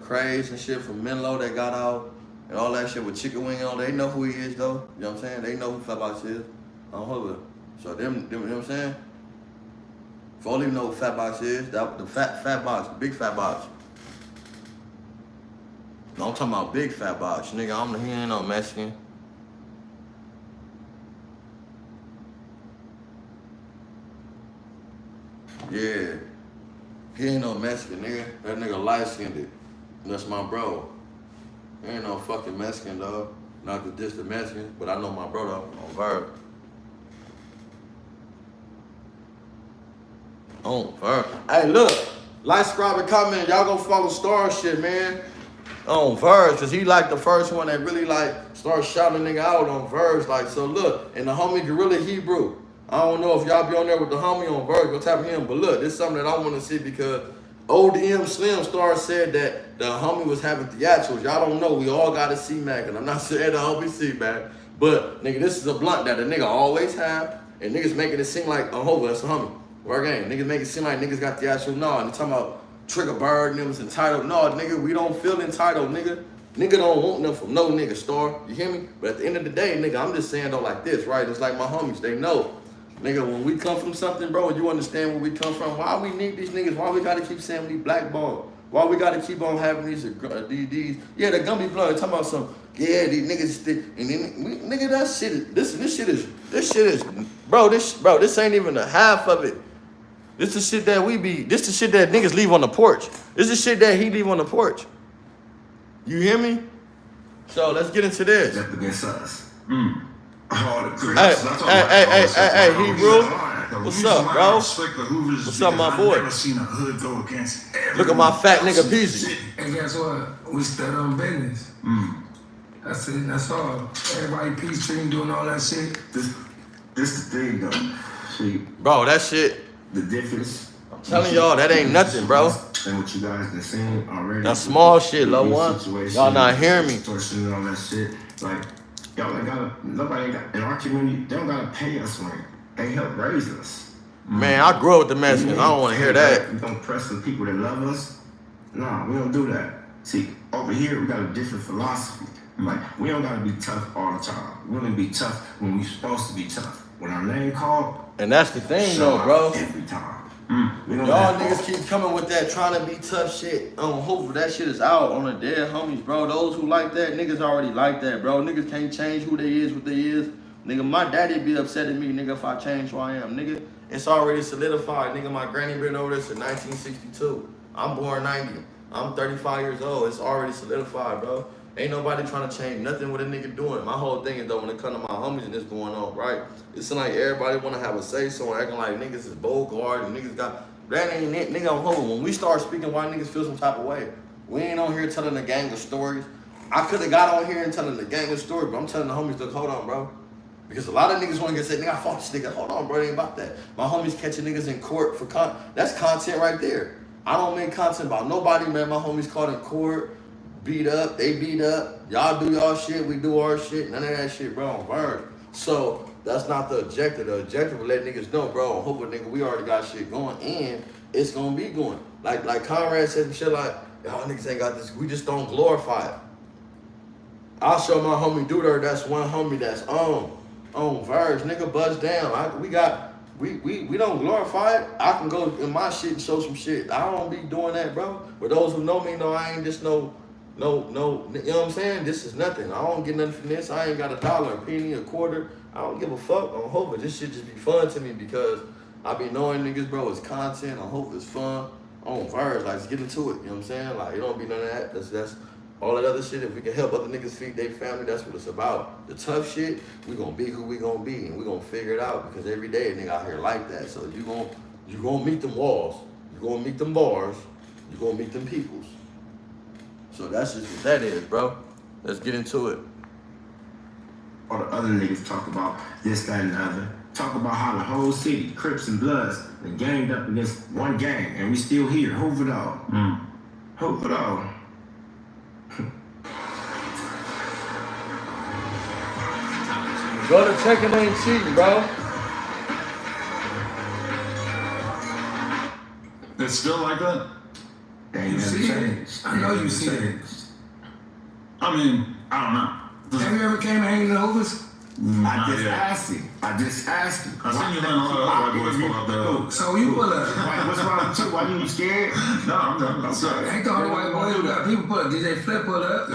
[SPEAKER 1] Craze and shit from Menlo that got out and all that shit with Chicken Wing and all. They know who he is, though. You know what I'm saying? They know who Fatbox is on Hoover. So them, you know what I'm saying? If only know what Fatbox is, that the Fatbox, big Fatbox. No, I'm talking about big Fatbox, nigga. He ain't no Mexican. Yeah, he ain't no Mexican, nigga. That nigga light-skinned. That's my bro. He ain't no fucking Mexican, dog. Not to diss the Mexicans, but I know my bro though, on Verb. Oh, hey, look, like, subscribe, and comment. Y'all go follow Star shit, man. On Verge, cause he like the first one that really like started shouting a nigga out on Verge. Like, so look, and the homie Gorilla Hebrew. I don't know if y'all be on there with the homie on Verge, go tap him. But look, this is something that I want to see because ODM Slim Star said that the homie was having theatricals. Y'all don't know, we all got a C-Mac, and I'm not saying the homie C-Mac, but nigga, this is a blunt that the nigga always have, and niggas making it seem like, oh, that's a homie. Word game. Niggas make it seem like niggas got the actual, no, and they talking about Triggerbird and them was entitled. No, nigga, we don't feel entitled, nigga. Nigga don't want nothing from no nigga, Star. You hear me? But at the end of the day, nigga, I'm just saying though like this, right? It's like my homies, they know. Nigga, when we come from something, bro, and you understand where we come from, why we need these niggas? Why we gotta keep saying we blackballed? Why we gotta keep on having these, yeah, the Gumby blood, talking about some, yeah, these niggas, and then, nigga, that shit is, this shit is, bro, this ain't even the half of it. This the shit that this the shit that niggas leave on the porch. This the shit that he leave on the porch. You hear me? So let's get into this.
[SPEAKER 6] Up against us.
[SPEAKER 1] Hey, Hebrew. What's up, bro? What's up, my boy? Look at my fat nigga Peasy.
[SPEAKER 2] And guess what? We stand on business. That's it. That's all. Everybody peace treating, doing all that shit.
[SPEAKER 6] This the thing, though. See,
[SPEAKER 1] bro, that shit.
[SPEAKER 6] The difference.
[SPEAKER 1] I'm telling y'all, that ain't nothing, bro.
[SPEAKER 6] And what you guys been saying already.
[SPEAKER 1] That's small shit, low one. Y'all not hearing me.
[SPEAKER 6] Extortion and all that shit. Like, y'all ain't gotta, nobody got, in our community, they don't gotta pay us when they help raise us.
[SPEAKER 1] Man, I grew up with the Mexicans. I don't want to hear that.
[SPEAKER 6] We don't press the people that love us. Nah, we don't do that. See, over here, we got a different philosophy. Like, we don't gotta be tough all the time. We only be tough when we supposed to be tough. When our name called,
[SPEAKER 1] and that's the thing, though, bro.
[SPEAKER 6] Every time.
[SPEAKER 1] Y'all niggas keep coming with that trying to be tough shit. Hopefully that shit is out on the dead homies, bro. Those who like that, niggas already like that, bro. Niggas can't change who they is, what they is. Nigga, my daddy be upset at me, nigga, if I change who I am. Nigga, it's already solidified. Nigga, my granny been over this in 1962. I'm born 90. I'm 35 years old. It's already solidified, bro. Ain't nobody trying to change nothing what a nigga doing. My whole thing is though, when it come to my homies and this going on, right? It's like everybody want to have a say so acting like niggas is Bogart and niggas got, that ain't it, nigga on hold. When we start speaking why niggas feel some type of way, we ain't on here telling a gang of stories. I could have got on here and telling the gang of stories, but I'm telling the homies, look, hold on, bro. Because a lot of niggas want to get said, nigga, I fought this nigga. Hold on, bro, it ain't about that. My homies catching niggas in court for that's content right there. I don't make content about nobody, man. My homies caught in court. Beat up, they beat up. Y'all do y'all shit, we do our shit. None of that shit, bro, on Verge. So that's not the objective. The objective is let niggas know, bro. Hope a nigga, we already got shit going, and it's gonna be going. Like Conrad said some shit like, y'all niggas ain't got this. We just don't glorify it. I'll show my homie Duder. That's one homie that's on Verge. Nigga, buzz down. We don't glorify it. I can go in my shit and show some shit. I don't be doing that, bro. But those who know me know I ain't just no, you know what I'm saying? This is nothing. I don't get nothing from this. I ain't got a dollar, a penny, a quarter. I don't give a fuck on Hoover. This shit just be fun to me because I be knowing niggas, bro, it's content. On Hoover, it's fun. On Verge, like, let's get into it. You know what I'm saying? Like, it don't be none of that. That's all that other shit. If we can help other niggas feed their family, that's what it's about. The tough shit, we gonna be who we gonna be, and we gonna figure it out because every day a nigga out here like that. So you gonna meet them walls. You gonna meet them bars. You gonna meet them peoples. So that's just what that is, bro. Let's get into it.
[SPEAKER 6] All the other niggas talk about this, that, and the other. Talk about how the whole city, Crips and Bloods, and ganged up against one gang, and we still here. Hoover dog. Hoover dog.
[SPEAKER 1] Go to check it ain't cheating, bro.
[SPEAKER 3] It's still like that?
[SPEAKER 6] They
[SPEAKER 2] You
[SPEAKER 6] never
[SPEAKER 2] see it?
[SPEAKER 6] changed.
[SPEAKER 2] I know
[SPEAKER 6] They
[SPEAKER 2] you
[SPEAKER 6] never
[SPEAKER 2] see it.
[SPEAKER 6] changed.
[SPEAKER 3] I mean, I don't know.
[SPEAKER 2] Have you ever came and hanged in the Hoovers?
[SPEAKER 6] I just
[SPEAKER 3] yeah.
[SPEAKER 6] asked him. I just asked him.
[SPEAKER 3] I seen you letting a lot of other white boys pull out their
[SPEAKER 2] So you pull up.
[SPEAKER 6] Why, what's wrong with you? Why you scared?
[SPEAKER 3] No, I'm sorry.
[SPEAKER 2] Ain't the only white boy who got people pull up. DJ Flip pull up.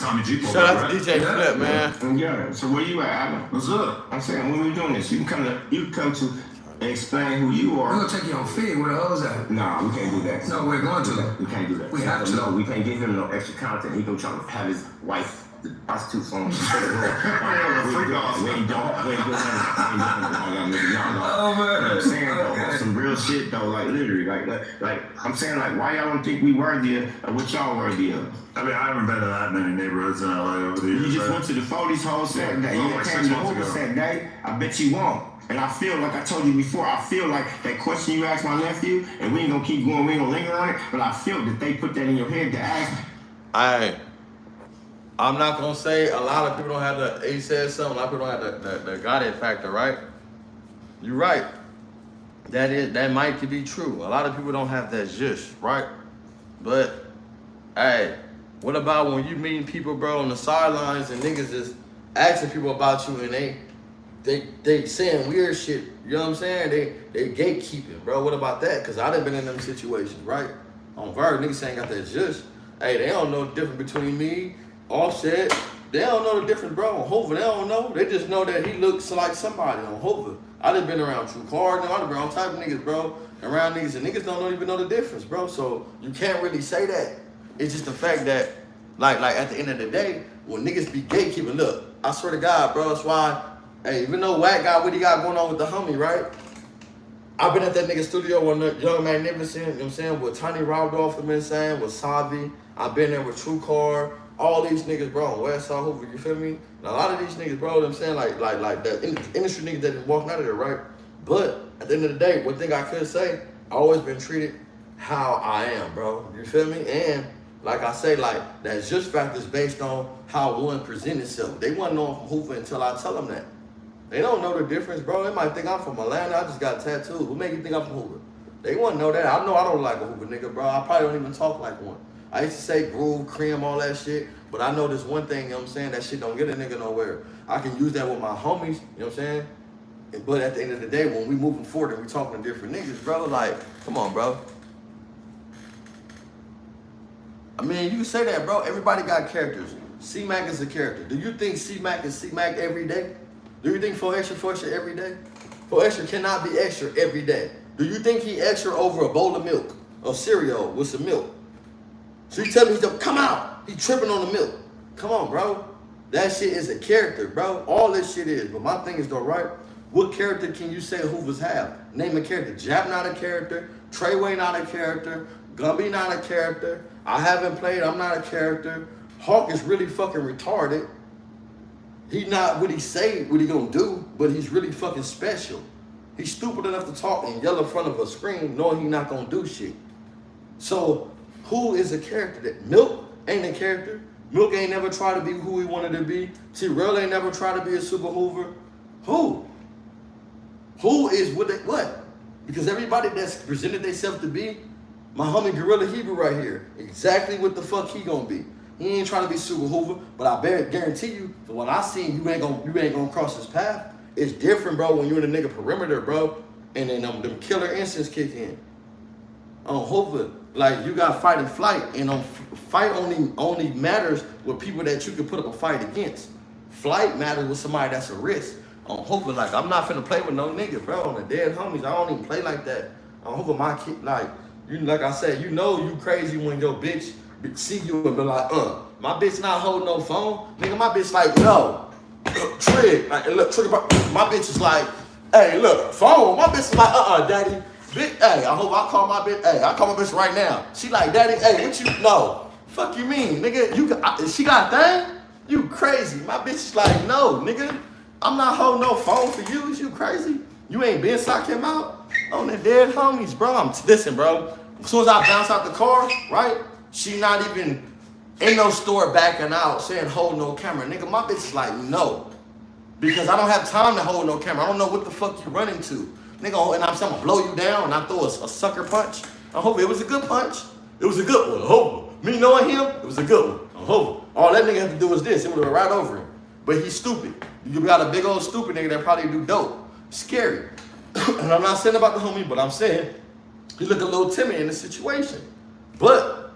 [SPEAKER 3] Tommy G pulled
[SPEAKER 1] Shout
[SPEAKER 3] up,
[SPEAKER 1] out to
[SPEAKER 3] right?
[SPEAKER 1] DJ
[SPEAKER 2] Yeah.
[SPEAKER 1] Flip, man.
[SPEAKER 6] Yeah. So where you at, Adam?
[SPEAKER 3] What's up?
[SPEAKER 6] I'm saying when we doing this, you can come to explain who you
[SPEAKER 2] We're
[SPEAKER 6] are.
[SPEAKER 2] gonna take you on Fig where the hoes at.
[SPEAKER 6] Nah, we can't do that.
[SPEAKER 2] No, we're going to.
[SPEAKER 6] We can't do that.
[SPEAKER 2] We have to.
[SPEAKER 6] No, we can't give him no extra content. He gonna try to have his wife, the prostitute phone. We ain't doing
[SPEAKER 2] Oh, man.
[SPEAKER 6] I'm saying though, some real shit though, like literally, like I'm saying, like why y'all don't think we worthy of what y'all worthy of?
[SPEAKER 3] I mean, I haven't been to that many neighborhoods in LA over the years.
[SPEAKER 6] You just
[SPEAKER 3] right?
[SPEAKER 6] went to the 40s whole Saturday.
[SPEAKER 3] Yeah,
[SPEAKER 6] You
[SPEAKER 3] like
[SPEAKER 6] came
[SPEAKER 3] 6
[SPEAKER 6] to
[SPEAKER 3] months
[SPEAKER 6] Hoover
[SPEAKER 3] ago.
[SPEAKER 6] Saturday. I bet you won't. And I feel like I told you before, I feel like that question you asked my nephew, and we ain't gonna keep going, we ain't gonna linger on it, but I feel that they put that in your head to ask.
[SPEAKER 1] I'm not gonna say a lot of people don't have the. He said something. A lot of people don't have the got it factor, right? You're right. That might be true. A lot of people don't have that just right. But hey, what about when you meeting people, bro, on the sidelines and niggas is asking people about you and they saying weird shit. You know what I'm saying? They gatekeeping, bro. What about that? Cause I done been in them situations, right? On Verb, niggas ain't got that just. Hey, they don't know the difference between me. Offset, they don't know the difference, bro. On Hoover, they don't know. They just know that he looks like somebody on Hoover. I done been around True Card, I done been around type of niggas, bro. Around niggas, and niggas don't even know the difference, bro. So you can't really say that. It's just the fact that, like at the end of the day, when niggas be gatekeeping, look, I swear to God, bro, that's why, hey, even though Wack got what he got going on with the homie, right? I've been at that nigga studio when the Young Magnificent, you know what I'm saying, with Tiny Randolph, you know what I'm saying, with Savi. I've been there with True Card. All these niggas, bro, on Westside Hoover, you feel me? And a lot of these niggas, bro, you know what I'm saying, like the industry niggas that been walking out of there, right? But at the end of the day, one thing I could say, I always been treated how I am, bro. You feel me? And like I say, like that's just factors based on how one present itself. They wouldn't know I'm from Hoover until I tell them that. They don't know the difference, bro. They might think I'm from Atlanta. I just got tattoos. What make you think I'm from Hoover? They wouldn't know that. I know I don't like a Hoover nigga, bro. I probably don't even talk like one. I used to say groove, cream, all that shit, but I know this one thing, you know what I'm saying, that shit don't get a nigga nowhere. I can use that with my homies, you know what I'm saying? But at the end of the day, when we moving forward and we talking to different niggas, bro, like, come on, bro. I mean, you can say that, bro. Everybody got characters. C-Mac is a character. Do you think C-Mac is C-Mac every day? Do you think 4 extra every day? 4 extra cannot be extra every day. Do you think he extra over a bowl of milk or cereal with some milk? So you tell me he's gonna come out. He tripping on the milk. Come on, bro. That shit is a character, bro. All this shit is. But my thing is though, right? What character can you say Hoovers have? Name a character. Jap not a character. Treyway not a character. Gumby not a character. I haven't played. I'm not a character. Hawk is really fucking retarded. He not what he say, what he gonna do, but he's really fucking special. He's stupid enough to talk and yell in front of a screen knowing he not gonna do shit. So who is a character? That Milk ain't a character. Milk ain't never tried to be who he wanted to be. T-Rail ain't never tried to be a super Hoover. Who? Who is what? Because everybody that's presented themselves to be, my homie Gorilla Hebrew right here, exactly what the fuck he gonna be. He ain't trying to be super Hoover, but I guarantee you, from what I seen, you ain't gonna cross his path. It's different, bro, when you in the nigga perimeter, bro, and then them killer instincts kick in. On Hoover, like you got fight and flight, and fight only matters with people that you can put up a fight against. Flight matters with somebody that's a risk. On Hoover, like I'm not finna play with no nigga, bro. On the dead homies, I don't even play like that. On Hoover, my kid, like I said, you know you crazy when your bitch see you and be like, my bitch not holding no phone, nigga. My bitch like, no, Trig, like look, Triggerbird. My bitch is like, hey, look, phone. My bitch is like, daddy. Bitch, hey, I hope I call my bitch. Hey, I call my bitch right now. She like, daddy, hey, what you? No, fuck you mean, nigga? She got a thing? You crazy. My bitch is like, no, nigga. I'm not holding no phone for you. Is you crazy? You ain't been sock him out on the dead homies, bro. Listen, bro. As soon as I bounce out the car, right? She not even in no store backing out saying hold no camera. Nigga, my bitch is like, no. Because I don't have time to hold no camera. I don't know what the fuck you running to. Nigga, and I'm saying I'm gonna blow you down and I throw a sucker punch. I hope it was a good punch. It was a good one. I hope. Me knowing him, it was a good one. I hope. All that nigga had to do was this. It would have been right over him. But he's stupid. You got a big old stupid nigga that probably do dope. Scary. And I'm not saying about the homie, but I'm saying he look a little timid in the situation. But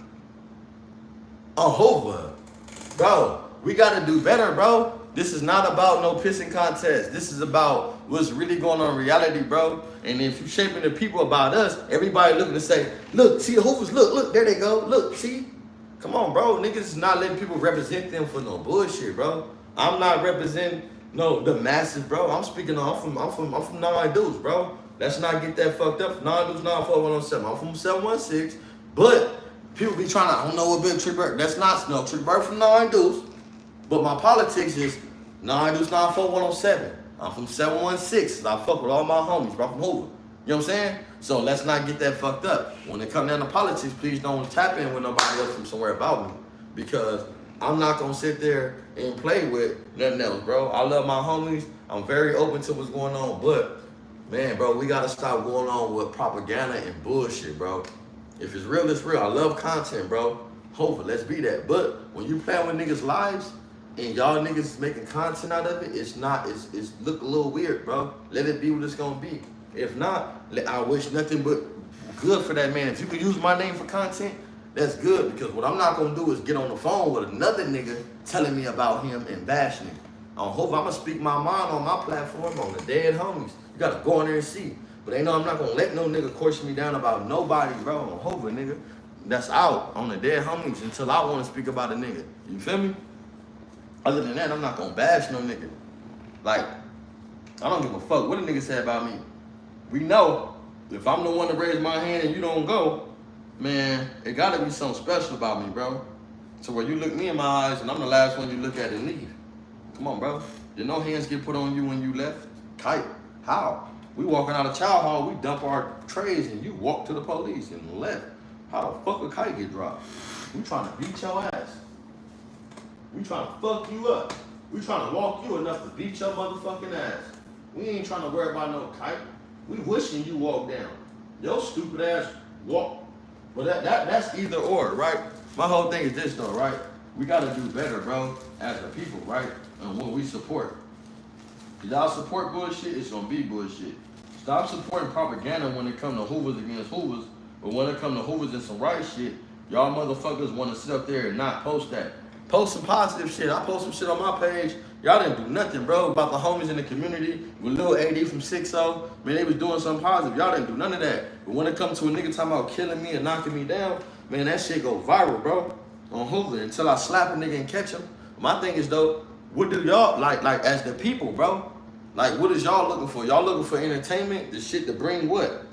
[SPEAKER 1] on Hoover, bro, we gotta do better, bro. This is not about no pissing contest. This is about what's really going on in reality, bro. And if you shaping the people about us, everybody looking to say, look, see the Hoovers, look, there they go. Look, see? Come on, bro. Niggas is not letting people represent them for no bullshit, bro. I'm not representing the masses, bro. I'm speaking on, I'm from 9 Deuce, bro. Let's not get that fucked up. 9 Deuce, 94107. I'm from 716. But people be trying to, I don't know what big Triggerbird. That's not, no, Triggerbird from 9 Deuce. But my politics is 9 Deuce 94107. I'm from 716. I fuck with all my homies, bro. I'm from Hoover. You know what I'm saying? So let's not get that fucked up. When it comes down to politics, please don't tap in with nobody else from somewhere about me. Because I'm not gonna sit there and play with nothing else, bro. I love my homies. I'm very open to what's going on. But, man, bro, we gotta stop going on with propaganda and bullshit, bro. If it's real, it's real. I love content, bro. Hopefully, let's be that. But when you play with niggas' lives, and y'all niggas making content out of it, it's look a little weird, bro. Let it be what it's gonna be. If not, I wish nothing but good for that man. If you could use my name for content, that's good. Because what I'm not gonna do is get on the phone with another nigga telling me about him and bashing him. I hope I'm gonna speak my mind on my platform on the dead homies. You gotta go in there and see. But they know I'm not gonna let no nigga question me down about nobody, bro. On Hoover, nigga. That's out on the dead homies until I wanna speak about a nigga. You feel me? Other than that, I'm not gonna bash no nigga. Like, I don't give a fuck what a nigga say about me. We know if I'm the one to raise my hand and you don't go, man, it gotta be something special about me, bro. So where you look me in my eyes and I'm the last one you look at and leave. Come on, bro. Did no hands get put on you when you left? Kite. How? We walking out of chow hall, we dump our trays and you walk to the police and left. How the fuck a kite get dropped? We trying to beat your ass. We trying to fuck you up. We trying to walk you enough to beat your motherfucking ass. We ain't trying to worry about no kite. We wishing you walk down. Your stupid ass walk. But that's either or, right? My whole thing is this though, right? We gotta do better, bro, as a people, right? And what we support. If y'all support bullshit, it's gonna be bullshit. Stop supporting propaganda when it come to Hoovers against Hoovers, but when it come to Hoovers and some right shit, y'all motherfuckers wanna sit up there and not post that. Post some positive shit. I post some shit on my page. Y'all didn't do nothing, bro, about the homies in the community. With Lil AD from 6-0, man, they was doing something positive. Y'all didn't do none of that. But when it comes to a nigga talking about killing me and knocking me down, man, that shit go viral, bro, on Hoover until I slap a nigga and catch him. My thing is, though, what do y'all, like as the people, bro? Like, what is y'all looking for? Y'all looking for entertainment, the shit to bring what?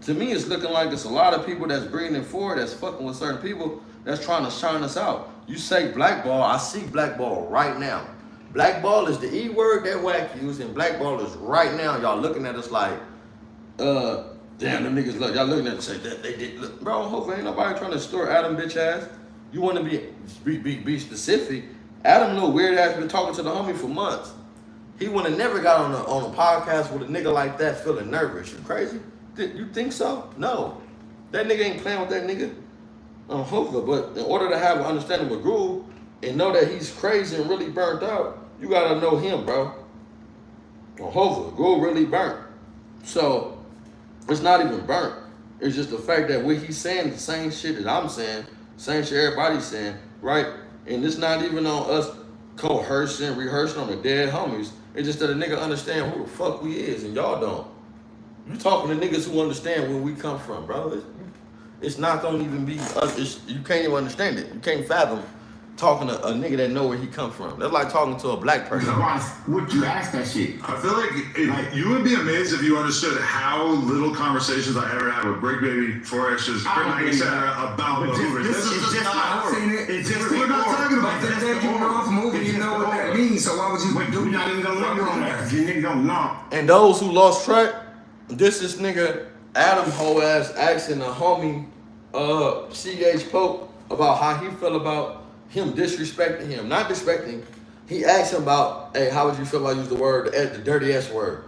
[SPEAKER 1] To me, it's looking like it's a lot of people that's breathing forward, that's fucking with certain people, that's trying to shine us out. You say blackball, I see blackball right now. Blackball is the E word that whack use, and blackball is right now. Y'all looking at us like, damn, them niggas look. Y'all looking at us say that they did. Look, bro, hopefully ain't nobody trying to store Adam bitch ass. You want to be specific. Adam little weird ass been talking to the homie for months. He would have never got on a podcast with a nigga like that feeling nervous. You crazy? You think so? No. That nigga ain't playing with that nigga on Hoover, but in order to have an understanding with Groove and know that he's crazy and really burnt out, you gotta know him, bro. On Hoover, Groove really burnt. So it's not even burnt. It's just the fact that what he's saying, the same shit that I'm saying, same shit everybody's saying, right? And it's not even on us rehearsing on the dead homies. It's just that a nigga understand who the fuck we is and y'all don't. You talking to niggas who understand where we come from, bro. It's not gonna even be us. You can't even understand it. You can't fathom talking to a nigga that know where he come from. That's like talking to a black person.
[SPEAKER 6] Would you ask that shit?
[SPEAKER 9] I feel like you would be amazed if you understood how little conversations I ever had with Brick Baby, 4X's, about the Hoovers.
[SPEAKER 2] We're not talking about that. You know, from moving, you know, mean, so why would you
[SPEAKER 6] But
[SPEAKER 2] do
[SPEAKER 6] we not even gonna linger on that. You niggas don't know.
[SPEAKER 1] And those who lost track, this nigga Adam hoe ass asking the homie CH Pope about how he felt about him disrespecting him. Not disrespecting. He asked him about, hey, how would you feel about using the word, the dirty S word?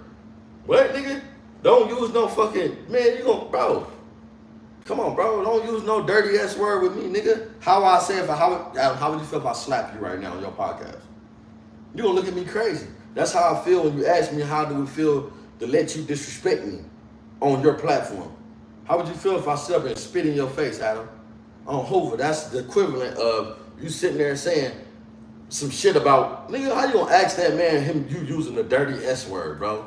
[SPEAKER 1] What, nigga? Don't use no fucking, man, you gon', bro. Come on, bro. Don't use no dirty S word with me, nigga. How I say how would you feel if I slap you right now on your podcast? You gonna look at me crazy. That's how I feel when you ask me how do it feel to let you disrespect me on your platform. How would you feel if I sit up and spit in your face, Adam? On Hoover, that's the equivalent of you sitting there saying some shit about, nigga, how you gonna ask that man you using the dirty S word, bro?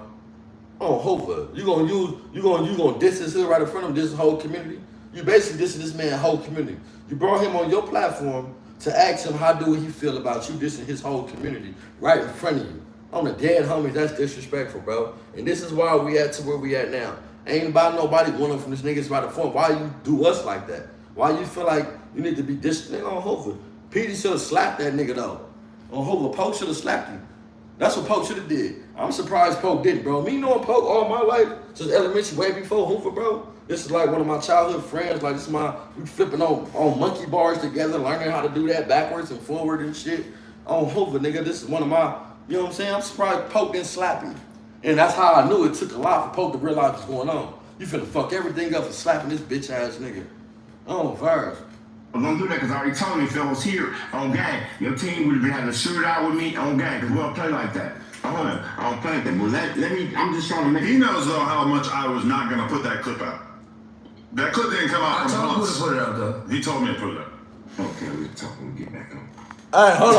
[SPEAKER 1] On Hoover, you gonna diss this right in front of this whole community? You basically dissing this man whole community. You brought him on your platform to ask him how do he feel about you dissing his whole community right in front of you. On the dead homies, that's disrespectful, bro. And this is why we at to where we at now. Ain't about nobody wanting from this niggas by the phone. Why you do us like that? Why you feel like you need to be dissing nigga on Hoover? Petey should have slapped that nigga though. On Hoover, Pope should have slapped you. That's what Pope should have did. I'm surprised Pope didn't, bro. Me knowing Pope all my life, since elementary, way before Hoover, bro. This is like one of my childhood friends. Like, this is we flipping on monkey bars together, learning how to do that backwards and forward and shit. On Hoover, nigga, this is one of my, you know what I'm saying? I'm surprised Pope didn't slap you. And that's how I knew it took a lot for Pope to realize what's going on. You finna fuck everything up for slapping this bitch ass nigga. Oh, virus.
[SPEAKER 6] Well, don't do that because I already told him if I was here on gang, your team would have been having a shootout with me on gang because we don't play like that. I don't play like that. But let me, I'm just trying to make.
[SPEAKER 9] He knows though how much I was not gonna put that clip out. That clip didn't come out from us.
[SPEAKER 2] I told him to put it out though.
[SPEAKER 9] He told me to put it out.
[SPEAKER 6] Okay, we'll talk when we get back on.
[SPEAKER 1] Hey, hold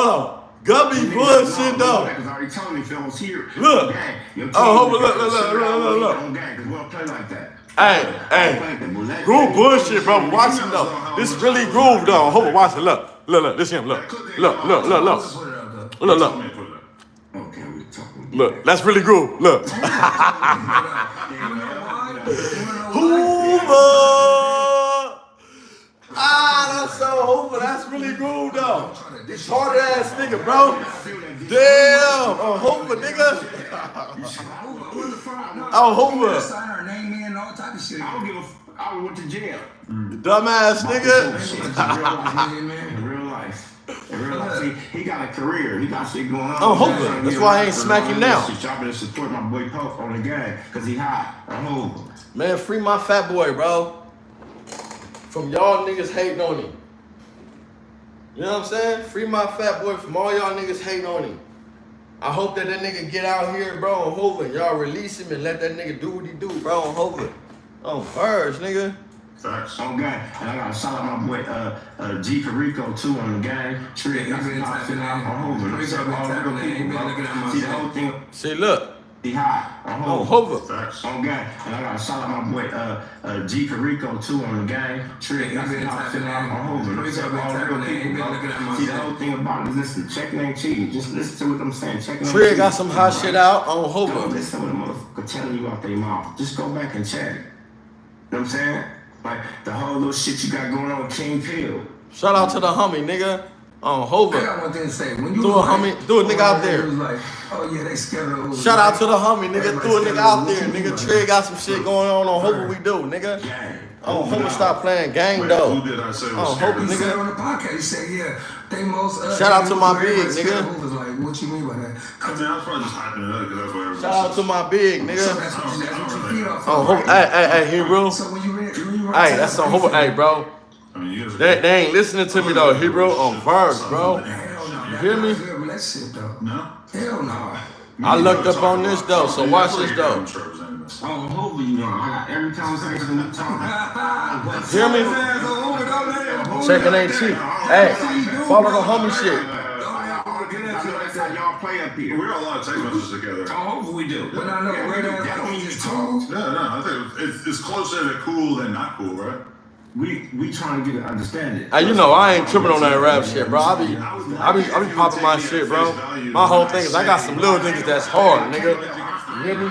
[SPEAKER 1] on. Gumby bullshit though.
[SPEAKER 6] Because I already told him if I was here.
[SPEAKER 1] Look. Look.
[SPEAKER 6] On gang because we don't play like that.
[SPEAKER 1] Hey. Groove bullshit, bro. Watch him though. This really groove though. Hold on, watch it. Look. This him. Look.
[SPEAKER 6] Okay, we'll talk.
[SPEAKER 1] Look. That's really groove. Look. Hoover. That's so Hoover. That's really groove though. This hard ass nigga, bro. Damn. On Hoover, nigga. Oh, Hoover.
[SPEAKER 2] Sign her name in, all type of shit.
[SPEAKER 6] I went to jail.
[SPEAKER 1] Dumbass nigga.
[SPEAKER 6] In real life. See, he got a career. He got shit going on.
[SPEAKER 1] Oh, Hoover. That's why I ain't smacking now.
[SPEAKER 6] Y'all better support my boy Pope on the gang because he hot. On Hoover.
[SPEAKER 1] Man, free my fat boy, bro. From y'all niggas hating on him. You know what I'm saying? Free my fat boy from all y'all niggas hating on him. I hope that nigga get out here, bro, on Hoover, and y'all release him and let that nigga do what he do, bro, on Hoover. On first, nigga.
[SPEAKER 6] Facts. On gang. And I gotta shout out my boy G Perico too on the gang. Triggerbird AF. See the whole thing.
[SPEAKER 1] See, look.
[SPEAKER 6] He hot.
[SPEAKER 1] On Hoover.
[SPEAKER 6] Facts. On gang. And I gotta shout out my boy G Perico too on the gang. Triggerbird AF. See the whole thing about it. Listen, checking ain't cheating. Just listen to what I'm saying.
[SPEAKER 1] Trigg got some hot shit out on Hoover.
[SPEAKER 6] Don't listen to what the motherfucker telling you out their mouth. Just go back and check. You know what I'm saying? Like the whole little shit you got going on with King Pill.
[SPEAKER 1] Shout out to the homie, nigga. On Hoover.
[SPEAKER 2] I got one thing to say. When you
[SPEAKER 1] do a nigga out there.
[SPEAKER 2] Like, oh yeah, they scared of Hoover.
[SPEAKER 1] Shout out to the homie, nigga. Threw a nigga out there. Nigga, Trigg got some shit going on Hoover. We do, nigga. On Hoover, stop playing gang though.
[SPEAKER 9] Who did I say
[SPEAKER 1] on Hoover,
[SPEAKER 2] He said
[SPEAKER 1] nigga.
[SPEAKER 2] on the podcast, he said, yeah, they most.
[SPEAKER 1] Shout out to my big, nigga.
[SPEAKER 2] Hoover's like, what you mean by that?
[SPEAKER 9] I mean, I was probably just hyping it up because that's what everybody
[SPEAKER 1] Shout out to my big,
[SPEAKER 2] So
[SPEAKER 1] nigga.
[SPEAKER 2] that's what you feed off.
[SPEAKER 1] On Hoover. Hey, Hebrew.
[SPEAKER 2] So when you
[SPEAKER 1] Hey, that's on Hoover. Hey, bro.
[SPEAKER 9] I mean, you guys
[SPEAKER 1] They ain't listening to me though, Hebrew. On verse, bro.
[SPEAKER 2] You
[SPEAKER 1] hear me?
[SPEAKER 2] That shit though.
[SPEAKER 9] No?
[SPEAKER 2] Hell no.
[SPEAKER 1] I looked up on this though, so watch this though.
[SPEAKER 6] On Hoover, you know, I got every conversation we talk.
[SPEAKER 1] Hear me? Checking ain't cheap. Hey, follow the homie shit.
[SPEAKER 6] That's how y'all play up here.
[SPEAKER 9] We got a lot of text messages together.
[SPEAKER 6] On Hoover, we do.
[SPEAKER 2] But I know where
[SPEAKER 6] That don't mean you talk.
[SPEAKER 9] No, I think it's closer to cool than not cool, right?
[SPEAKER 6] We trying to get an understanding.
[SPEAKER 1] Hey, you know I ain't tripping on that rap shit, bro. I be popping my shit, bro. My whole thing is I got some little niggas that's hard, nigga. You hear me?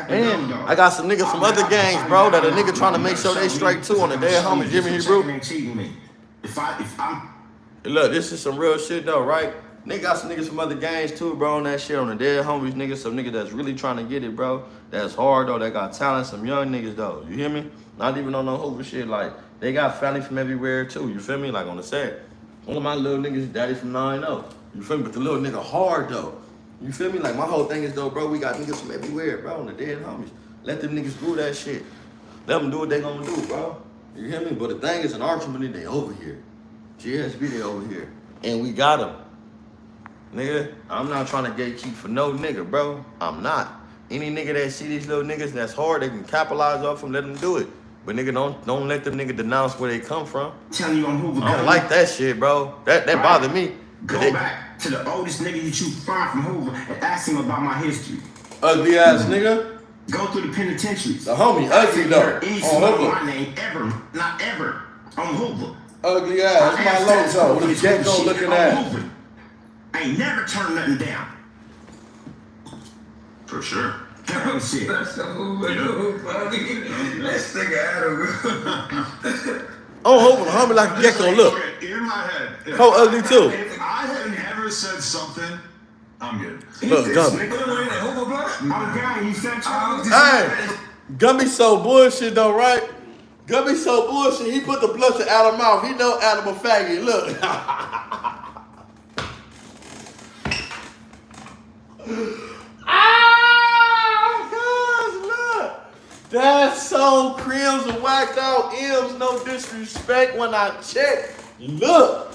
[SPEAKER 1] And I got some niggas from other gangs, bro, that a nigga trying to make sure they straight too on the dead homies. Give me, Hebrew. Look, this is some real shit though, right? Nigga got some niggas from other gangs too, bro, on that shit, on the dead homies, niggas. Some niggas that's really trying to get it, bro. That's hard though, that got talent, some young niggas though. You hear me? Not even on no Hoover shit, like, they got family from everywhere too, you feel me? Like on the set. One of my little niggas, daddy from 9-0. You feel me? But the little nigga hard though. You feel me? Like my whole thing is though, bro, we got niggas from everywhere, bro, on the dead homies. Let them niggas do that shit. Let them do what they gonna do, bro. You hear me? But the thing is, in our community, they over here. GSB, they over here. And we got them. Nigga, I'm not trying to gatekeep for no nigga, bro. I'm not. Any nigga that see these little niggas that's hard, they can capitalize off them, let them do it. But nigga, don't let them nigga denounce where they come from.
[SPEAKER 6] Telling you on Hoover.
[SPEAKER 1] I don't like that shit, bro. That right. Bothered me.
[SPEAKER 6] Go back to the oldest nigga that you find from Hoover and ask him about my history.
[SPEAKER 1] Ugly ass nigga.
[SPEAKER 6] Go through the penitentiaries.
[SPEAKER 1] The homie, ugly though.
[SPEAKER 6] Any on my name ever, not ever, on Hoover.
[SPEAKER 1] Ugly ass. That's my logo. With a gecko looking ass.
[SPEAKER 6] I ain't never turned nothing down.
[SPEAKER 9] For sure.
[SPEAKER 6] Shit.
[SPEAKER 2] That's the Hoover, Let's take it out of
[SPEAKER 1] Oh, Hoover, homie like a gecko. Look.
[SPEAKER 9] Okay, in my head.
[SPEAKER 1] How ugly too.
[SPEAKER 9] If I had never said something, I'm good.
[SPEAKER 1] Look, Gumby. Hey, Gumby so bullshit though, right? Gumby so bullshit. He put the blunt in Adam's mouth. He know Adam a faggot. Look. Look. That's so Crims and whacked out M's. No disrespect when I check. Look.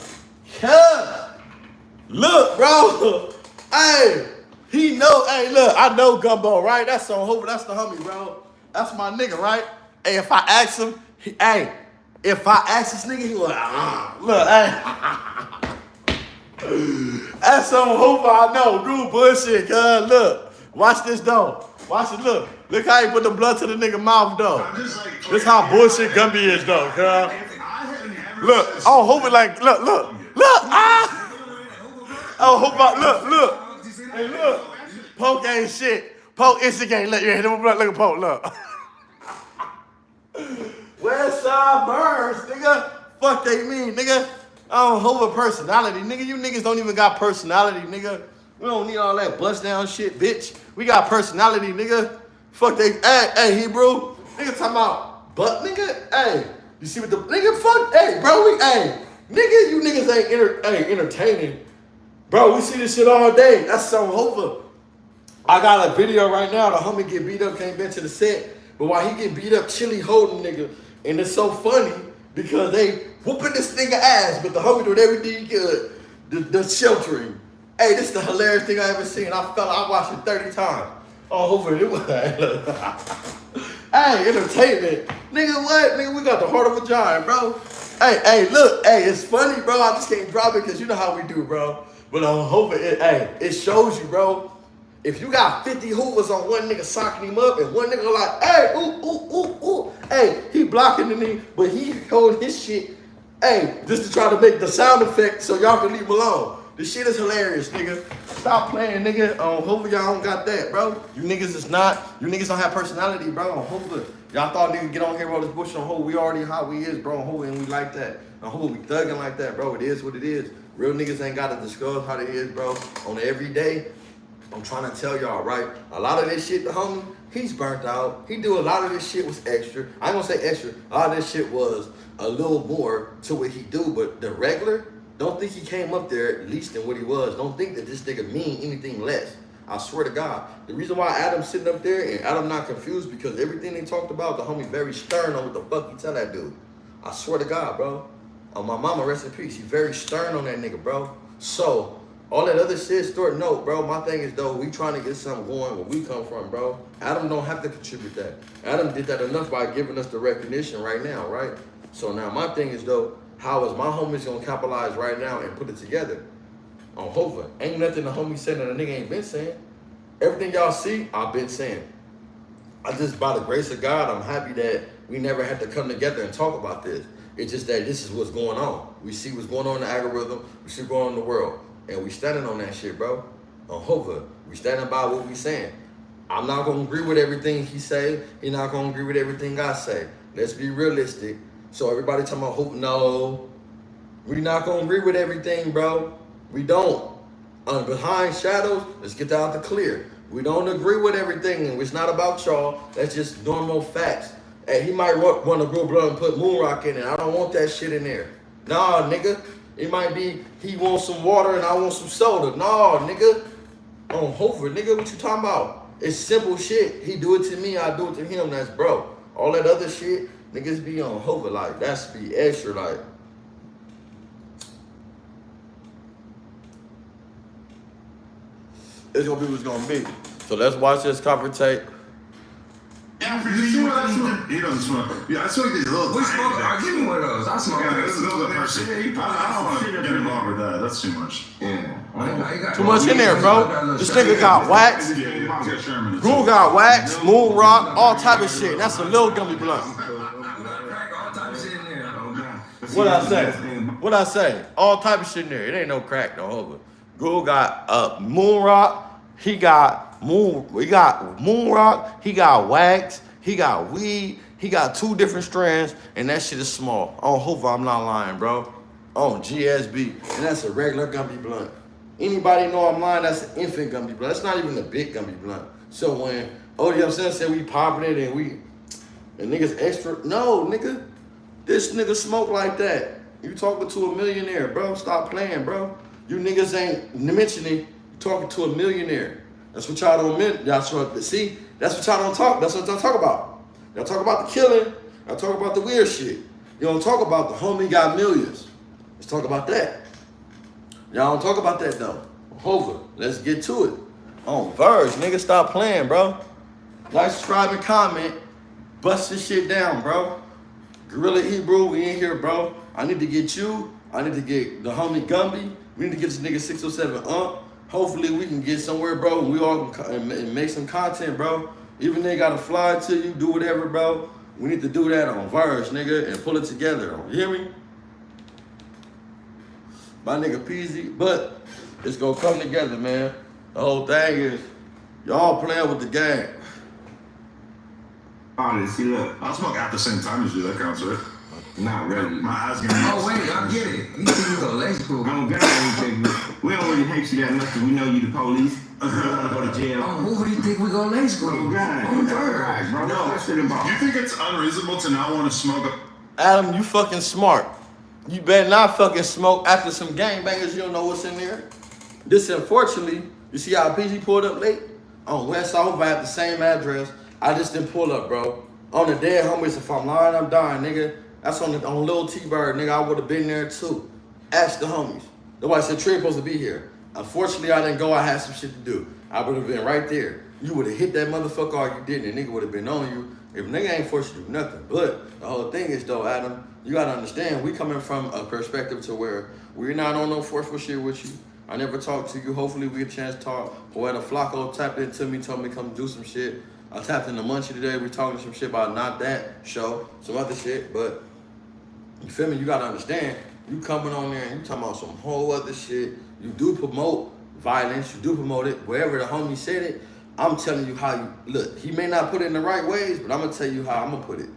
[SPEAKER 1] Look, bro. Hey. He know, hey, look, I know Gumbo, right? That's on Hoover, that's the homie, bro. That's my nigga, right? Hey, if I ask him, if I ask this nigga, he was like, look, hey. That's on Hoover, I know. Dude, bullshit, cuz. Look, watch this, though. Watch it, look. Look how he put the blood to the nigga mouth, though. This how bullshit Gumby is, though, cuz. Look, on Hoover, like, look, Oh, Hoover, look. Hey, look. Poke ain't shit. Poke instigate. Look, yeah, look at Poke, look. West Side Birds, nigga. Fuck they mean, nigga. I don't hold a personality, nigga. You niggas don't even got personality, nigga. We don't need all that bust down shit, bitch. We got personality, nigga. Fuck they, hey, Hebrew. Nigga talking about butt, nigga. Hey, you see what the, nigga, fuck, hey, bro, nigga, you niggas ain't entertaining. Bro, we see this shit all day. That's so Hoover. I got a video right now. The homie get beat up, can't been to the set. But while he get beat up, Chili holding nigga. And it's so funny because they whooping this nigga ass, but the homie doing everything he could. The sheltering. Hey, this is the hilarious thing I ever seen. I watched it 30 times. Oh, Hoover, it was hey, entertainment. Nigga, what? Nigga, we got the heart of a giant, bro. Hey, look. Hey, it's funny, bro. I just can't drop it because you know how we do, bro. But on Hoover, it shows you, bro. If you got 50 Hoovers on one nigga socking him up and one nigga like, hey, ooh. Hey, he blocking the knee, but he holding his shit, hey, just to try to make the sound effect so y'all can leave him alone. This shit is hilarious, nigga. Stop playing, nigga. On Hoover, y'all don't got that, bro. You niggas don't have personality, bro. On Hoover, y'all thought niggas get on here, roll this bush on Hoover. We already how we is, bro. On Hoover, and we like that. On Hoover, we thugging like that, bro. It is what it is. Real niggas ain't got to discuss how it is, bro. On every day, I'm trying to tell y'all, right? A lot of this shit, the homie, he's burnt out. He do a lot of this shit was extra. I ain't gonna say extra. A lot of this shit was a little more to what he do, but the regular, don't think he came up there at least than what he was. Don't think that this nigga mean anything less. I swear to God. The reason why Adam's sitting up there and Adam not confused because everything they talked about, the homie very stern on what the fuck he tell that dude. I swear to God, bro. On my mama, rest in peace. He very stern on that nigga, bro. So, all that other shit, story, no, bro. My thing is, though, we trying to get something going where we come from, bro. Adam don't have to contribute that. Adam did that enough by giving us the recognition right now, right? So now my thing is, though, how is my homies gonna capitalize right now and put it together? On Hoover, ain't nothing the homie said that a nigga ain't been saying. Everything y'all see, I've been saying. I just, by the grace of God, I'm happy that we never had to come together and talk about this. It's just that this is what's going on. We see what's going on in the algorithm. We see what's going on in the world. And we standing on that shit, bro. On Hoover, we standing by what we saying. I'm not going to agree with everything he say. He not going to agree with everything I say. Let's be realistic. So everybody talking about Hoover, no. We not gonna agree with everything, bro. We don't. Behind shadows, let's get out the clear. We don't agree with everything, and it's not about y'all. That's just normal facts. And he might want to grow blood and put moon rock in it. I don't want that shit in there. Nah, nigga. It might be he wants some water and I want some soda. Nah, nigga. On Hoover, nigga, what you talking about? It's simple shit. He do it to me, I do it to him. That's bro. All that other shit, niggas be on Hoover like that's be extra like. It's gonna be what's gonna be. So let's watch this confrontate.
[SPEAKER 9] Yeah, he doesn't smoke. Yeah, I smoke these little.
[SPEAKER 2] We smoke. Give me one of those. I smoke.
[SPEAKER 9] Yeah, this is a little bit mercy. I don't want to get involved with that. That's too much.
[SPEAKER 2] Yeah.
[SPEAKER 1] Too much in there, bro. This nigga got wax. Groove got wax, moon rock, all type of shit. That's a little gummy blunt. What I say? What I say? All type of shit in there. It ain't no crack, no Hoover. Groove got moon rock. He got moon rock. He got wax. He got weed. He got 2 different strands, and that shit is small. On Hoover, I'm not lying, bro. On GSB, and that's a regular Gumby blunt. Anybody know I'm lying? That's an infant Gumby blunt. That's not even a big Gumby blunt. So when OG said we popping it and niggas extra, no, nigga. This nigga smoke like that. You talking to a millionaire, bro. Stop playing, bro. You niggas ain't mentioning you talking to a millionaire. That's what y'all don't see. That's what y'all don't talk. That's what y'all talk about. Y'all talk about the killing. Y'all talk about the weird shit. You don't talk about the homie got millions. Let's talk about that. Y'all don't talk about that though. Hoover, let's get to it. On Verge, nigga, stop playing, bro. Like, subscribe, and comment. Bust this shit down, bro. Gorilla Hebrew, we in here, bro. I need to get you. I need to get the homie Gumby. We need to get this nigga 607 Hopefully we can get somewhere, bro, and we all can make some content, bro. Even they gotta fly to you, do whatever, bro. We need to do that on Verge, nigga, and pull it together. You hear me? My nigga Peasy, but it's gonna come together, man. The whole thing is y'all playing with the game.
[SPEAKER 6] Honestly, look,
[SPEAKER 9] I'll smoke at the same time as you. That counts, right?
[SPEAKER 6] not really.
[SPEAKER 9] My eyes gonna.
[SPEAKER 2] Oh wait, I get it. You think you go late school?
[SPEAKER 6] I don't got anything. We don't really hate you that much because we know you the police. You don't want to go to jail.
[SPEAKER 2] Who do you think we go late school?
[SPEAKER 6] Oh God, right, bro. No, that shit about.
[SPEAKER 9] You think it's unreasonable to not want to smoke a...
[SPEAKER 1] Adam, you fucking smart. You better not fucking smoke after some gangbangers. You don't know what's in there. This, unfortunately, you see how PG pulled up late? On West South, I have the same address. I just didn't pull up, bro. On the dead homies, if I'm lying, I'm dying, nigga. That's on Lil T-Bird, nigga. I would have been there too. Ask the homies. Nobody said Trey supposed to be here. Unfortunately, I didn't go. I had some shit to do. I would have been right there. You would have hit that motherfucker or you didn't. The nigga would have been on you. If nigga ain't forced you to do nothing. But the whole thing is, though, Adam, you got to understand, we coming from a perspective to where we're not on no forceful shit with you. I never talked to you. Hopefully, we get a chance to talk. Poeta Flacco tapped into me, told me to come do some shit. I tapped into Munchie today. We talking some shit about not that show, some other shit. But you feel me? You got to understand, you coming on there and you talking about some whole other shit. You do promote violence. You do promote it. Wherever the homie said it, I'm telling you how you look. He may not put it in the right ways, but I'm going to tell you how I'm going to put it.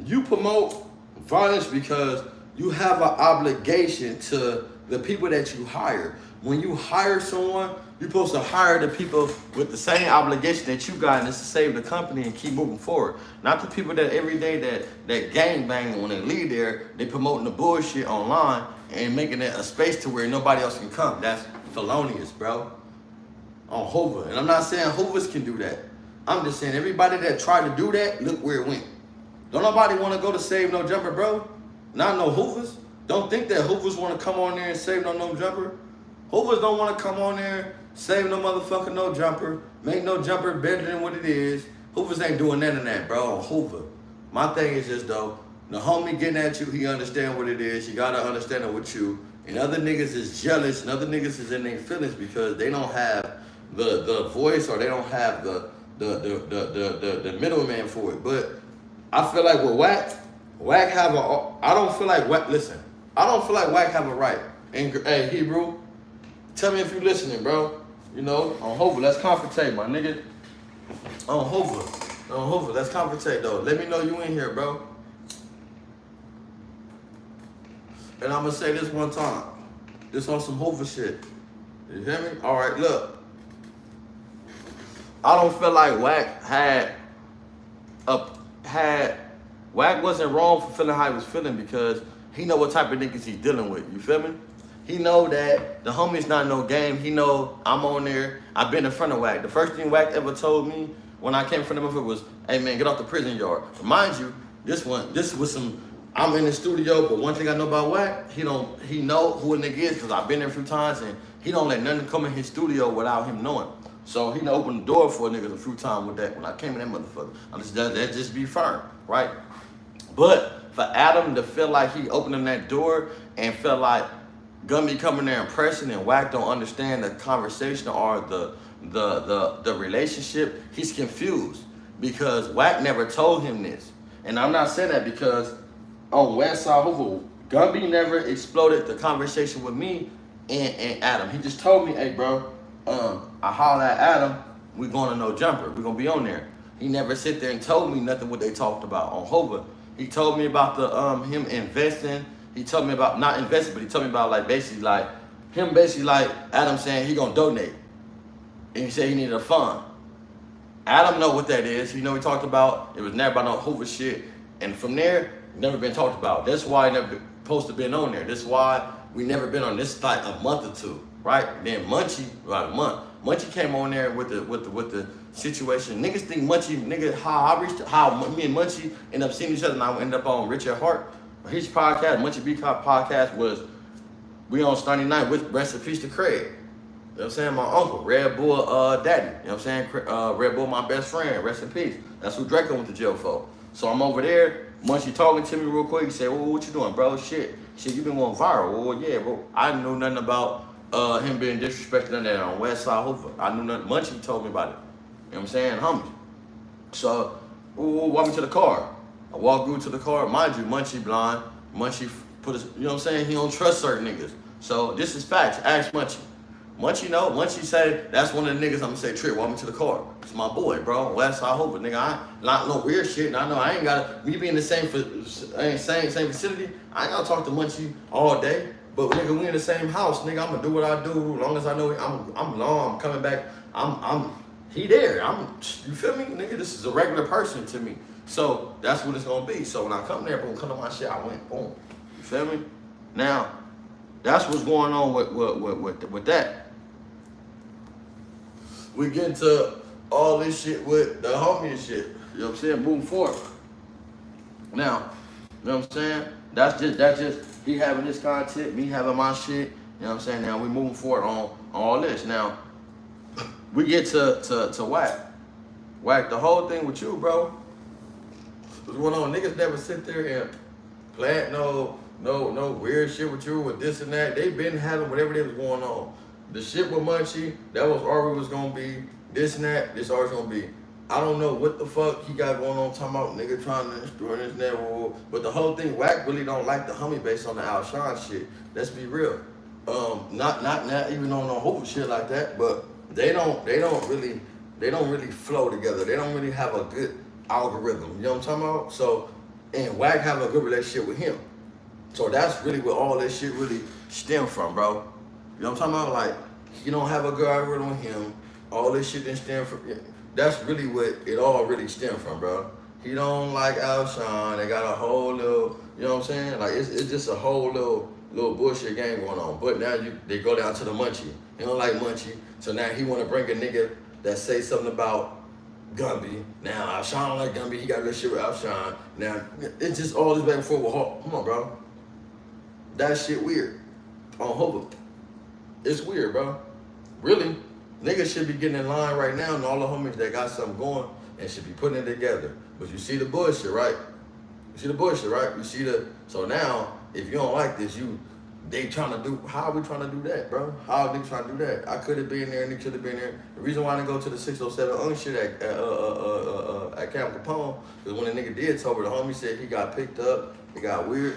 [SPEAKER 1] You promote violence because you have an obligation to the people that you hire. When you hire someone, you're supposed to hire the people with the same obligation that you got, and it's to save the company and keep moving forward. Not the people that every day that gang bang when they leave there, they promoting the bullshit online and making it a space to where nobody else can come. That's felonious, bro. On Hoover. And I'm not saying Hoovers can do that. I'm just saying everybody that tried to do that, look where it went. Don't nobody want to go to Save No Jumper, bro. Not no Hoovers. Don't think that Hoovers want to come on there and save no jumper. Hoovers don't want to come on there, save no motherfucking no jumper, make no jumper better than what it is. Hoovers ain't doing none of that, bro, on Hoover. My thing is just, though, the homie getting at you, he understand what it is. You got to understand it with you. And other niggas is jealous, and other niggas is in their feelings because they don't have the voice or they don't have the middleman for it. But I feel like with Wack have a, I don't feel like Wack, listen, I don't feel like Wack have a right. And hey, Hebrew, tell me if you listening, bro. You know, on Hoover, let's confrontate, my nigga. On Hoover, let's confrontate, though. Let me know you in here, bro. And I'm gonna say this one time. This on some Hoover shit. You hear me? All right, look. I don't feel like Wack wasn't wrong for feeling how he was feeling because he know what type of niggas he's dealing with. You feel me? He know that the homie's not no game. He know I'm on there. I've been in front of Wack. The first thing Wack ever told me when I came in front of him was, "Hey man, get off the prison yard." But mind you, this was some. I'm in the studio, but one thing I know about Wack, he know who a nigga is because I've been there a few times and he don't let nothing come in his studio without him knowing. So he done opened the door for niggas a few times with that. When I came in that motherfucker, that just be firm, right? But for Adam to feel like he opening that door and feel like Gumby coming there and pressing and Wack don't understand the conversation or the relationship, he's confused because Wack never told him this. And I'm not saying that because on Westside Hoover, Gumby never exploded the conversation with me and Adam. He just told me, "Hey bro, I holler at Adam, we going to No Jumper. We're going to be on there." He never sit there and told me nothing what they talked about on Hoover. He told me about the him investing. He told me about not investing, but he told me about basically Adam saying he gonna donate. And he said he needed a fund. Adam know what that is. He know we talked about it was never about no Hoover shit. And from there, never been talked about. That's why I never supposed to been on there. That's why we never been on this like a month or two, right? Then Munchie, about a month. Munchie came on there with the situation. Niggas think Munchie, how me and Munchie end up seeing each other and I end up on Richard Hart. His podcast, Munchie B podcast was we on Sunday night with rest in peace to Craig. You know what I'm saying? My uncle, Red Bull daddy. You know what I'm saying? Red Bull, my best friend, rest in peace. That's who Draco went to jail for. So I'm over there, Munchie talking to me real quick. He said, "Well, what you doing, bro? Shit, you been going viral." Well, yeah, bro. I knew nothing about him being disrespected on there on Westside Hoover. I knew nothing. Munchie told me about it. You know what I'm saying? Homie. So, walk me to the car. I walk through to the car. Mind you, Munchie blind. Munchie put his, you know what I'm saying? He don't trust certain niggas. So this is facts. Ask Munchie. Munchie know. Munchie said, that's one of the niggas I'm gonna say, "Trick, walk me to the car." It's my boy, bro. Westside Hoover, nigga. I ain't not no weird shit. And I know I ain't gotta, we be in the same vicinity. I ain't gotta talk to Munchie all day. But nigga, we in the same house, nigga. I'm gonna do what I do. As long as I know I'm coming back. He there. You feel me? Nigga, this is a regular person to me. So that's what it's gonna be. So when I come there, boom, come to my shit, I went, boom. You feel me? Now, that's what's going on with that. We get into all this shit with the homie and shit. You know what I'm saying? Moving forward. Now, you know what I'm saying? That's just he having his content, me having my shit. You know what I'm saying? Now we moving forward on all this. Now, we get to Wack. Wack, the whole thing with you, bro. What's going on? Niggas never sit there and plant no weird shit with you with this and that. They been having whatever they was going on. The shit with Munchie, that was already was gonna be. This and that, this always gonna be. I don't know what the fuck he got going on talking about nigga trying to destroy this and that. But the whole thing, Wack really don't like the homie based on the Alshon shit. Let's be real. Not even on no whole shit like that, but they don't really flow together. They don't really have a good algorithm. You know what I'm talking about? So, and Wack have a good relationship with him. So that's really where all this shit really stem from, bro. You know what I'm talking about? Like, he don't have a good algorithm with him. All this shit didn't stem from. That's really what it all really stem from, bro. He don't like Alshon. They got a whole little, you know what I'm saying? Like, it's just a whole little bullshit game going on. But now they go down to the Munchie. He don't like Munchie. So now he want to bring a nigga that say something about Gumby. Now, Alshon don't like Gumby. He got a good shit with Alshon. Now, it's just all this back and forth with Hawk. Come on, bro. That shit weird. On Hoover. It's weird, bro. Really. Niggas should be getting in line right now and all the homies that got something going and should be putting it together. But you see the bullshit, right? You see so now, if you don't like this, they trying to do, how are we trying to do that, bro? How are they trying to do that? I could have been there and they should have been there. The reason why I didn't go to the 607 shit at Camp Capone, because when the nigga did tell me, the homie said he got picked up, it got weird,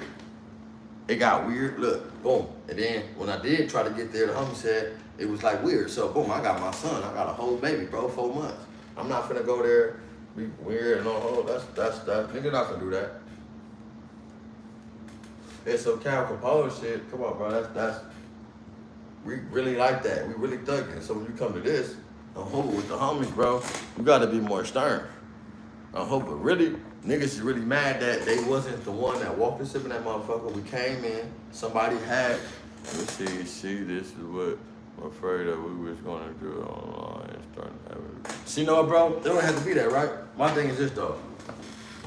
[SPEAKER 1] look, boom. And then when I did try to get there, the homie said it was like weird. So boom, I got my son, I got a whole baby, bro, 4 months. I'm not finna go there, be weird and all, that's nigga not gonna do that. It's some Cal Capone shit. Come on, bro. That's we really like that. We really thugging. So when you come to this, I'm hoping with the homies, bro, you gotta be more stern. I'm hoping really, niggas is really mad that they wasn't the one that walked us up in that motherfucker. We came in, somebody had, let me see, this is what I'm afraid that we was gonna do online and start having. See, you know what, bro? It don't have to be that, right? My thing is this, though.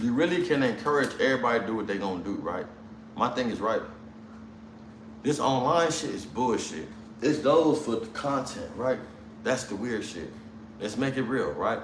[SPEAKER 1] You really can encourage everybody to do what they gonna do, right? My thing is, right? This online shit is bullshit. It's those for the content, right? That's the weird shit. Let's make it real, right?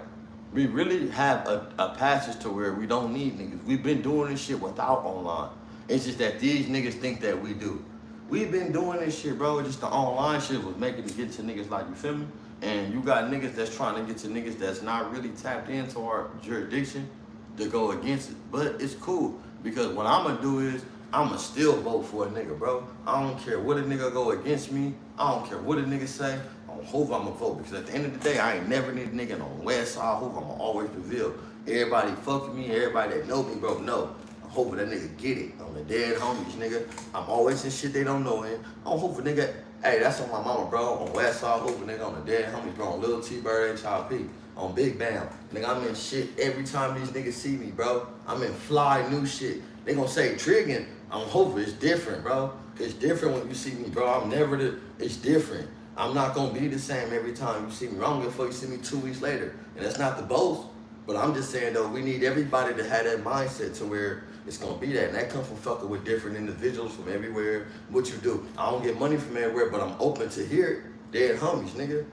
[SPEAKER 1] We really have a passage to where we don't need niggas. We've been doing this shit without online. It's just that these niggas think that we do. We've been doing this shit, bro. Just the online shit was making it get to niggas like, you feel me? And you got niggas that's trying to get to niggas that's not really tapped into our jurisdiction to go against it. But it's cool, because what I'ma do is, I'ma still vote for a nigga, bro. I don't care what a nigga go against me. I don't care what a nigga say. On Hoover, I'ma vote, because at the end of the day, I ain't never need a nigga on West Side Hoover. I'ma always reveal. Everybody fucking me, everybody that know me, bro, know. I'm hoping that nigga get it. On the dead homies, nigga. I'm always in shit they don't know in. I'm hoping nigga, hey, that's on my mama, bro. On West Side Hoover, nigga, on the dead homies, bro. On Lil T-Bird HIP. On Big Bam. Nigga, I'm in shit every time these niggas see me, bro. I'm in fly new shit. They gonna say triggering. I'm hoping it's different, bro. It's different when you see me, bro. I'm never it's different. I'm not gonna be the same every time you see me. I don't give a fuck you see me 2 weeks later. And that's not the boast, but I'm just saying though, we need everybody to have that mindset to where it's gonna be that. And that comes from fucking with different individuals from everywhere. What you do. I don't get money from everywhere, but I'm open to hear it. Dead homies, nigga.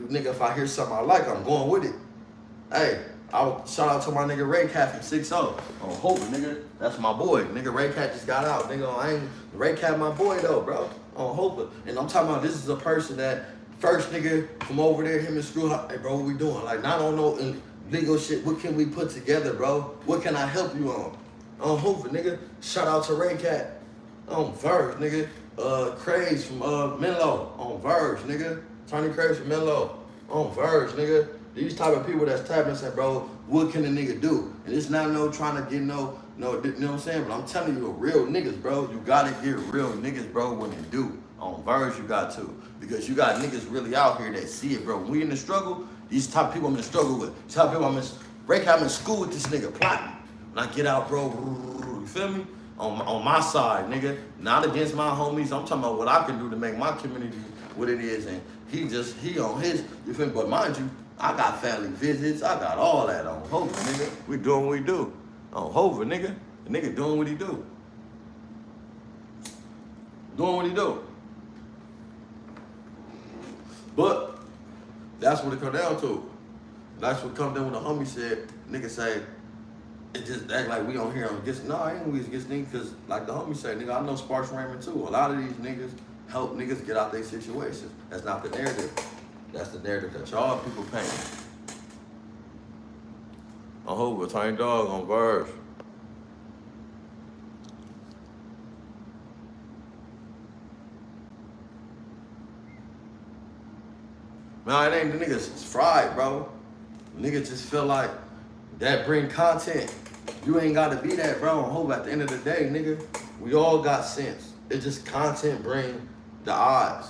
[SPEAKER 1] Nigga, if I hear something I like, I'm going with it. Hey, shout out to my nigga Ray Cat from 6-0. On Hoover, nigga. That's my boy. Nigga, Ray Cat just got out. Nigga, Ray Cat my boy though, bro. On Hoover. And I'm talking about this is a person that first nigga from over there, him and Screw, hey bro, what we doing? Like, not on no legal shit. What can we put together, bro? What can I help you on? On Hoover, nigga. Shout out to Ray Cat. On Verge, nigga. Craze from Menlo. On Verge, nigga. Tony Craze from Menlo. On Verge, nigga. These type of people that's tapping and say, bro, what can a nigga do? And it's not no trying to get no, you know what I'm saying? But I'm telling you, real niggas, bro, you gotta get real niggas, bro, when they do. On Verge, you got to. Because you got niggas really out here that see it, bro. When we in the struggle, these type of people I'm in the struggle with. These type of people I'm in school with this nigga plotting. When I get out, bro, you feel me? On my side, nigga. Not against my homies. I'm talking about what I can do to make my community what it is. And he on his, you feel me? But mind you, I got family visits. I got all that on Hoover, nigga. We doing what we do. On Hoover, nigga. The nigga doing what he do. Doing what he do. But that's what it come down to. That's what come down when the homie said, nigga say, it just act like we don't hear him against, no, I ain't always against niggas, because like the homie say, nigga, I know Sparks Raymond too. A lot of these niggas help niggas get out their situations. That's not the narrative. That's the narrative that y'all people paint. On Hoover, Tiny Dog, on Verge. Man, it ain't the niggas, it's fried, bro. Niggas just feel like that bring content. You ain't gotta be that, bro. On Hoover, at the end of the day, nigga, we all got sense. It's just content bring the eyes.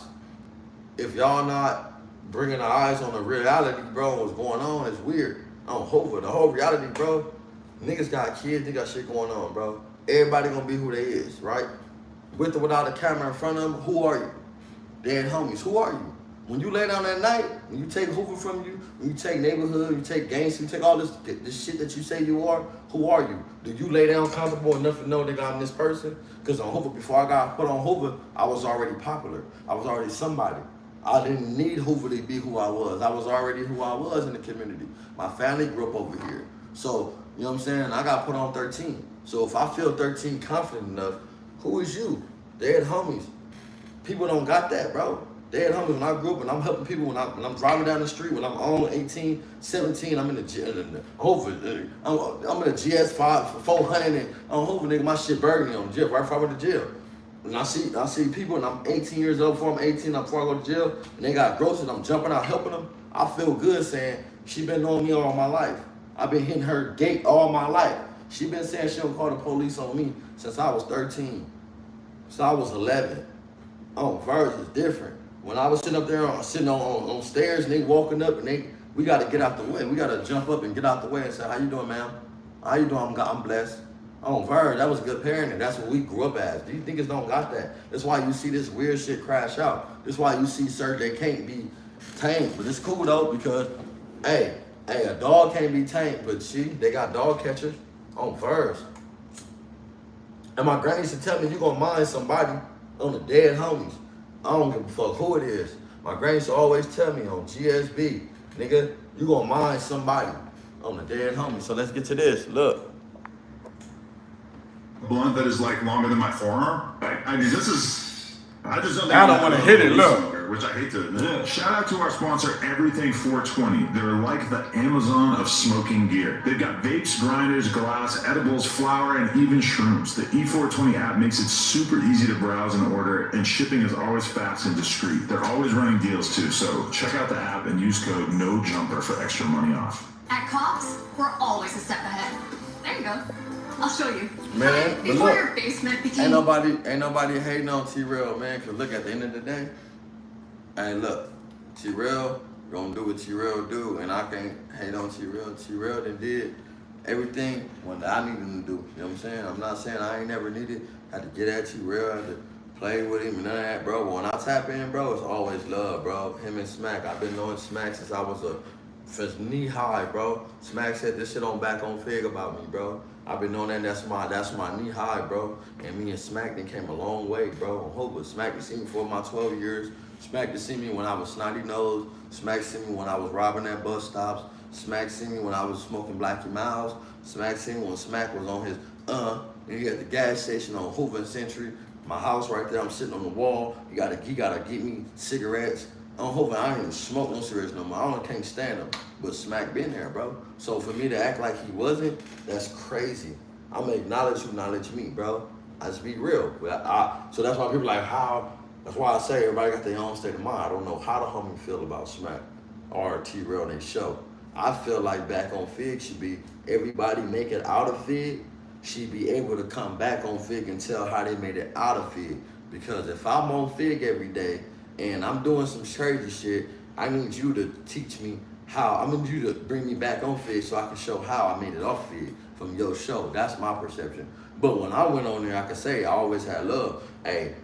[SPEAKER 1] If y'all not bringing the eyes on the reality, bro, what's going on, it's weird. On Hoover, the whole reality, bro, niggas got kids, they got shit going on, bro. Everybody gonna be who they is, right? With or without a camera in front of them, who are you? Dead homies, who are you? When you lay down at night, when you take Hoover from you, when you take neighborhood, you take gangster, you take all this shit that you say you are, who are you? Do you lay down comfortable enough to know that I'm this person? Because on Hoover, before I got put on Hoover, I was already popular. I was already somebody. I didn't need Hoover to be who I was. I was already who I was in the community. My family grew up over here. So, you know what I'm saying? I got put on 13. So if I feel 13 confident enough, who is you? Dead homies. People don't got that, bro. Dead homies, when I grew up and I'm helping people, when I'm driving down the street, when I'm on 18, 17, I'm in the Hoover. I'm in a GS 400 and on Hoover, nigga, my shit burgundy on jail, right before I went to jail. And I see people and I'm 18 years old, before I'm 18, before I go to jail, and they got groceries, I'm jumping out helping them. I feel good saying, she been knowing me all my life. I've been hitting her gate all my life. She been saying she don't call the police on me since I was 13. So I was 11. On Verge is different. When I was sitting up there, sitting on stairs, and they walking up, and we got to get out the way. We got to jump up and get out the way and say, "How you doing, ma'am? How you doing? I'm blessed." On Verge, that was good parenting. That's what we grew up as. These niggas don't got that. That's why you see this weird shit crash out. That's why you see certain they can't be tamed. But it's cool though because, hey, a dog can't be tamed. But they got dog catchers on Verge. And my granny used to tell me, "You gonna mind somebody on the dead homies. I don't give a fuck who it is." My granny used to always tell me on GSB, "Nigga, you gonna mind somebody on the dead homies." So let's get to this. Look.
[SPEAKER 9] Blunt that is like longer than my forearm. I mean, this is. I just don't.
[SPEAKER 10] I don't want to hit it. Look.
[SPEAKER 9] Which I hate to admit. Shout out to our sponsor, Everything 420. They're like the Amazon of smoking gear. They've got vapes, grinders, glass, edibles, flour, and even shrooms. The E420 app makes it super easy to browse and order, and shipping is always fast and discreet. They're always running deals too, so check out the app and use code NOJUMPER for extra money off.
[SPEAKER 8] At Cox, we're always a step ahead. There you go. I'll show you.
[SPEAKER 1] Man,
[SPEAKER 8] Before
[SPEAKER 1] look,
[SPEAKER 8] your basement became...
[SPEAKER 1] ain't nobody hating on T-Rail, man, because look, at the end of the day, hey, look, T-Rail gonna do what T-Rail do, and I can't hate on T-Rail. T-Rail done did everything what I needed him to do, you know what I'm saying? I'm not saying I ain't never needed, had to get at T-Rail, had to play with him and none of that, bro. But when I tap in, bro, it's always love, bro. Him and Smack, I've been knowing Smack since I was since knee high, bro. Smack said this shit on Back on Fig about me, bro. I've been knowing that's my knee high, bro. And me and Smack then came a long way, bro. On Hoover. Smack to see me for my 12 years. Smack to see me when I was snotty nose. Smack see me when I was robbing at bus stops. Smack see me when I was smoking Blackie Miles. Smack see me when Smack was on his and he at the gas station on Hoover and Century. My house right there, I'm sitting on the wall. He gotta get me cigarettes. On Hoover, I don't even smoke no cigarettes no more. I can't stand them. But Smack been there, bro. So for me to act like he wasn't, that's crazy. I'm gonna acknowledge who acknowledge me, bro. I just be real. So that's why people like how. That's why I say everybody got their own state of mind. I don't know how the homie feel about Smack or T-Rail on their show. I feel like Back on Fig should be everybody make it out of Fig should be able to come back on Fig and tell how they made it out of Fig. Because if I'm on Fig every day and I'm doing some crazy shit, I need you to teach me how. I need you to bring me back on Fig so I can show how I made it off Fig from your show. That's my perception. But when I went on there, I could say I always had love. Hey,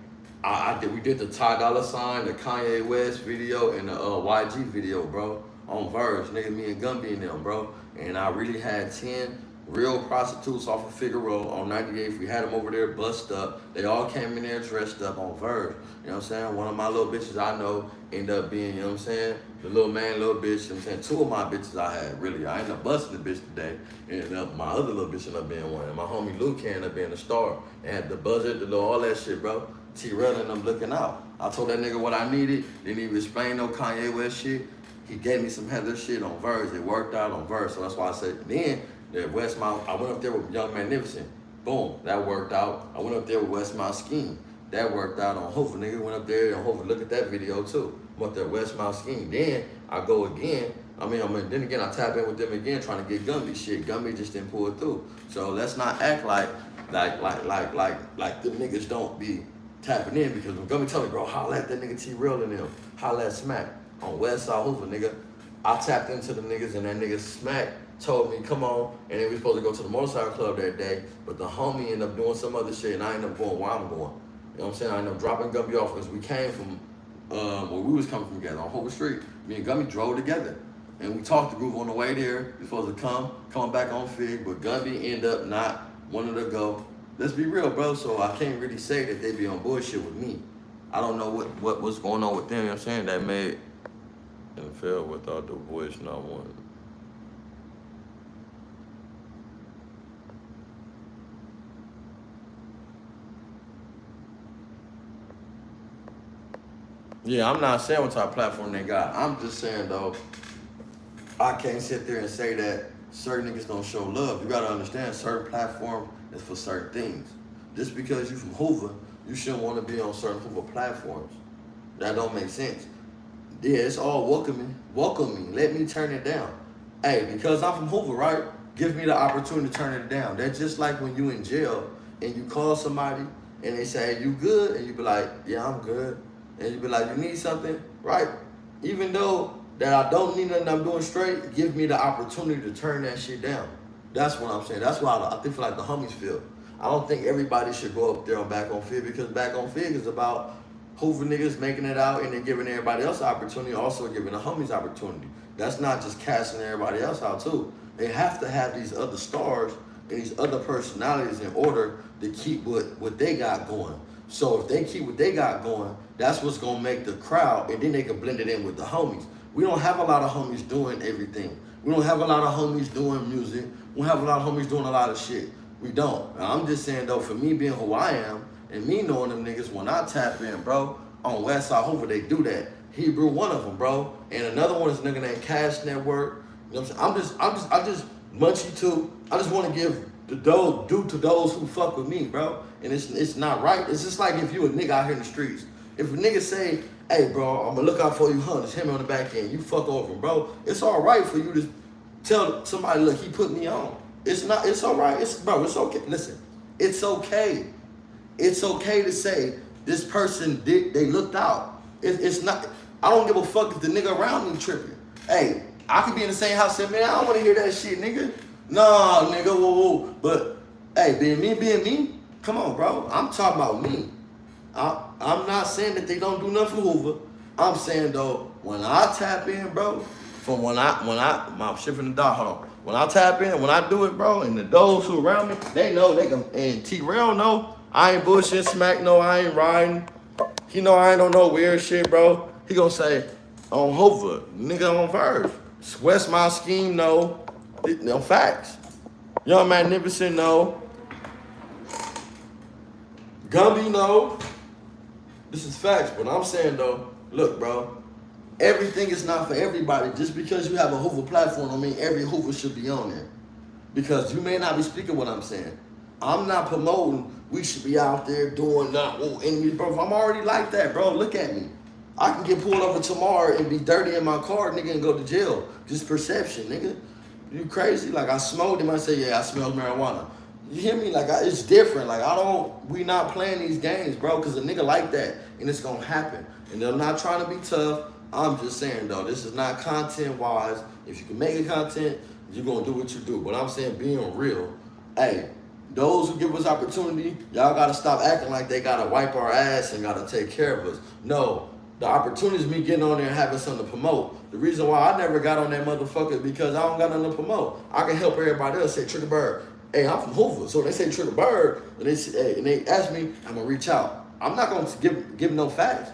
[SPEAKER 1] we did the Ty Dolla $ign, the Kanye West video, and the YG video, bro, on Verge. Nigga, me and Gumby and them, bro. And I really had 10 real prostitutes off of Figueroa on 98th. We had them over there bust up. They all came in there dressed up on Verge. You know what I'm saying? One of my little bitches I know ended up being, you know what I'm saying? The little man, little bitch, you know what I'm saying? Two of my bitches I had, really. I ended up busting the bitch today. And my other little bitch ended up being one. And my homie Luke ended up being a star. And had the buzzer, the little, all that shit, bro. T-Rail and them looking out. I told that nigga what I needed. Didn't even explain no Kanye West shit. He gave me some Heather shit on Verge. It worked out on Verge. So that's why I said, then, the Westmount, I went up there with Young Magnificent. Boom, that worked out. I went up there with Westmount Scheme. That worked out on Hoover. Nigga went up there and Hoover, look at that video too. Went there Westmount Scheme. Then I go again. Then again, I tap in with them again trying to get Gumby shit. Gumby just didn't pull it through. So let's not act like the niggas don't be tapping in, because when Gumby tell me, bro, holla at that nigga T-Rail and them. Holla at Smack on Westside Hoover, nigga. I tapped into the niggas and that nigga Smack told me, come on, and then we supposed to go to the motorcycle club that day, but the homie ended up doing some other shit, and I ended up going where I'm going. You know what I'm saying? I ended up dropping Gumby off because we came from where we was coming from together on Hoover Street. Me and Gumby drove together, and we talked the group on the way there. We supposed to coming back on Fig, but Gumby ended up not wanting to go. Let's be real, bro. So I can't really say that they be on bullshit with me. I don't know what's going on with them. You know what I'm saying? That made and fell without the voice not wanting. Yeah, I'm not saying what type of platform they got. I'm just saying, though, I can't sit there and say that certain niggas don't show love. You gotta understand, certain platform is for certain things. Just because you from Hoover, you shouldn't want to be on certain Hoover platforms. That don't make sense. Yeah, it's all welcoming. Welcome me. Let me turn it down. Hey, because I'm from Hoover, right? Give me the opportunity to turn it down. That's just like when you in jail and you call somebody and they say, hey, you good? And you be like, yeah, I'm good. And you be like, you need something? Right? Even though that I don't need nothing, I'm doing straight, give me the opportunity to turn that shit down. That's what I'm saying. That's why I feel like the homies feel. I don't think everybody should go up there on Back on Fig, because Back on Fig is about Hoover niggas making it out and then giving everybody else opportunity, also giving the homies opportunity. That's not just casting everybody else out too. They have to have these other stars and these other personalities in order to keep what they got going. So if they keep what they got going, that's what's gonna make the crowd, and then they can blend it in with the homies. We don't have a lot of homies doing everything. We don't have a lot of homies doing music. We don't have a lot of homies doing a lot of shit. We don't. Now, I'm just saying though, for me being who I am, and me knowing them niggas, when I tap in, bro, on Westside Hoover, they do that. Hebrew, one of them, bro. And another one is a nigga named Cash Network. You know what I'm saying? I just Munchie too. I just want to give the due to those who fuck with me, bro. And it's not right. It's just like if you a nigga out here in the streets. If a nigga say, hey, bro, I'm gonna look out for you, huh? It's him on the back end. You fuck over him, bro. It's all right for you to tell somebody, look, he put me on. It's all right. It's okay. Listen, it's okay. It's okay to say this person they looked out. It's not, I don't give a fuck if the nigga around me tripping. Hey, I could be in the same house and man, I don't want to hear that shit, nigga. Nah, nigga, whoa. But hey, being me, come on, bro. I'm talking about me. I'm not saying that they don't do nothing for Hoover. I'm saying though, when I tap in, bro, from when I my shifting the dog, hold on. When I tap in, when I do it, bro, and those who around me, they know they can, and T-Rail know, I ain't bullshit, Smack no, I ain't riding. He know I ain't on no weird shit, bro. He gonna say, on Hoover, nigga on Verve. West my scheme, no. No facts. Young Magnificent, no. Gumby, no. This is facts, but I'm saying though, look, bro, everything is not for everybody. Just because you have a Hoover platform don't mean every Hoover should be on there. Because you may not be speaking what I'm saying. I'm not promoting we should be out there doing enemies, bro. I'm already like that, bro. Look at me. I can get pulled over tomorrow and be dirty in my car, nigga, and go to jail. Just perception, nigga. You crazy? Like I smoked him, I say, yeah, I smell marijuana. You hear me? Like it's different. Like we not playing these games, bro, because a nigga like that, and it's gonna happen. And I'm not trying to be tough. I'm just saying though, this is not content-wise. If you can make it content, you're gonna do what you do. But I'm saying being real, hey, those who give us opportunity, y'all gotta stop acting like they gotta wipe our ass and gotta take care of us. No, the opportunity is me getting on there and having something to promote. The reason why I never got on that motherfucker is because I don't got nothing to promote. I can help everybody else say Triggerbird. Hey, I'm from Hoover, so they say Triggerbird, and they say, hey, and they ask me, I'm gonna reach out. I'm not gonna give no facts.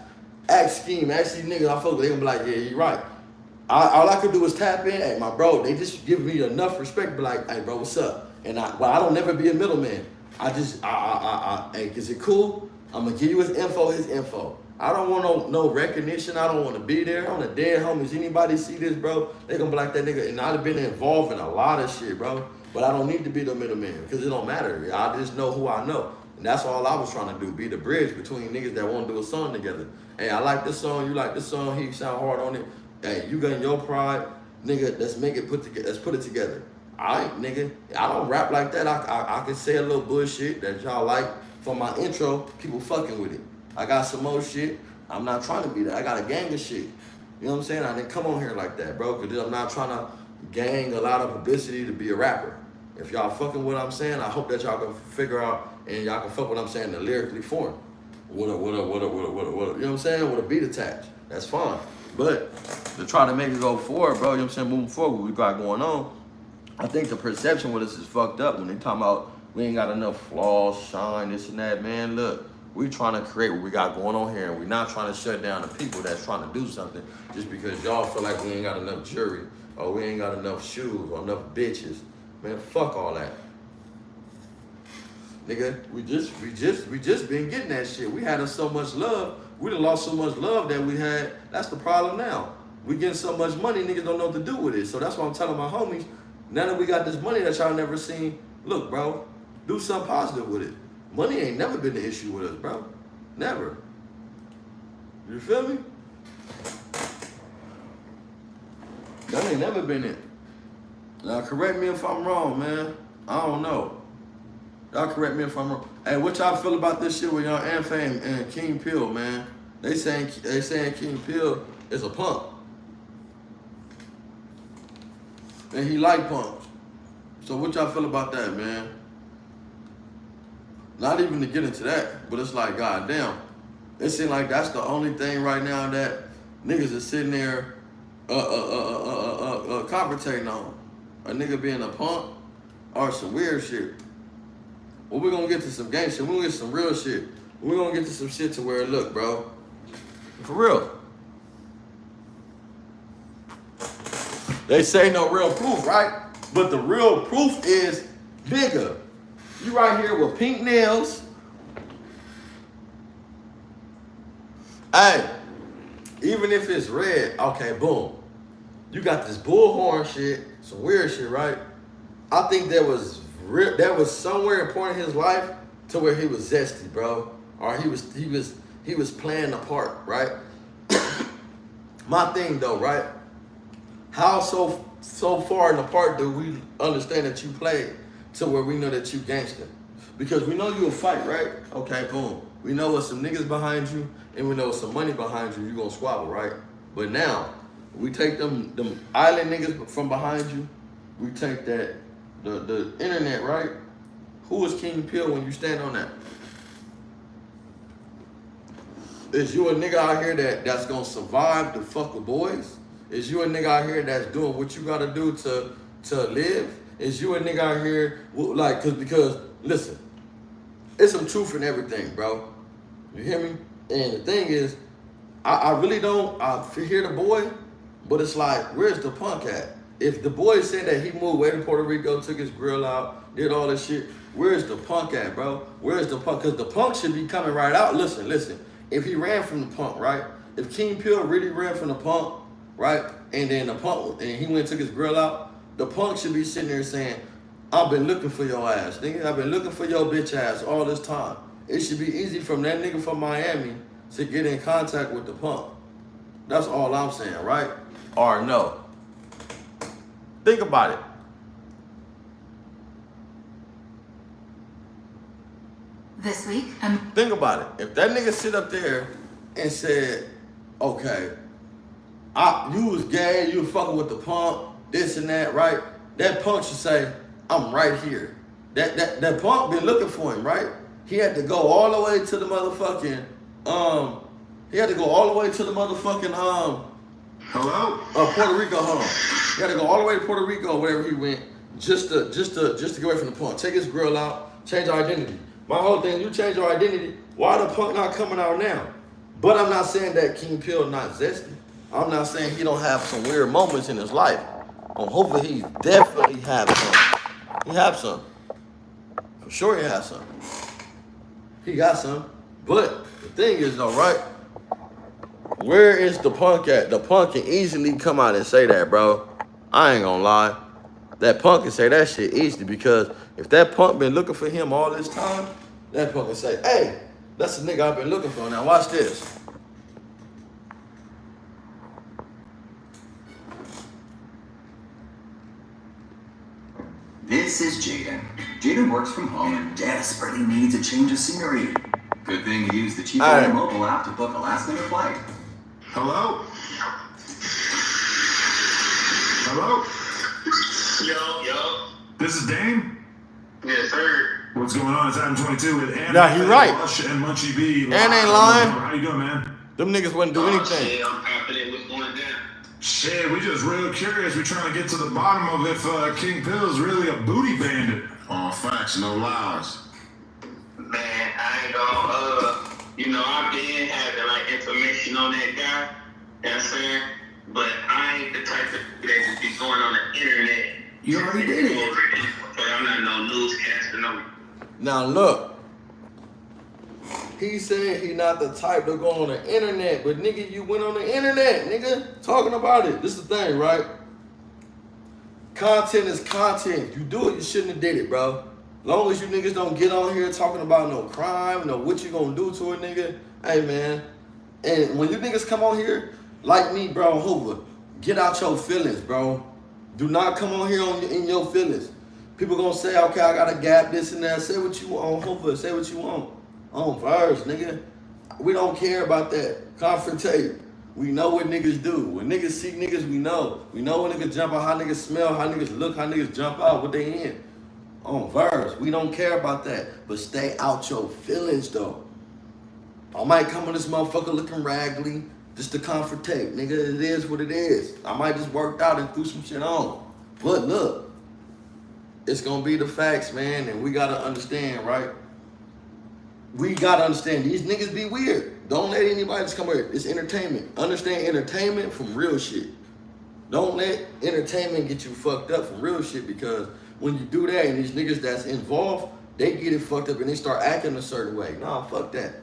[SPEAKER 1] Ask these niggas I fuck with, they gonna be like, yeah, you're right. All I could do is tap in, hey, my bro, they just give me enough respect to be like, hey, bro, what's up? And I don't never be a middleman. Hey, is it cool? I'm gonna give you his info. I don't want no recognition. I don't want to be there. I'm the dead homies. Anybody see this, bro? They gonna be like that nigga. And I've been involved in a lot of shit, bro. But I don't need to be the middleman because it don't matter. I just know who I know. And that's all I was trying to do, be the bridge between niggas that want to do a song together. Hey, I like this song, you like this song, he sound hard on it. Hey, you got your pride, nigga, let's put it together. All right, nigga, I don't rap like that. I can say a little bullshit that y'all like. From my intro, people fucking with it. I got some more shit. I'm not trying to be that. I got a gang of shit. You know what I'm saying? I didn't come on here like that, bro, because I'm not trying to gang a lot of publicity to be a rapper. If y'all fucking what I'm saying, I hope that y'all can figure out and y'all can fuck what I'm saying to lyrically form. What, you know what I'm saying? With a beat attached. That's fine. But to try to make it go forward, bro, you know what I'm saying? Moving forward, what we got going on, I think the perception with us is fucked up when they talking about we ain't got enough flaws, shine, this and that. Man, look, we trying to create what we got going on here, and we're not trying to shut down the people that's trying to do something just because y'all feel like we ain't got enough jewelry or we ain't got enough shoes or enough bitches. Man, fuck all that. Nigga, we just been getting that shit. We had so much love. We done lost so much love that we had. That's the problem now. We getting so much money, niggas don't know what to do with it. So that's why I'm telling my homies, now that we got this money that y'all never seen, look, bro, do something positive with it. Money ain't never been the issue with us, bro. Never. You feel me? That ain't never been it. Now, correct me if I'm wrong, man. I don't know. Y'all correct me if I'm wrong. Hey, what y'all feel about this shit with Young Fame and King Pill, man? They saying King Pill is a punk. And he like punks. So what y'all feel about that, man? Not even to get into that, but it's like, goddamn. It seems like that's the only thing right now that niggas is sitting there conversating on. A nigga being a punk or some weird shit. Well, we're gonna get to some gang shit. We're gonna get some real shit. We're gonna get to some shit to where, look, bro. For real. They say no real proof, right? But the real proof is nigga. You right here with pink nails. Hey, even if it's red, okay, boom. You got this bullhorn shit, some weird shit, right? I think there was somewhere important in his life to where he was zesty, bro. Or he was playing the part, right? My thing though, right? How so far in the part do we understand that you played to where we know that you gangster? Because we know you will fight, right? Okay, boom. We know with some niggas behind you and we know with some money behind you, you gonna squabble, right? But now, we take them island niggas from behind you, we take that, the internet, right? Who is King Pill when you stand on that? Is you a nigga out here that's gonna survive the fuck with boys? Is you a nigga out here that's doing what you gotta do to live? Is you a nigga out here, like, because listen, it's some truth in everything, bro. You hear me? And the thing is, I really don't, I hear the boy, but it's like, where's the punk at? If the boy said that he moved away to Puerto Rico, took his grill out, did all this shit, where's the punk at, bro? Where's the punk? Because the punk should be coming right out. Listen. If he ran from the punk, right? If King Pill really ran from the punk, right? And then the punk, and he went and took his grill out, the punk should be sitting there saying, I've been looking for your ass, nigga. I've been looking for your bitch ass all this time. It should be easy from that nigga from Miami to get in contact with the punk. That's all I'm saying, right? Or no. Think about it.
[SPEAKER 8] This week,
[SPEAKER 1] Think about it. If that nigga sit up there and said, okay, you was gay, you was fucking with the punk, this and that, right? That punk should say, I'm right here. That punk been looking for him, right? He had to go all the way to the motherfucking,
[SPEAKER 9] Hello?
[SPEAKER 1] Puerto Rico, hold on. He had to go all the way to Puerto Rico, wherever he went, just to get away from the punk. Take his grill out, change our identity. My whole thing, you change your identity, why the punk not coming out now? But I'm not saying that King Pill not zesty. I'm not saying he don't have some weird moments in his life. On Hoover, he definitely have some. He have some. For sure he has some. He got some. But the thing is though, right? Where is the punk at? The punk can easily come out and say that, bro. I ain't gonna lie. That punk can say that shit easily because if that punk been looking for him all this time, that punk can say, hey, that's the nigga I've been looking for. Now watch this.
[SPEAKER 10] This is Jaden. Jaden works from home and desperately needs a change of scenery. Good thing you use the cheap mobile app to book a last-minute flight.
[SPEAKER 9] Hello? Hello?
[SPEAKER 11] Yo.
[SPEAKER 9] This is Dane?
[SPEAKER 11] Yes, sir.
[SPEAKER 9] What's going on? It's Adam 22 with Ann.
[SPEAKER 1] Yeah, he right.
[SPEAKER 9] Rush and Munchie B.
[SPEAKER 1] Ann ain't lying.
[SPEAKER 9] How you doing, man?
[SPEAKER 1] Them niggas wouldn't do anything.
[SPEAKER 11] Shit, I'm confident what's going down.
[SPEAKER 9] Shit, we just real curious. We're trying to get to the bottom of if King Pill is really a booty bandit.
[SPEAKER 3] All facts, no lies.
[SPEAKER 11] Man, I ain't gonna, I've been having like information on that guy, you know what I'm saying? But I ain't the type of that just be going on the internet.
[SPEAKER 10] You already did it.
[SPEAKER 11] I'm not no newscaster, no.
[SPEAKER 1] Now look, he said he not the type to go on the internet, but nigga, you went on the internet, nigga, talking about it. This is the thing, right? Content is content. You do it, you shouldn't have did it, bro. Long as you niggas don't get on here talking about no crime, no what you gonna do to a nigga, hey man. And when you niggas come on here, like me, bro, Hoover, get out your feelings, bro. Do not come on here in your feelings. People gonna say, okay, I got a gap, this and that. Say what you want, Hoover. Say what you want. On verse, nigga. We don't care about that. Confrontate. We know what niggas do. When niggas see niggas, we know. We know when niggas jump out, how niggas smell, how niggas look, how niggas jump out, what they in. On verse. We don't care about that. But stay out your feelings, though. I might come on this motherfucker looking raggedy just to confrontate. Nigga, it is what it is. I might just worked out and threw some shit on. But look, it's gonna be the facts, man, and we gotta understand, right? We gotta understand these niggas be weird. Don't let anybody just come here. It's entertainment. Understand entertainment from real shit. Don't let entertainment get you fucked up from real shit, because when you do that and these niggas that's involved, they get it fucked up and they start acting a certain way. Nah, fuck that.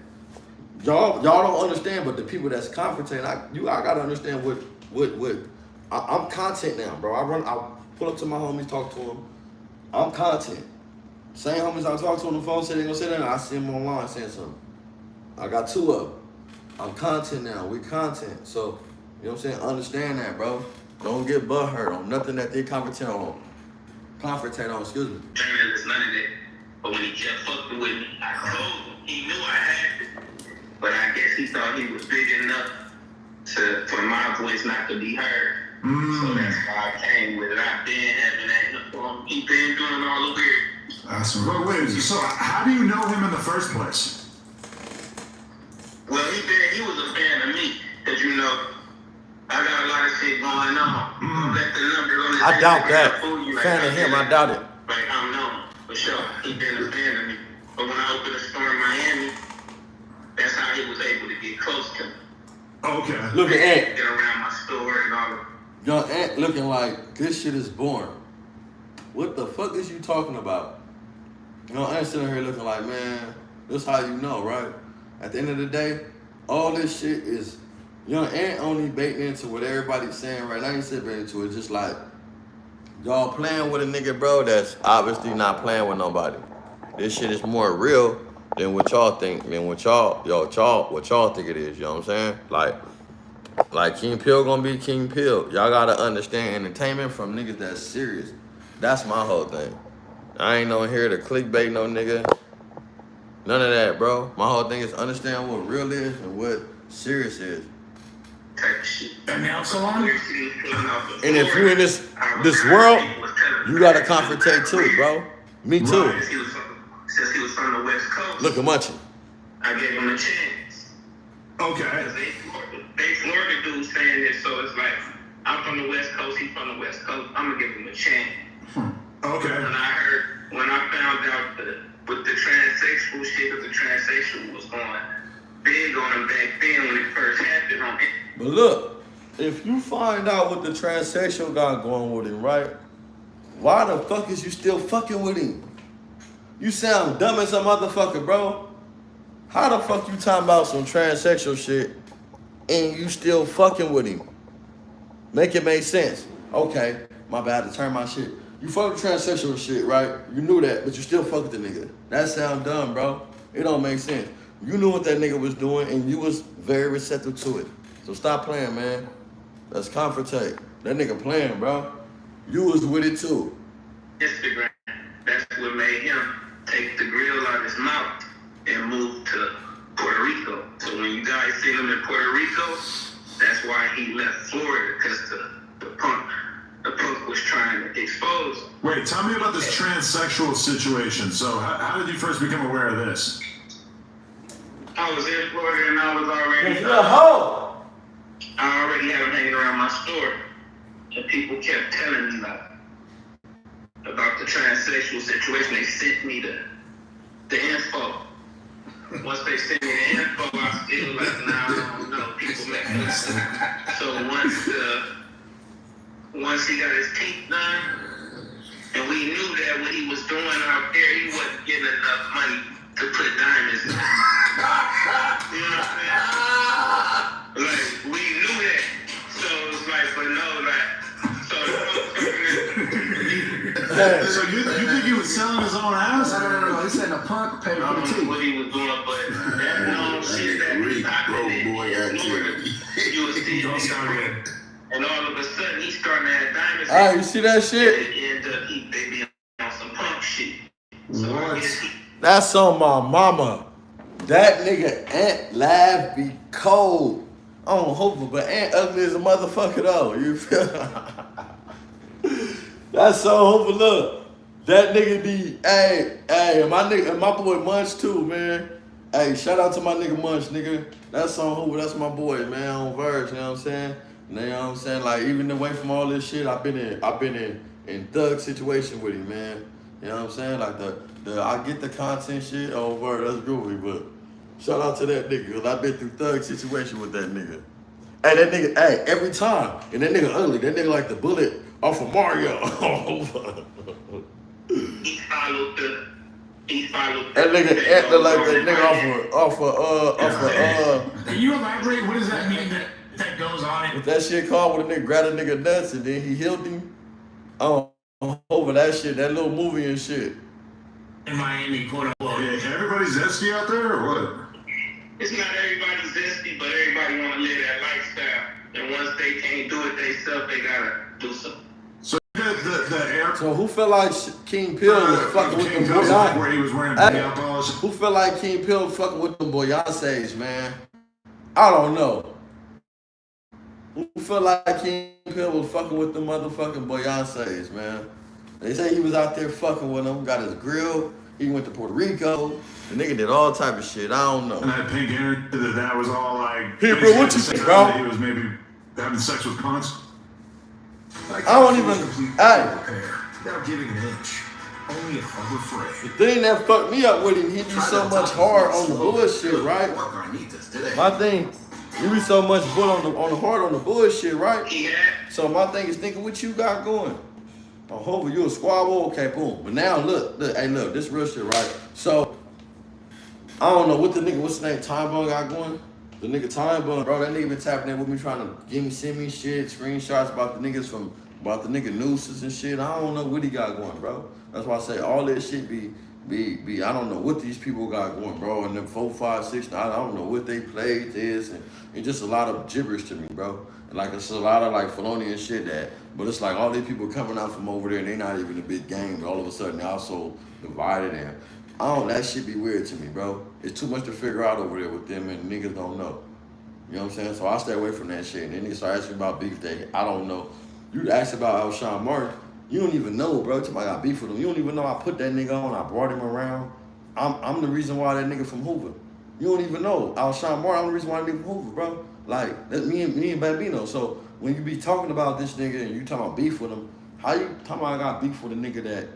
[SPEAKER 1] Y'all don't understand, but the people that's confronting, I gotta understand what I'm content now, bro. I pull up to my homies, talk to them. I'm content. Same homies I talk to on the phone say they gonna say that, I see them online saying something. I got 2 of them. I'm content now. We content. So, you know what I'm saying? Understand that, bro. Don't get butthurt on nothing that they confrontate on. Excuse me.
[SPEAKER 11] There's none of that. But when he kept fucking with me, I told him. He knew I had it. But I guess he thought he was big enough for my voice not to be heard. So that's why I came with it. I've been having that. He been doing all the weird.
[SPEAKER 9] Awesome. Wait, so how do you know him in the first place?
[SPEAKER 11] Well, he was a fan of me. Because, you know, I got a lot of shit going on. Let the numbers on his
[SPEAKER 1] I doubt that.
[SPEAKER 11] Like,
[SPEAKER 1] Fan of him, I doubt it.
[SPEAKER 11] Like, I'm known. For sure. He been a fan of me. But when I opened a store in Miami, that's how he was able to get close to me.
[SPEAKER 9] Okay.
[SPEAKER 1] Look at Ant.
[SPEAKER 11] Get around my store and all that.
[SPEAKER 1] Young Ant looking like this shit is boring. What the fuck is you talking about? Young Ant sitting here looking like, man, this how you know, right? At the end of the day, all this shit is Young Ant only baiting into what everybody's saying right now. I ain't sitting into it. Just like y'all playing with a nigga, bro, that's obviously not playing with nobody. This shit is more real than what y'all think, man. What y'all think it is, you know what I'm saying? Like King Pill gonna be King Pill. Y'all gotta understand entertainment from niggas that's serious. That's my whole thing. I ain't on here to clickbait no nigga. None of that, bro. My whole thing is understand what real is and what serious is.
[SPEAKER 2] And now, Salon?
[SPEAKER 1] And if you in this world, you gotta confrontate too, bro. Me too.
[SPEAKER 11] Since he was from the West Coast.
[SPEAKER 1] Look at Munchie.
[SPEAKER 11] I gave him a chance.
[SPEAKER 9] Okay.
[SPEAKER 11] They Florida dudes saying this, so it's like, I'm from the West Coast, he's from the West Coast, I'm gonna give him a chance.
[SPEAKER 9] Okay.
[SPEAKER 11] When I found out with the transsexual shit, because the transsexual was going big on him back then when it first happened on it.
[SPEAKER 1] But look, if you find out what the transsexual got going with him, right? Why the fuck is you still fucking with him? You sound dumb as a motherfucker, bro. How the fuck you talking about some transsexual shit and you still fucking with him? Make it make sense. Okay, my bad to turn my shit. You fuck with transsexual shit, right? You knew that, but you still fuck with the nigga. That sound dumb, bro. It don't make sense. You knew what that nigga was doing and you was very receptive to it. So stop playing, man. Let's confrontate. That nigga playing, bro. You was with it too.
[SPEAKER 11] Instagram. That's what made him take the grill out of his mouth and move to Puerto Rico. So when you guys see him in Puerto Rico, that's why he left Florida, because the punk was trying to expose him.
[SPEAKER 9] Wait, tell me about this transsexual situation. So how did you first become aware of this?
[SPEAKER 11] I was in Florida and I was already...
[SPEAKER 1] You're a hoe!
[SPEAKER 11] I already had him hanging around my store. And people kept telling me about the transsexual situation. They sent me the info. Once they sent me the info, I still like, nah, I don't know. People make sense. So once he got his teeth done, and we knew that what he was doing out there, he wasn't getting enough money to put diamonds in. You know what I'm saying? Like, we knew that. So it's like, but no, like,
[SPEAKER 9] so you think he was selling his own ass?
[SPEAKER 2] No. He said a punk paid for the teeth.
[SPEAKER 11] I don't know what he was doing, but that no shit that was happening. You would see him. And all of a sudden, he's starting to have diamonds.
[SPEAKER 1] Alright, you see that shit?
[SPEAKER 11] And they be on some
[SPEAKER 9] What?
[SPEAKER 1] That's on my mama. That nigga Ant laugh be cold. I don't hope it, but Ant ugly as a motherfucker though. You feel? That's so hopeful. Look, that nigga be, hey, my boy Munch too, man. Hey, shout out to my nigga Munch, nigga. That's on Hoover. That's my boy, man. On Verge, you know what I'm saying? You know what I'm saying? Like even away from all this shit, I've been in thug situation with him, man. You know what I'm saying? Like I get the content shit on Verge. That's groovy, but shout out to that nigga, cause I've been through thug situation with that nigga. Hey, that nigga, hey, every time, and that nigga ugly. That nigga like the bullet off of Mario. That nigga acting like that nigga off of
[SPEAKER 2] Can you elaborate? What does that mean that goes on?
[SPEAKER 1] What that shit called when a nigga grabbed a nigga nuts and then he healed him? Over that shit, that little movie and shit.
[SPEAKER 2] In Miami, quote unquote.
[SPEAKER 9] Yeah, everybody's zesty out there or what?
[SPEAKER 11] It's not everybody's zesty, but everybody want to live that lifestyle. And once they can't do it themselves, they gotta do something.
[SPEAKER 9] So the air.
[SPEAKER 1] So who felt like King Pill was fucking with them Beyonce?
[SPEAKER 9] Where he was wearing polish.
[SPEAKER 1] Who felt like King Pill fucking with them Beyonces, man? I don't know. Who felt like King Pill was fucking with the motherfucking Beyonces, man? They say he was out there fucking with them, got his grill. He went to Puerto Rico. The nigga did all type of shit. I don't know.
[SPEAKER 9] And that pink energy that was all like.
[SPEAKER 1] Hey, bro, what you think, bro?
[SPEAKER 9] He was maybe having sex with punks.
[SPEAKER 1] I don't even. Hey.
[SPEAKER 12] Without giving an inch. Only a Hoover Fred.
[SPEAKER 1] The thing that fucked me up with him, he be so much hard on the bullshit, right? My thing, you be so much bull on the hard on the bullshit, right?
[SPEAKER 11] Yeah.
[SPEAKER 1] So my thing is thinking what you got going. Oh, Hoover, you a squabble? Okay, boom. But now look, hey, look, this real shit, right? So I don't know what the nigga, what's his name, Time Bun got going? The nigga Time Bun, bro, that nigga been tapping in with me trying to send me shit, screenshots about the nigga nooses and shit. I don't know what he got going, bro. That's why I say all this shit be I don't know what these people got going, bro. And them 4, 5, 6, I don't know what they played this and just a lot of gibberish to me, bro. And like it's a lot of like felonious shit but it's like all these people coming out from over there and they not even a big game, but all of a sudden they're also divided and that shit be weird to me, bro. It's too much to figure out over there with them and niggas don't know. You know what I'm saying? So I stay away from that shit. And then niggas start asking about beef that I don't know. You ask about Alshon Martin, you don't even know, bro. Somebody got beef with him. You don't even know I put that nigga on, I brought him around. I'm the reason why that nigga from Hoover. You don't even know. Alshon Martin, I'm the reason why that nigga from Hoover, bro. Like, that's me and Bambino. So when you be talking about this nigga and you talking about beef with him, how you talking about I got beef with a nigga that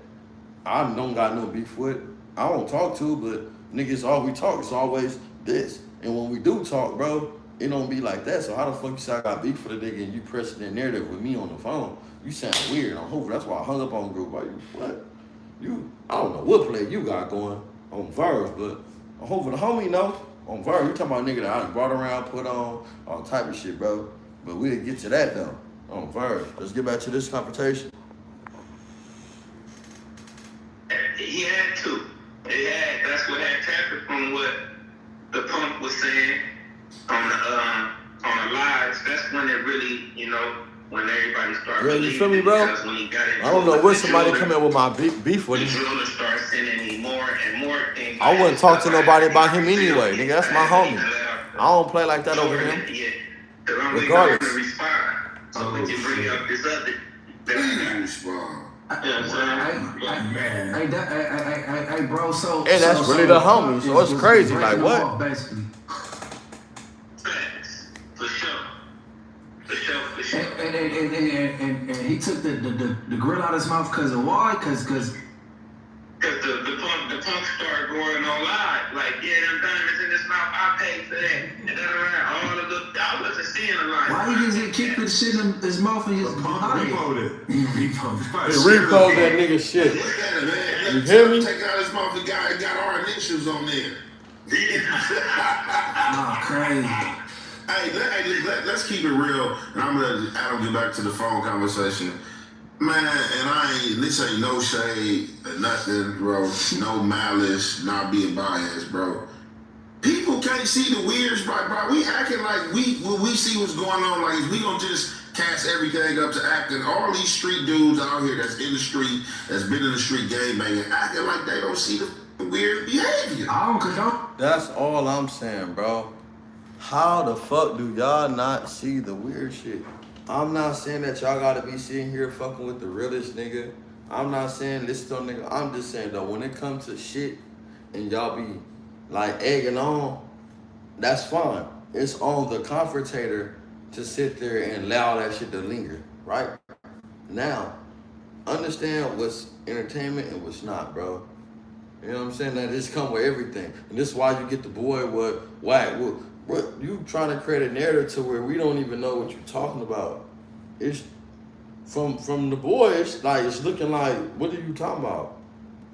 [SPEAKER 1] I don't got no beef with? I don't talk to, but niggas, all we talk is always this. And when we do talk, bro, it don't be like that. So how the fuck you say I got beef with a nigga and you pressing that narrative with me on the phone? You sound weird on Hoover. That's why I hung up on group. Like, what? I don't know what play you got going on Verve, but on Hoover, the homie know. On Verve, you talking about a nigga that I done brought around, put on, all type of shit, bro. But we'll get to that, though, on Verve. Let's get back to this confrontation.
[SPEAKER 11] He had to. That's what had happened from what the punk was saying on the lives. That's when it really, when everybody started.
[SPEAKER 1] Yeah, you feel me, bro?
[SPEAKER 11] When he got into
[SPEAKER 1] I don't know where somebody come in with my beef with him.
[SPEAKER 11] The driller started sending me more and more things.
[SPEAKER 1] I wouldn't talk to nobody about him anyway, nigga. That's my homie. I don't play like that over him. Regardless.
[SPEAKER 11] So we can bring up this other.
[SPEAKER 2] Hey, bro, so.
[SPEAKER 1] And that's really the homie, so it's crazy. Like, what?
[SPEAKER 2] Basically.
[SPEAKER 11] For sure.
[SPEAKER 2] And he took the grill out of his mouth because of why? Because
[SPEAKER 11] the punk started going on live. Like, yeah, them diamonds in his mouth, I paid for that. And then all of the, I wasn't seeing a lot.
[SPEAKER 2] Why he just keep the shit in his mouth and his
[SPEAKER 9] repoed it.
[SPEAKER 1] He repoed that nigga shit. You hear me?
[SPEAKER 12] Take out his mouth, the guy got our initials on there.
[SPEAKER 2] Crazy.
[SPEAKER 12] Hey, let's keep it real, and I'm gonna let Adam get back to the phone conversation. Man, and this ain't no shade or nothing, bro. No malice, not being biased, bro. People can't see the weirds, bro. We acting like we see what's going on, like we gonna just cast everything up to acting. All these street dudes out here that's in the street, that's been in the street game banging, acting like they don't see the weird behavior.
[SPEAKER 2] I don't condone.
[SPEAKER 1] That's all I'm saying, bro. How the fuck do y'all not see the weird shit? I'm not saying that y'all gotta be sitting here fucking with the realest nigga. I'm not saying listen to nigga. I'm just saying though, when it comes to shit and y'all be like egging on, that's fine. It's on the confrontator to sit there and allow that shit to linger, right? Now, understand what's entertainment and what's not, bro. You know what I'm saying? That this come with everything. And this is why you get the boy what you trying to create a narrative to where we don't even know what you're talking about. It's from the boys, like it's looking like, what are you talking about?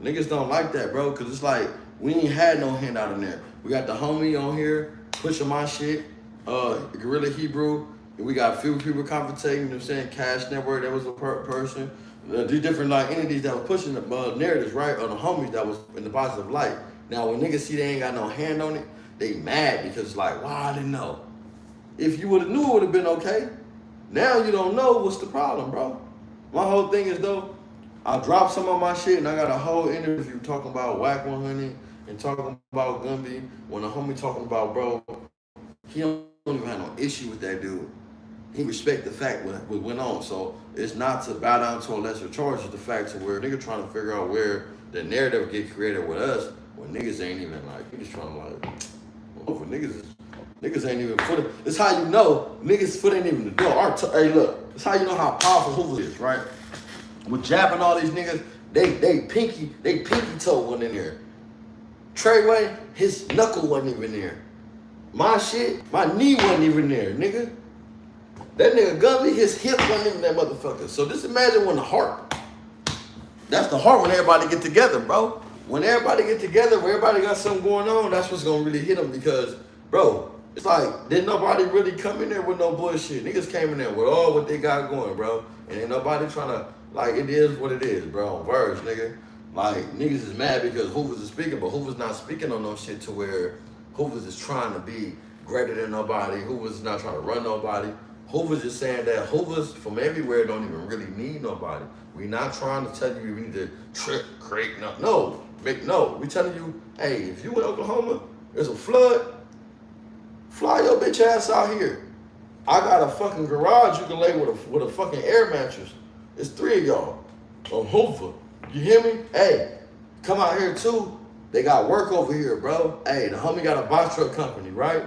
[SPEAKER 1] Niggas don't like that, bro, cause it's like we ain't had no handout in there. We got the homie on here pushing my shit, Gorilla Hebrew, and we got a few people confrontating, you know what I'm saying, Cash Network, that was a person. These different like entities that was pushing the narratives, right, or the homies that was in the positive light. Now when niggas see they ain't got no hand on it, they mad because like, wow, I didn't know. If you would've knew, it would've been okay. Now you don't know, what's the problem, bro? My whole thing is though, I dropped some of my shit and I got a whole interview talking about Whack 100 and talking about Gumby. When a homie talking about, bro, he don't even have no issue with that dude. He respect the fact what went on. So it's not to bow down to a lesser charge, it's the fact to where nigga trying to figure out where the narrative get created with us when niggas ain't even like, niggas trying to like, well, for niggas ain't even foot. It's how you know niggas foot ain't even the door. Hey, look, it's how you know how powerful Hoover is, right? With jabbing all these niggas, they pinky toe wasn't in there. Treyway, his knuckle wasn't even there. My shit, my knee wasn't even there, nigga. That nigga Gumby, his hip wasn't even that motherfucker. So just imagine when the heart. That's the heart when everybody get together, bro. When everybody get together, when everybody got something going on, that's what's gonna really hit them because, bro, it's like, didn't nobody really come in there with no bullshit. Niggas came in there with all what they got going, bro. And ain't nobody trying to, like, it is what it is, bro, on Verge, nigga. Like, niggas is mad because Hoover's is speaking, but Hoover's not speaking on no shit to where Hoover's is trying to be greater than nobody. Hoover's not trying to run nobody. Hoover's just saying that Hoover's from everywhere don't even really need nobody. We not trying to tell you we need to create no. We telling you, hey, if you in Oklahoma, there's a flood, fly your bitch ass out here. I got a fucking garage you can lay with a fucking air mattress. It's 3 of y'all on Hoover. You hear me? Hey, come out here too. They got work over here, bro. Hey, the homie got a box truck company, right?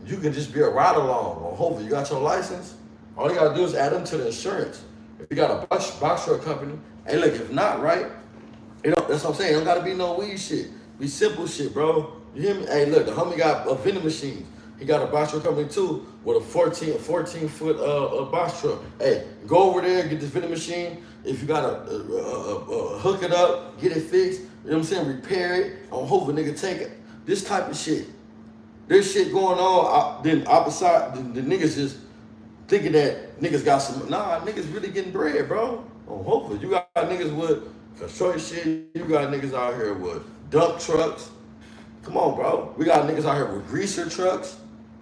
[SPEAKER 1] You can just be a ride along on Hoover. You got your license? All you gotta do is add them to the insurance. If you got a box truck company, hey, look, if not, right? That's what I'm saying. It don't gotta be no weed shit. Be simple shit, bro. You hear me? Hey, look, the homie got a vending machine. He got a box truck company too with a 14-foot box truck. Hey, go over there, get this vending machine. If you gotta hook it up, get it fixed, you know what I'm saying, repair it, on Hoover, nigga, take it. This type of shit. There's shit going on, then opposite, the niggas just thinking that niggas got some, nah, niggas really getting bread, bro. On Hoover, you got niggas with construction shit, you got niggas out here with dump trucks. Come on, bro. We got niggas out here with greaser trucks.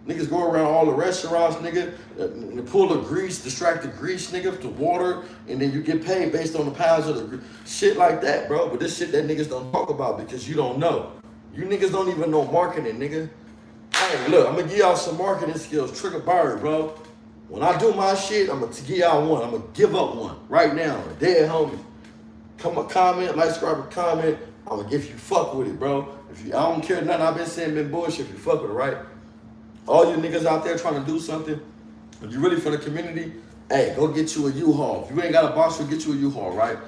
[SPEAKER 1] Niggas go around all the restaurants, nigga, and pull the grease, distract the grease, nigga, to water, and then you get paid based on the pounds of the grease. Shit like that, bro. But this shit that niggas don't talk about because you don't know. You niggas don't even know marketing, nigga. Hey, look, I'm gonna give y'all some marketing skills. Triggerbird, bro. When I do my shit, I'm gonna give y'all one. I'm gonna give up one right now. A dead homie. Come a comment, like, subscribe, comment. I'm gonna give you fuck with it, bro. I don't care nothing I've been saying, been bullshit. If you fuck with it, right? All you niggas out there trying to do something, if you really for the community, hey, go get you a U-Haul. If you ain't got a box, get you a U-Haul, right?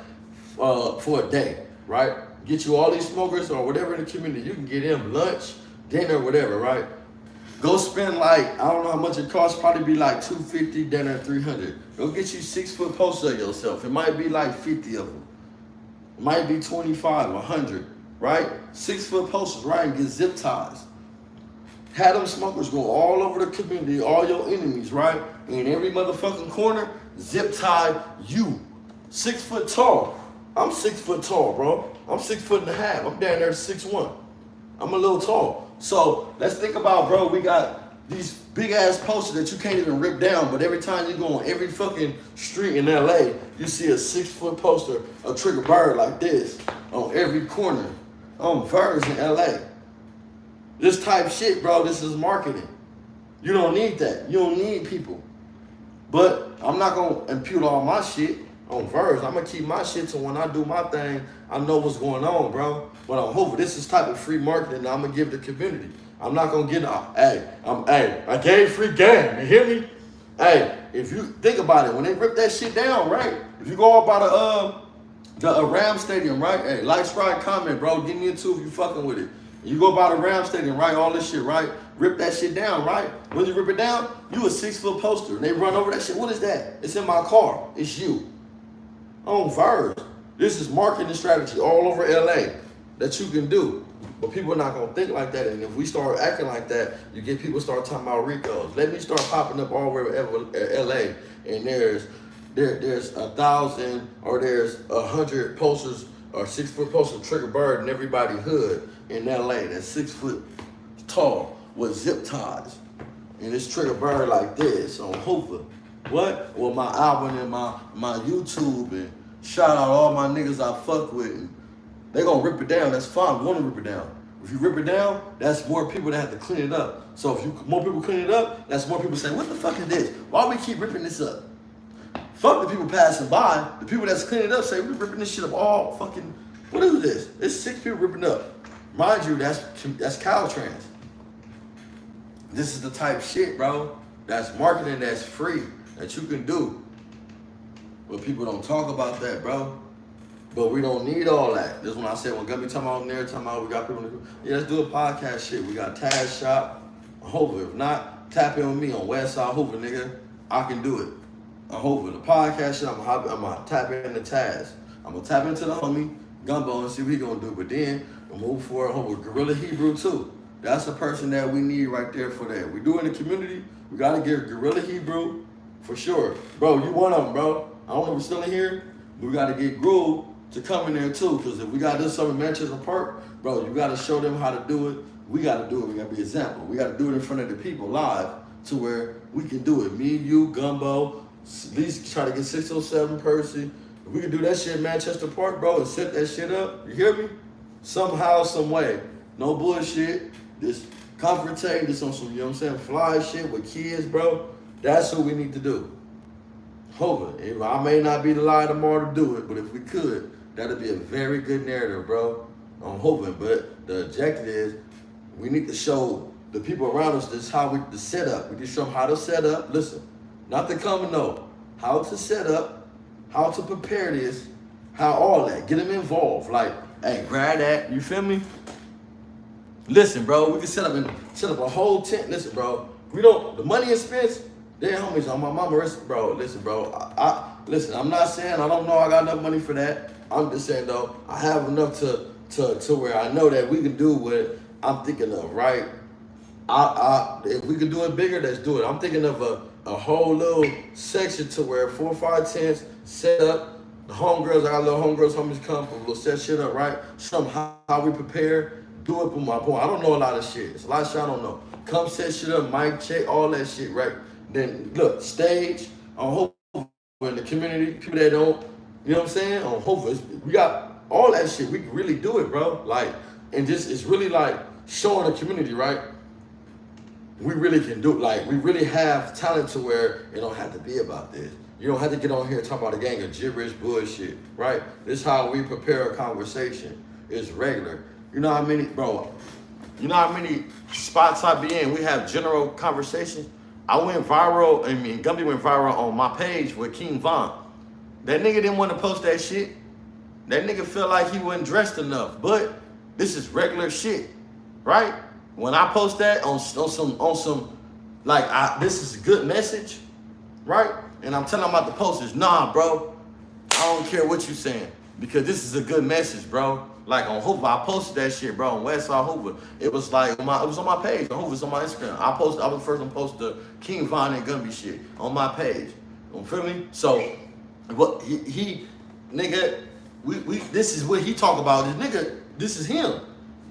[SPEAKER 1] For a day, right? Get you all these smokers or whatever in the community. You can get them lunch, dinner, whatever, right? Go spend like, I don't know how much it costs, probably be like $250, dinner, $300. Go get you 6-foot posters of yourself. It might be like 50 of them. It might be 25, 100, right? 6-foot posters, right? And get zip ties. Have them smokers go all over the community, all your enemies, right? In every motherfucking corner, zip tie you. 6 foot tall. I'm 6 foot tall, bro. I'm 6.5 feet. I'm down there 6'1". I'm a little tall. So let's think about, bro, we got these big ass poster that you can't even rip down, but every time you go on every fucking street in LA, you see a 6-foot poster of Triggerbird like this on every corner on Verge in LA. This type shit, bro, this is marketing. You don't need that. You don't need people. But I'm not gonna impute all my shit on Verge. I'm gonna keep my shit so when I do my thing, I know what's going on, bro. But I'm hoping this is type of free marketing that I'm gonna give the community. I'm not gonna get I gave free game. You hear me? Hey, if you think about it, when they rip that shit down, right? If you go up by the Ram Stadium, right? Hey, like, subscribe, comment, bro. Get me a two if you fucking with it. You go by the Ram Stadium, right? All this shit, right? Rip that shit down, right? When you rip it down, you a 6-foot poster, and they run over that shit. What is that? It's in my car. It's you. On Verge. This is marketing strategy all over LA that you can do. But people are not gonna think like that, and if we start acting like that, you get people start talking about Ricos. Let me start popping up all over LA, and there's 1,000 or there's 100 posters or 6-foot posters of Triggerbird in everybody's hood in LA that's 6 foot tall with zip ties, and it's Triggerbird like this on Hoover. What? Well, my album and my YouTube, and shout out all my niggas I fuck with. And they gonna rip it down. That's fine. We wanna rip it down. If you rip it down, that's more people that have to clean it up. So if more people clean it up, that's more people saying, what the fuck is this? Why we keep ripping this up? Fuck the people passing by. The people that's cleaning it up say, we're ripping this shit up all fucking, what is this? It's 6 people ripping up. Mind you, that's Caltrans. This is the type shit, bro, that's marketing that's free, that you can do. But people don't talk about that, bro. But we don't need all that. This is when I said, when Gumby talking about there, talking about we got people, yeah, let's do a podcast shit. We got Taz Shop, Hoover. If not, tap in with me on Westside Hoover, nigga. I can do it. Hoover. The podcast shit, I'm gonna tap into Taz. I'm gonna tap into the homie Gumbo and see what he gonna do. But then we'll move forward with Gorilla Hebrew too. That's a person that we need right there for that. We do in the community, we gotta get Gorilla Hebrew for sure. Bro, you one of them, bro. I don't know if we're still in here, but we gotta get Groove to come in there too. Because if we gotta do something in Manchester Park, bro, you gotta show them how to do it. We gotta do it. We gotta be an example. We gotta do it in front of the people live to where we can do it. Me, you, Gumbo, at least try to get 6 or 7 person. If we can do that shit in Manchester Park, bro, and set that shit up, you hear me? Somehow, some way. No bullshit. This Confronting, this on some, you know what I'm saying, fly shit with kids, bro. That's what we need to do. Hoover. I may not be the lie tomorrow to do it, but if we could, that'd be a very good narrative, bro, on Hoover. But the objective is we need to show the people around us this how the setup. We can show them how to set up. Listen, not to come and know how to set up, how to prepare this, how all that. Get them involved. Like, hey, grab that. You feel me? Listen, bro, we can set up a whole tent. Listen, bro, the money expense, they're homies on my mama. Bro, listen, bro, listen, I'm not saying I don't know I got enough money for that. I'm just saying, though, I have enough to where I know that we can do what I'm thinking of, right? If we can do it bigger, let's do it. I'm thinking of a whole little section to where 4 or 5 tents set up. The homegirls, I got little homegirls, homies come, we'll set shit up, right? Show them how we prepare. Do it with my point. I don't know a lot of shit. It's a lot of shit I don't know. Come set shit up, mic check, all that shit, right? Then look, stage on Hoover in the community, people that don't, you know what I'm saying? On Hoover, we got all that shit. We can really do it, bro. Like, and just it's really like showing the community, right? We really can do it. Like, we really have talent to where it don't have to be about this. You don't have to get on here and talk about a gang of gibberish bullshit, right? This is how we prepare a conversation. It's regular. You know how many, bro, you know how many spots I be in? We have general conversations. I went viral, Gumby went viral on my page with King Von. That nigga didn't want to post that shit. That nigga felt like he wasn't dressed enough. But this is regular shit, right? When I post that on some, like, this is a good message, right? And I'm telling them about the posters, nah, bro, I don't care what you saying, because this is a good message, bro. Like on Hoover, I posted that shit, bro, on Westside Hoover. It was like, it was on my page. On Hoover's on my Instagram. I was the first one to post the King Von and Gumby shit on my page. You feel me? So, what nigga, this is what he talk about. This nigga, this is him.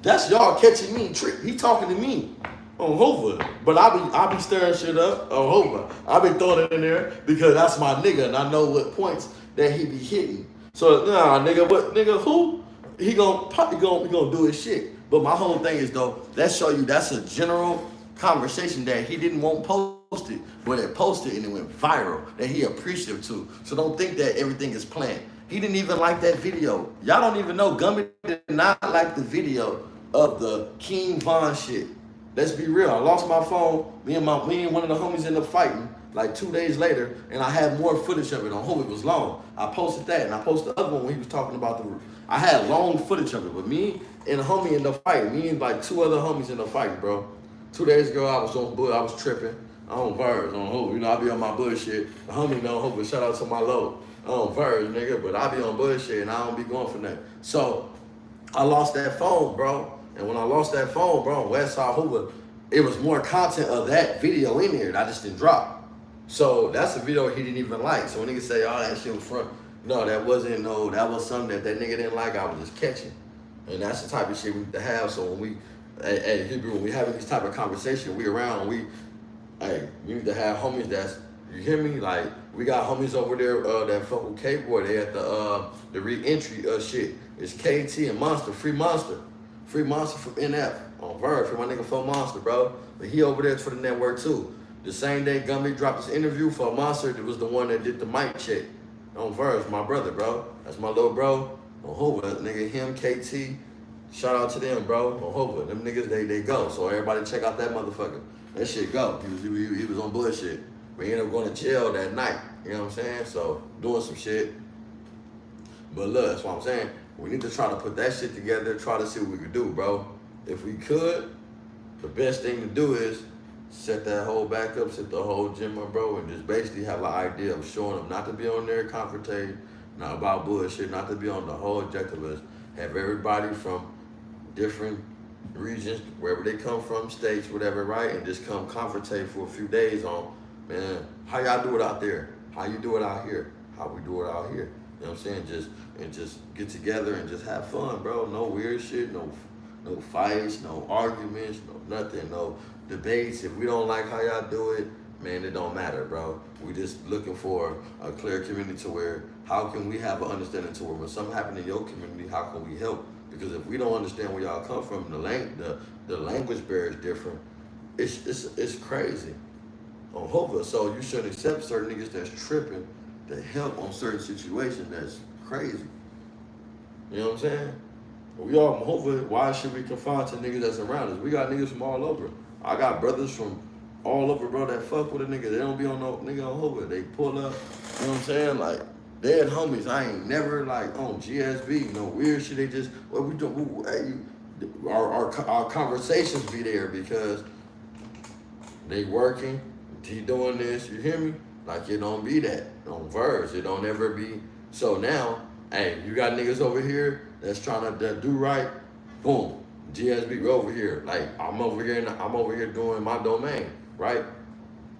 [SPEAKER 1] That's y'all catching me. He talking to me on Hoover. But I be stirring shit up on Hoover. I be throwing it in there because that's my nigga and I know what points that he be hitting. So nah, nigga, what nigga who? He gonna do his shit. But my whole thing is though, that show you that's a general conversation that he didn't want posted, but it posted and it went viral that he appreciative to. So don't think that everything is planned. He didn't even like that video. Y'all don't even know Gumby did not like the video of the King Von shit. Let's be real. I lost my phone. Me and one of the homies ended up fighting like 2 days later, and I had more footage of it on Hoover. It was long. I posted that, and I posted the other one when he was talking about I had long footage of it, but me and a homie ended up fighting. Me and like 2 other homies ended up fighting, bro. 2 days ago, I was tripping. On Verge, on Hoover. You know, I be on my bullshit. The homie know Hoover. Shout out to my low. On Verge, nigga, but I be on bullshit and I don't be going for nothing. So I lost that phone, bro. And when I lost that phone, bro, Westside Hoover, it was more content of that video in there that I just didn't drop. So that's a video he didn't even like. So when niggas say, oh, that shit was front. No, that wasn't, no, that was something that nigga didn't like. I was just catching. And that's the type of shit we need to have. So when we, at Hebrew, when we having these type of conversations, we around, we need to have homies that's, you hear me? Like, we got homies over there that fuck with K-Boy. They at the re-entry shit. It's KT and Monster, Free Monster from NF on Verve, for my nigga Fo Monster, bro. But he over there for the network too. The same day Gumby dropped his interview for Monster, it was the one that did the mic check on Verve, my brother, bro. That's my little bro on Hoover. Nigga, him, KT, shout out to them, bro, on Hoover. Them niggas, they go. So everybody check out that motherfucker. That shit go. He was on bullshit. But he ended up going to jail that night. You know what I'm saying? So, doing some shit. But look, that's what I'm saying. We need to try to put that shit together, try to see what we could do, bro. If we could, the best thing to do is set that whole back up, set the whole gym up, bro, and just basically have an idea of showing them not to be on there confrontating, not about bullshit, not to be on the whole objective list. Have everybody from different regions, wherever they come from, states, whatever, right? And just come confrontate for a few days on, man, how y'all do it out there? How you do it out here? How we do it out here? You know what I'm saying? Just get together and just have fun, bro. No weird shit, no fights, no arguments, no nothing, no debates. If we don't like how y'all do it, man, it don't matter, bro. We just looking for a clear community to where, how can we have an understanding to where when something happen in your community, how can we help? Because if we don't understand where y'all come from, the language barrier is different. It's crazy on Hoover. So you should accept certain niggas that's tripping to help on certain situations. That's crazy. You know what I'm saying? We all on Hoover. Why should we confine to niggas that's around us? We got niggas from all over. I got brothers from all over, bro, that fuck with a nigga. They don't be on no nigga on Hoover. They pull up. You know what I'm saying? Like, dead homies. I ain't never like on GSB, no weird shit. They just, what we do, our conversations be there because they working, he doing this, you hear me? Like, it don't be that on Verge. It don't ever be. So now, hey, you got niggas over here that's trying to do right, boom, GSB over here. Like, I'm over here doing my domain, right?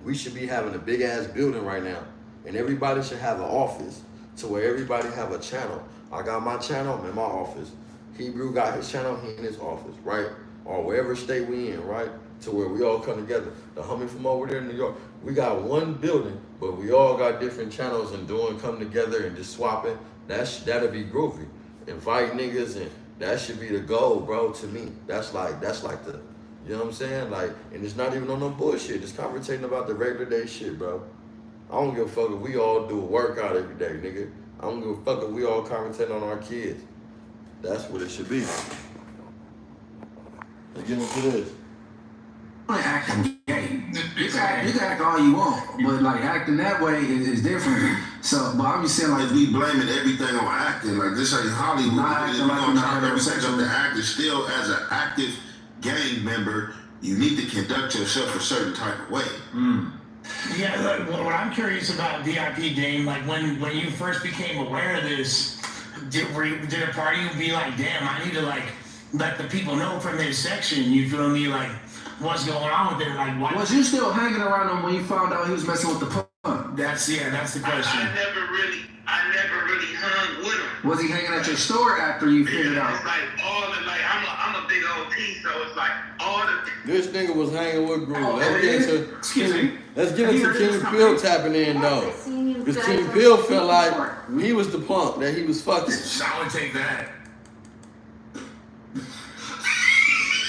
[SPEAKER 1] We should be having a big ass building right now, and everybody should have an office to where everybody have a channel. I got my channel, I'm in my office. Hebrew got his channel, he in his office, right? Or wherever state we in, right? To where we all come together. The homie from over there in New York, we got one building, but we all got different channels and come together and just swapping. That'll be groovy. Invite niggas, and that should be the goal, bro, to me. That's like the, you know what I'm saying? Like, and it's not even on no bullshit. It's conversating about the regular day shit, bro. I don't give a fuck if we all do a workout every day, nigga. I don't give a fuck if we all commentate on our kids. That's what it should be. Let's get into this.
[SPEAKER 2] Acting gay. You can act all you want, but like acting that way is different. So, but I'm just saying, like,
[SPEAKER 12] we blaming everything on acting. Like, this ain't Hollywood.
[SPEAKER 2] Not acting like we're not heterosexual.
[SPEAKER 12] The actor still, as an active gang member, you need to conduct yourself a certain type of way.
[SPEAKER 13] Yeah, like, what I'm curious about VIP Dame, like when you first became aware of this, did a part of you be like, damn, I need to like let the people know from this section, you feel me, like what's going on with it, like why?
[SPEAKER 2] Was you still hanging around him when you found out he was messing with the pump?
[SPEAKER 13] That's the question.
[SPEAKER 11] I never really hung with him.
[SPEAKER 2] Was he hanging at your store after you figured out?
[SPEAKER 11] It's like all the, like I'm a big old OT, so it's like all the.
[SPEAKER 1] This nigga was hanging with Groove.
[SPEAKER 2] Excuse me.
[SPEAKER 1] Let's get into King Pill tapping in though. Because King Pill felt like he was the punk that he was fucking.
[SPEAKER 13] I would take that.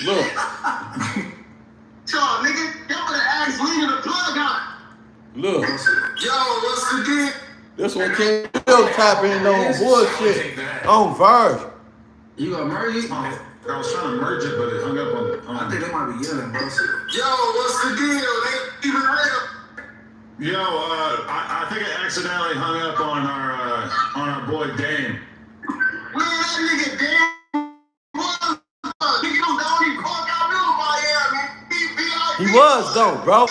[SPEAKER 1] Look.
[SPEAKER 11] Y'all, nigga, y'all better ask Lena the plug out.
[SPEAKER 1] Look.
[SPEAKER 11] Yo, what's the deal?
[SPEAKER 1] This one King Pill tapping in on bullshit. On Verge.
[SPEAKER 2] You gonna merge it?
[SPEAKER 9] I was trying to merge it, but it hung up on.
[SPEAKER 2] I think they might be yelling, bro.
[SPEAKER 11] Yo, what's the deal? They even real.
[SPEAKER 9] Yo, I think I accidentally hung up on our boy Dame.
[SPEAKER 11] Man, that nigga damn was nigga don't even call out my air, man.
[SPEAKER 1] He was though, bro.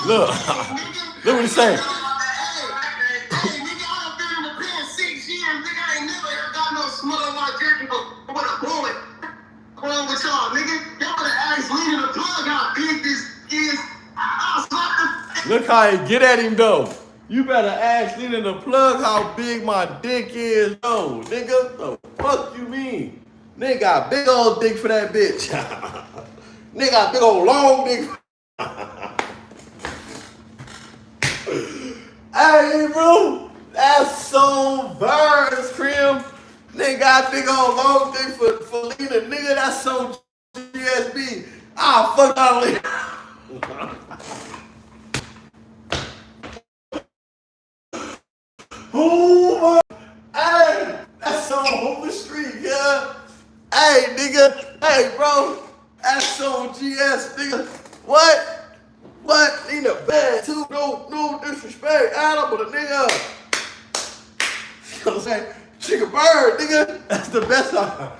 [SPEAKER 1] Look. Look what he's saying.
[SPEAKER 11] Hey, nigga, I done been in the pen 6 years. Nigga, I ain't never ever got no smut on my jerky with a bullet. What's wrong with y'all, nigga? Y'all better ask Lena the plug how big this is. I'll slap the.
[SPEAKER 1] Look how he get at him though. You better ask Lena the plug how big my dick is though, nigga. The fuck you mean? Nigga got big old dick for that bitch. Nigga got big old long dick. Hey, bro, that's so Verge, Cream. Nigga got big old long dick for Lena. Nigga, that's so GSB. Ah, fuck out of Lena. Hoover. Hey, that's on Hoover Street, yeah. Hey, nigga. Hey, bro. That's on GS, nigga. What? What? In the bag, too. No disrespect. Adam, but a nigga. You know what I'm saying? Triggerbird, nigga. That's the best of.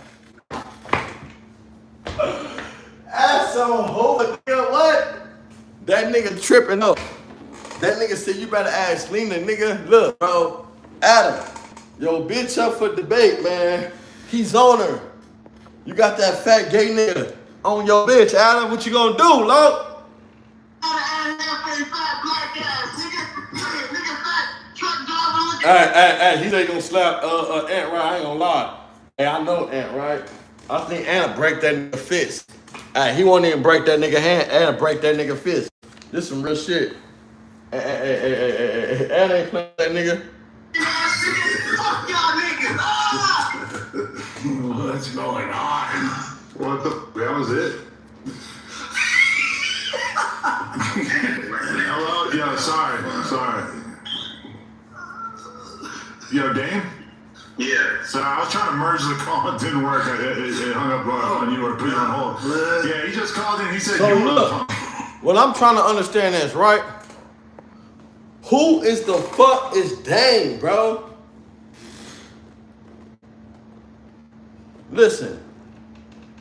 [SPEAKER 1] That's on Hoover, nigga. What? That nigga tripping up. That nigga said you better ask Lena, nigga. Look, bro. Adam, yo, bitch up for debate, man. He's on her. You got that fat gay nigga on your bitch, Adam. What you gonna do, Lord? Hey, he ain't gonna slap Ant Right. I ain't gonna lie. Hey, I know Ant Right. I think Ant break that nigga fist. Hey, he won't even break that nigga hand. Ant break that nigga fist. This some real shit. Hey, Ant ain't playing that nigga.
[SPEAKER 11] Fuck y'all niggas.
[SPEAKER 13] What's going on?
[SPEAKER 12] What the? That was it.
[SPEAKER 9] Hello? Yo, sorry. Yo, Dame?
[SPEAKER 11] Yeah.
[SPEAKER 9] So I was trying to merge the call. It didn't work. It hung up on you or put you on hold. Yeah, he just called in. He said,
[SPEAKER 1] so look, what I'm trying to understand is, right? Who is the fuck is Dame, bro? Listen,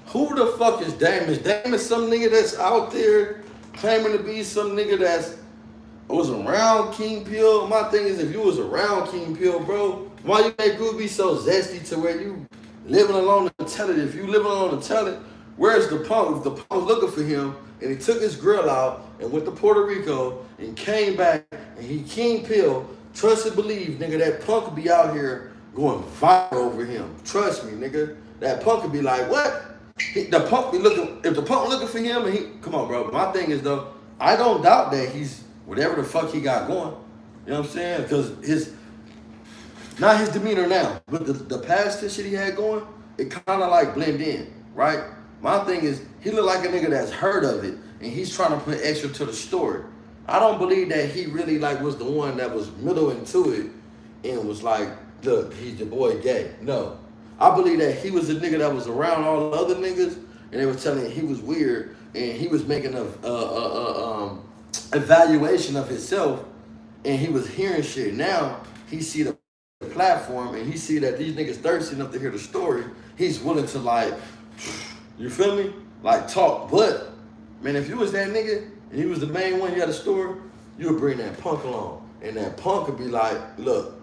[SPEAKER 1] who the fuck is Dame? Is Dame some nigga that's out there claiming to be some nigga that's was around King Pill? My thing is, if you was around King Pill, bro, why you make Groove be so zesty to where you living alone to tell it? If you living alone to tell it, where's the punk? If the punk was looking for him and he took his grill out and went to Puerto Rico and came back and he King Pill, trust and believe, nigga, that punk could be out here going viral over him. Trust me, nigga. That punk could be like, what? The punk be looking, if the punk looking for him and he, come on, bro. My thing is though, I don't doubt that he's whatever the fuck he got going. You know what I'm saying? Because not his demeanor now, but the past shit he had going, it kind of like blend in, right? My thing is, he look like a nigga that's heard of it, and he's trying to put extra to the story. I don't believe that he really like was the one that was middle into it and was like, look, he's the boy gay. No. I believe that he was a nigga that was around all the other niggas, and they were telling him he was weird, and he was making a evaluation of himself, and he was hearing shit. Now, he see the platform, and he see that these niggas thirsty enough to hear the story. He's willing to like, you feel me? Like talk. But, man, if you was that nigga, and he was the main one you had a story, you would bring that punk along. And that punk would be like, look,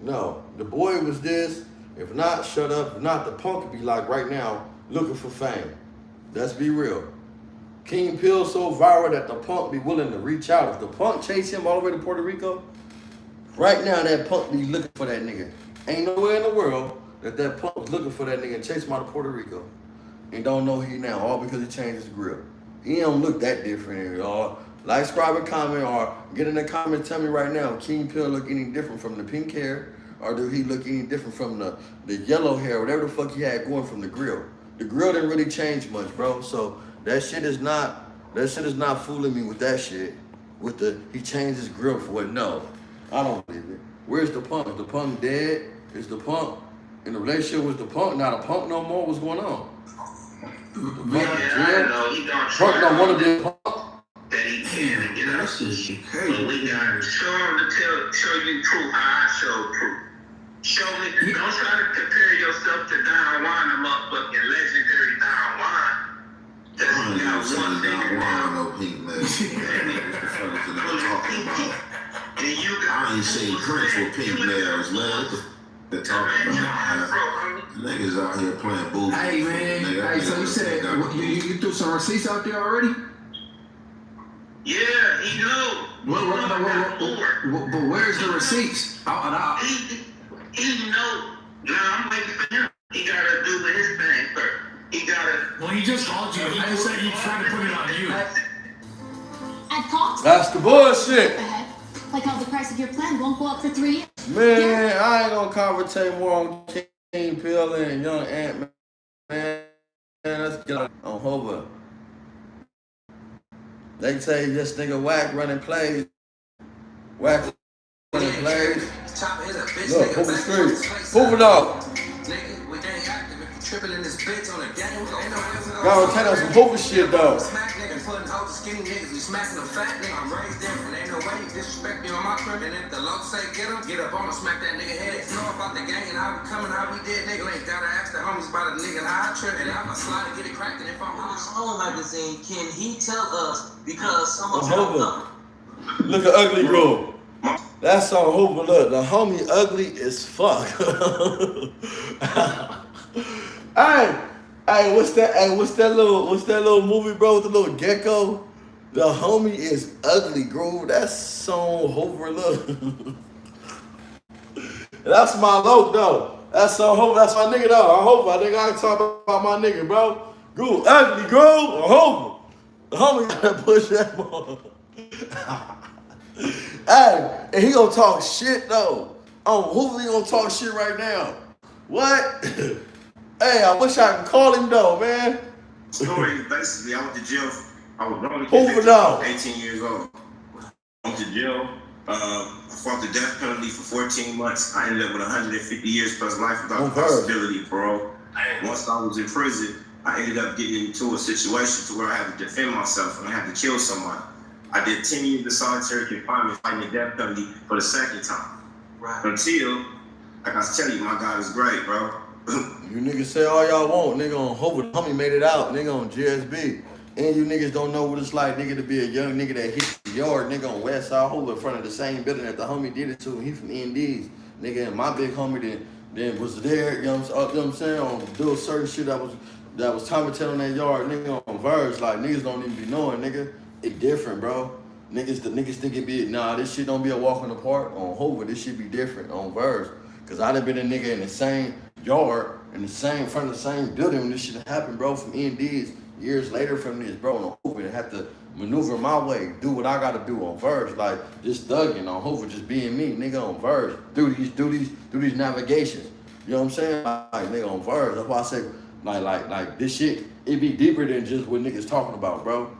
[SPEAKER 1] no, the boy was this. If not, shut up. If not, the punk would be like right now, looking for fame. Let's be real. King Pill so viral that the punk be willing to reach out. If the punk chase him all the way to Puerto Rico, right now that punk be looking for that nigga. Ain't nowhere in the world that punk was looking for that nigga and chase him out of Puerto Rico. and don't know he now, all because he changed his grill. He don't look that different at all. Like, subscribe, and comment, or get in the comments. Tell me right now, King Pill look any different from the pink hair, or do he look any different from the yellow hair, whatever the fuck he had going from the grill? The grill didn't really change much, bro. So that shit is not fooling me with that shit. With he changed his grill for what? No, I don't believe it. Where's the punk? Is the punk dead? Is the punk in a relationship with the punk? Not a punk no more? What's going on?
[SPEAKER 11] I know he gonna
[SPEAKER 1] Punk don't want to be a punk.
[SPEAKER 11] That he can and get out. But we got to show him to show you proof how I show proof. Show me. Don't try to compare yourself to Don Juan, a motherfucking legendary Don Juan. That's got one thing in
[SPEAKER 12] Juan, no pink nails. I ain't seen Prince with pink nails, man. What the talking about? Niggas out here playing booty.
[SPEAKER 2] Hey man, hey, so you said you threw some receipts out there already?
[SPEAKER 11] Yeah, he know.
[SPEAKER 2] But where's the receipts?
[SPEAKER 11] He know. Now I'm waiting for him. He gotta do his thing first. He gotta.
[SPEAKER 13] Well, he just called you. He just said he's trying to put it on you.
[SPEAKER 8] At cost?
[SPEAKER 1] That's the bullshit.
[SPEAKER 8] Like how the price of your plan won't go up for 3 years?
[SPEAKER 1] Man, I ain't gonna conversate more on King Pill and Young Ant, man. Let's get on Hoover. They say this nigga whack running plays. Whack running plays. Look, Hoover Street. Hoover dog. Y'all retain on some Hoover shit though.
[SPEAKER 2] Skinny niggas, we smacking them fat niggas. I'm raised different. Ain't no way you disrespect me on my crib. And if the low say get him, get up on him, smack that nigga head. Know about the gang and how we coming, how we did, nigga. Ain't gotta ask the homies about a nigga how I trip. And I'ma slide and get it cracked. And if I'm wrong,
[SPEAKER 14] Smaller magazine, can he tell us because some of them
[SPEAKER 1] Look at Ugly Girl. That's on Hoover. Look, the homie ugly as fuck. Hey, what's that little movie, bro, with the little gecko? The homie is ugly, bro. That's on Hoover. Look. That's my loc, though. That's on Hoover. That's my nigga, though. I hope I can talk about my nigga, bro. Girl, ugly, girl, Hoover. The homie gotta push that ball. Hey, and he gonna talk shit, though. On Hoover, he gonna talk shit right now. What? Hey, I wish I could call him though, man.
[SPEAKER 6] Story is basically, I went to jail. I was wrongly
[SPEAKER 1] convicted.
[SPEAKER 6] 18 years old. I went to jail. Fought the death penalty for 14 months. I ended up with 150 years plus life without the possibility of parole. Once I was in prison, I ended up getting into a situation to where I had to defend myself and I had to kill someone. I did 10 years of solitary confinement fighting the death penalty for the second time. Right. Until, like I tell you, my God is great, bro.
[SPEAKER 1] You niggas say all y'all want, nigga on Hoover. Homie made it out, nigga on GSB. And you niggas don't know what it's like, nigga, to be a young nigga that hit the yard, nigga on West Side Hoover in front of the same building that the homie did it to. He from NDs. Nigga, and my big homie then was there, you know what I'm saying, on do certain shit that was commenting on that yard, nigga on Verge. Like, niggas don't even be knowing, nigga. It different, bro. Niggas think it be, nah, this shit don't be a walk in the park. On Hoover, this shit be different on Verge. Cause I done been a nigga in the same yard, in front of the same building when this shit happened, bro, from NDs. Years later from this, bro, on Hoover, and have to maneuver my way, do what I gotta do on Verge, like just thugging on Hoover, just being me, nigga on Verge, do these navigations. You know what I'm saying? Like nigga on Verge. That's why I say like this shit, it be deeper than just what niggas talking about, bro.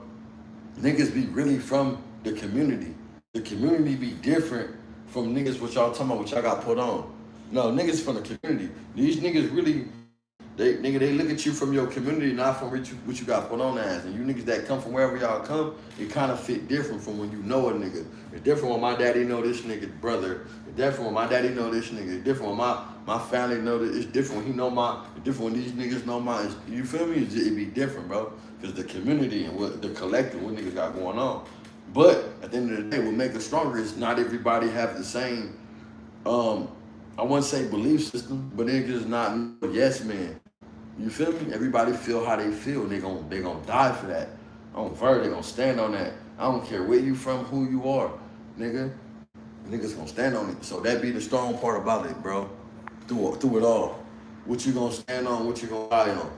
[SPEAKER 1] Niggas be really from the community. The community be different from niggas what y'all talking about, what y'all got put on. No, niggas from the community. These niggas really, they look at you from your community, not from what you got put on as. And you niggas that come from wherever y'all come, it kind of fit different from when you know a nigga. It's different when my daddy know this nigga brother. It's different when my daddy know this nigga. It's different when my family know this. It's different when he know it's different when these niggas know mine. You feel me? It be different, bro. Because the community and what the collective, what niggas got going on. But at the end of the day, what make us stronger is not everybody have the same, I wouldn't say belief system, but niggas not yes man. You feel me? Everybody feel how they feel. They gonna die for that. On Verge, they gonna stand on that. I don't care where you from, who you are, nigga. Niggas gonna stand on it. So that be the strong part about it, bro. Through it all. What you gonna stand on, what you gonna die on.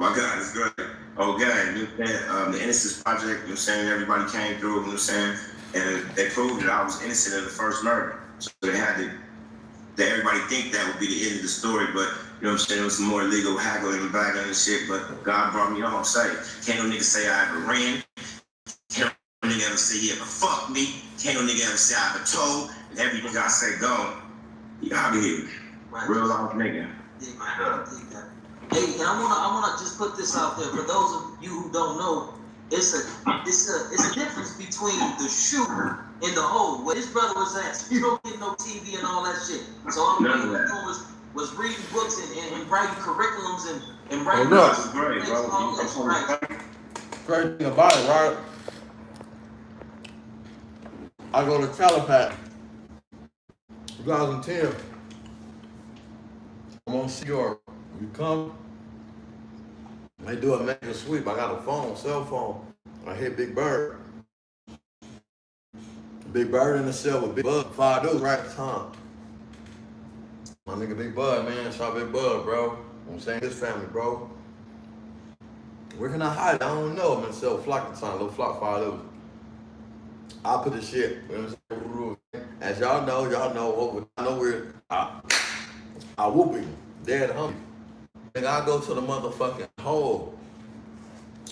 [SPEAKER 6] My God, it's great. Okay, the Innocence Project, you know what I'm saying? Everybody came through, you know what I'm saying? And they proved that I was innocent of the first murder. So they had to, that everybody think that would be the end of the story, but you know what I'm saying? It was some more legal haggling and bagging and shit, but God brought me home safe. Can't no nigga say I ever ran. Can't no nigga ever say he ever fucked me. Can't no nigga ever say I ever told. And every nigga I say go, he out of here.
[SPEAKER 14] Right.
[SPEAKER 6] Real life nigga.
[SPEAKER 14] Hey, and I wanna just put this out there for those of you who don't know. It's a difference between the shoe and the hole. Where his brother was at, you don't get no TV and all that shit. So all we were doing was reading books and writing curriculums and writing.
[SPEAKER 1] That's
[SPEAKER 6] great, bro.
[SPEAKER 1] Crazy thing about it, right? I go to Calipat, 2010. I'm on Seagull. You come, they do a major sweep. I got a phone, cell phone. I hit Big Bird. Big Bird in the cell with Big Bud. 5 dudes right at the time. My nigga Big Bud, man. Shout out Big Bud, bro. I'm saying his family, bro. Where can I hide? I don't know. I'm in the cell with Flock at the time. Little Flock 5 dudes. I put the shit. You know what I'm saying? As y'all know, I know where I whoop him. Dead homie. And I go to the motherfucking hole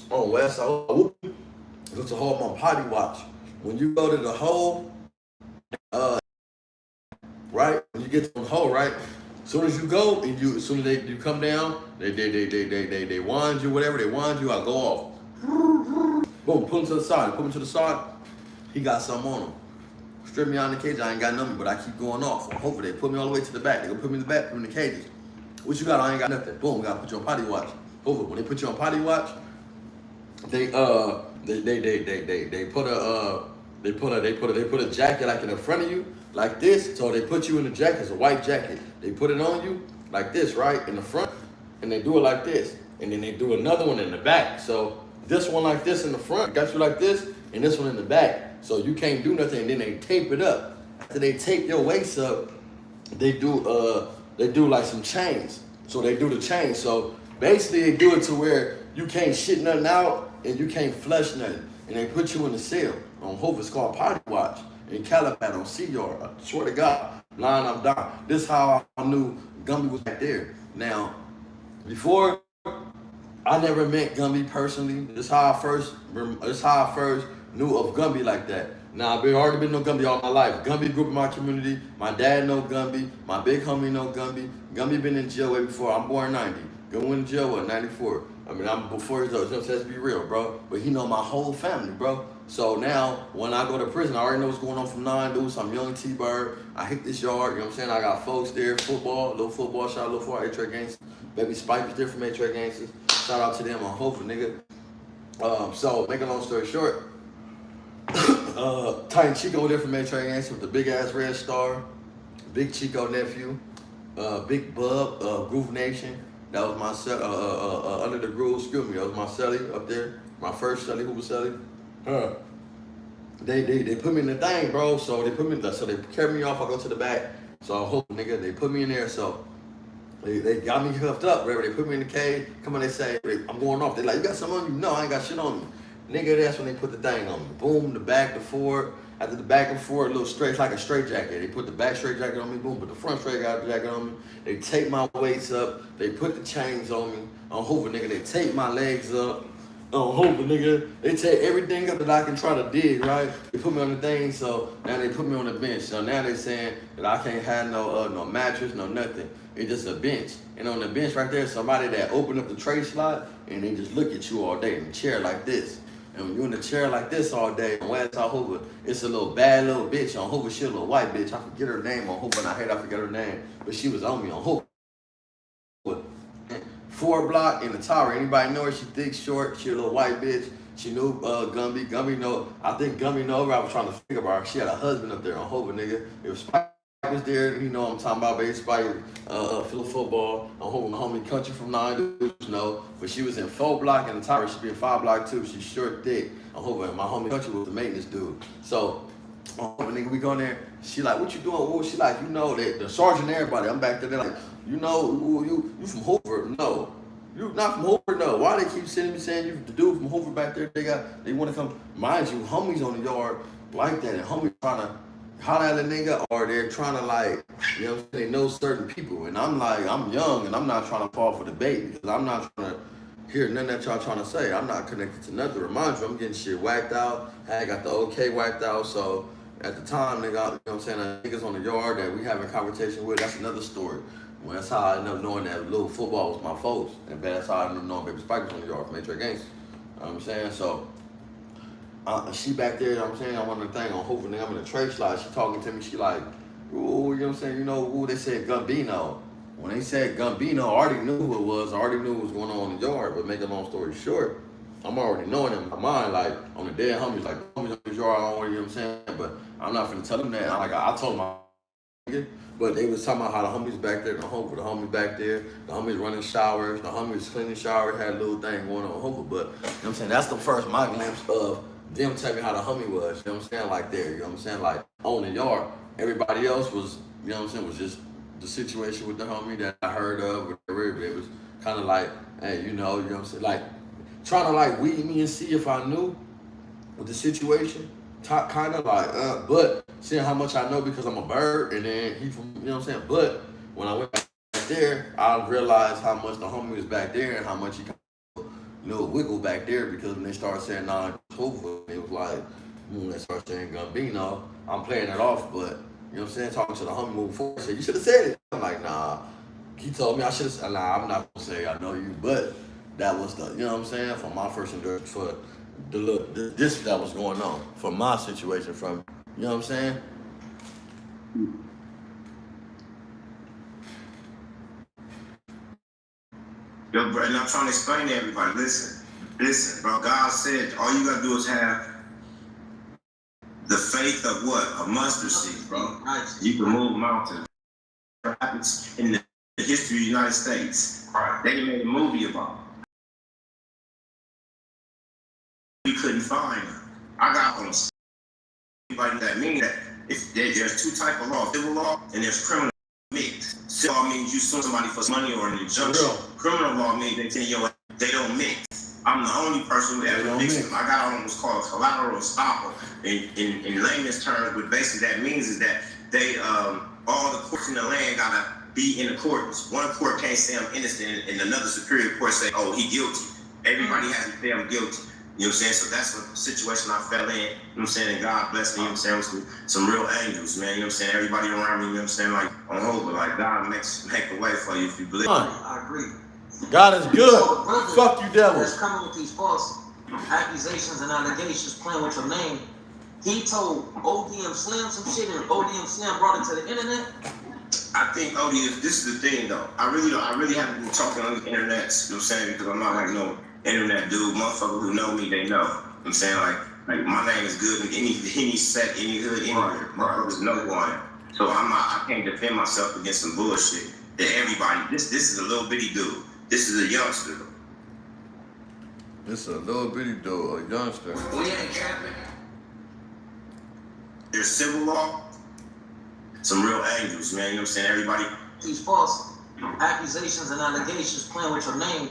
[SPEAKER 1] on West Side. Go to the hole on Potty Watch. When you go to the hole, right? When you get to the hole, right? As soon as you go and as soon as you come down, they wind you, whatever they wind you, I go off. Boom, put him to the side. Put him to the side. He got something on him. Strip me out in the cage. I ain't got nothing, but I keep going off. Hopefully they put me all the way to the back. They gonna put me in the back, put me in the cages. What you got? I ain't got nothing. Boom, gotta put you on potty watch. Hoover, when they put you on potty watch, they put a jacket like in the front of you, like this. So they put you in the jacket, it's a white jacket. They put it on you like this, right, in the front, and they do it like this. And then they do another one in the back. So this one like this in the front, got you like this, and this one in the back. So you can't do nothing, and then they tape it up. After they tape your waist up, they do like some chains. So they do the chains. So basically they do it to where you can't shit nothing out and you can't flush nothing. And they put you in the cell. On Hoover, it's called Potty Watch. In Calipat, on Sea Yard. I swear to God, lying I'm down. This is how I knew Gumby was back there. Now, before, I never met Gumby personally. This is how I first knew of Gumby like that. Now, I've already been no Gumby all my life. Gumby grew up in my community. My dad know Gumby. My big homie know Gumby. Gumby been in jail way before. I'm born 90. Gumby went in jail, what, 94? I mean, I'm before his age. Let's be real, bro. But he know my whole family, bro. So now, when I go to prison, I already know what's going on from 9 dudes. I'm young T-Bird. I hit this yard, you know what I'm saying? I got folks there, football, little football shot, little football, A-Track Gangsters. Baby Spike was there from A-Track Gangsters. Shout out to them on Hoover, nigga. So, make a long story short, Titan Chico there from A-Track Gangsters with the big ass red star, Big Chico nephew, Big Bub, Groove Nation. That was my under the groove, excuse me, that was my celly up there, my first celly, Hoover celly. They put me in the thing, bro. So they carry me off. I go to the back. So I hope, nigga, they put me in there. So they got me cuffed up, whatever. They put me in the cage. Come on, they say I'm going off. They like, you got something on you? No, I ain't got shit on me. Nigga, that's when they put the thing on me. Boom, the back, the forward. After the back and forward, a little straight, like a straight jacket. They put the back straight jacket on me. Boom, put the front straight jacket on me. They tape my waist up. They put the chains on me. On Hoover, nigga, they tape my legs up. On Hoover, nigga, they take everything up that I can try to dig, right? They put me on the thing, so now they put me on the bench. So now they saying that I can't have no mattress, no nothing. It's just a bench. And on the bench right there, somebody that opened up the tray slot and they just look at you all day in the chair like this. And when you're in the chair like this all day on West Side Hoover, it's a little bad little bitch on Hoover. She a little white bitch. I forget her name on Hoover, and I hate I forget her name. But she was on me on Hoover. 4 block in the tower. Anybody know her? She thick, short. She a little white bitch. She knew Gumby. Gumby know. I think Gumby know her. I was trying to figure about her. She had a husband up there on Hoover, nigga. It was Spike was there. You know what I'm talking about, baby. Spike, field football on Hoover. My homie Country from 9 dudes know. But she was in 4 block in the tower. She be in 5 block too. She's short, thick on Hoover. And my homie Country was the maintenance dude. So, nigga, we go in there. She like, what you doing? Ooh, she like, you know, the sergeant and everybody. I'm back there. They're like, you know, you from Hoover? No. You not from Hoover? No. Why they keep sending me saying you the dude from Hoover back there? They want to come. Mind you, homies on the yard like that, and homies trying to holler at a nigga, or they're trying to like, you know, they know certain people, and I'm like, I'm young, and I'm not trying to fall for the bait because I'm not trying to hear nothing that y'all trying to say. I'm not connected to nothing. Remind you, I'm getting shit whacked out. I got the OK whacked out, so. At the time, nigga, you know what I'm saying, niggas on the yard that we having a conversation with, that's another story. Well, that's how I ended up knowing that little football was my folks. And that's how I ended up knowing Baby Spike was on the yard from Matrix Gangsters. You know what I'm saying? So, she back there, you know what I'm saying, on one of the things on Hoover, nigga, I'm in the trade slide. She talking to me, she like, ooh, you know what I'm saying, you know, ooh, they said Gambino. When they said Gambino, I already knew who it was. I already knew what was going on in the yard. But make a long story short, I'm already knowing in my mind, like, on the dead homies, like, homies on the yard, I don't know, you know what I'm saying? But I'm not finna tell them that. I told them, but they was talking about how the homies back there, the homies back there, the homies running showers, the homies cleaning showers, had a little thing going on Hoover. But, you know what I'm saying, that's the first my glimpse of them telling me how the homie was, you know what I'm saying, like there, you know what I'm saying, like on the yard. Everybody else was, you know what I'm saying, was just the situation with the homie that I heard of, whatever. It was kind of like, hey, you know what I'm saying, like, trying to like weed me and see if I knew with the situation, kind of like, but seeing how much I know because I'm a bird, and then he from, you know what I'm saying. But when I went back there, I realized how much the homie was back there and how much he knew wiggle back there, because when they started saying nah, Hoover, it was like, they started saying Gambino. I'm playing it off, but you know what I'm saying, talking to the homie moving forward, said you should have said it. I'm like, nah. He told me I should have. Nah, I'm not gonna say I know you, but. That was the, you know what I'm saying, for my first endurance, for this that was going on, for my situation, from, you know what I'm saying?
[SPEAKER 6] Yo, bro, and I'm trying to explain to everybody, listen, bro, God said all you gotta do is have the faith of what? A mustard seed, bro. You can move mountains. What happens in the history of the United States? They made a movie about it. We couldn't find them. I got on everybody that mean that if there's two types of law, civil law and there's criminal mix. Civil law means you sue somebody for money or an injunction. Criminal law means they tell you they don't mix. I'm the only person who ever mixed them. I got on what's called collateral estoppel. In layman's terms, what basically that means is that they all the courts in the land gotta be in accordance. One court can't say I'm innocent and another superior court say, oh, he guilty. Everybody has to say I'm guilty. You know what I'm saying? So that's the situation I fell in, you know what I'm saying? And God blessed me, you know what I'm saying, with some real angels, man, you know what I'm saying? Everybody around me, you know what I'm saying, like on hold, but like God make a way for you if you believe.
[SPEAKER 14] I agree.
[SPEAKER 1] God is good. Fuck you, devils.
[SPEAKER 14] That's coming with these false accusations and allegations, playing with your name. He told ODM Slim some shit, and ODM Slim brought it to the internet.
[SPEAKER 6] I think ODM, this is the thing though. I really haven't been talking on the internet, you know what I'm saying, because I'm not like no internet dude. Motherfucker who know me, they know. You know what I'm saying, like my name is good in any set, any hood, anywhere. Motherfuckers know who I am. So I can't defend myself against some bullshit. That everybody, this is a little bitty dude. This is a youngster.
[SPEAKER 1] This is a little bitty dude, a youngster.
[SPEAKER 6] We ain't capping. There's civil law, some real angels, man. You know what I'm saying? Everybody.
[SPEAKER 14] These false accusations and allegations, playing with your name.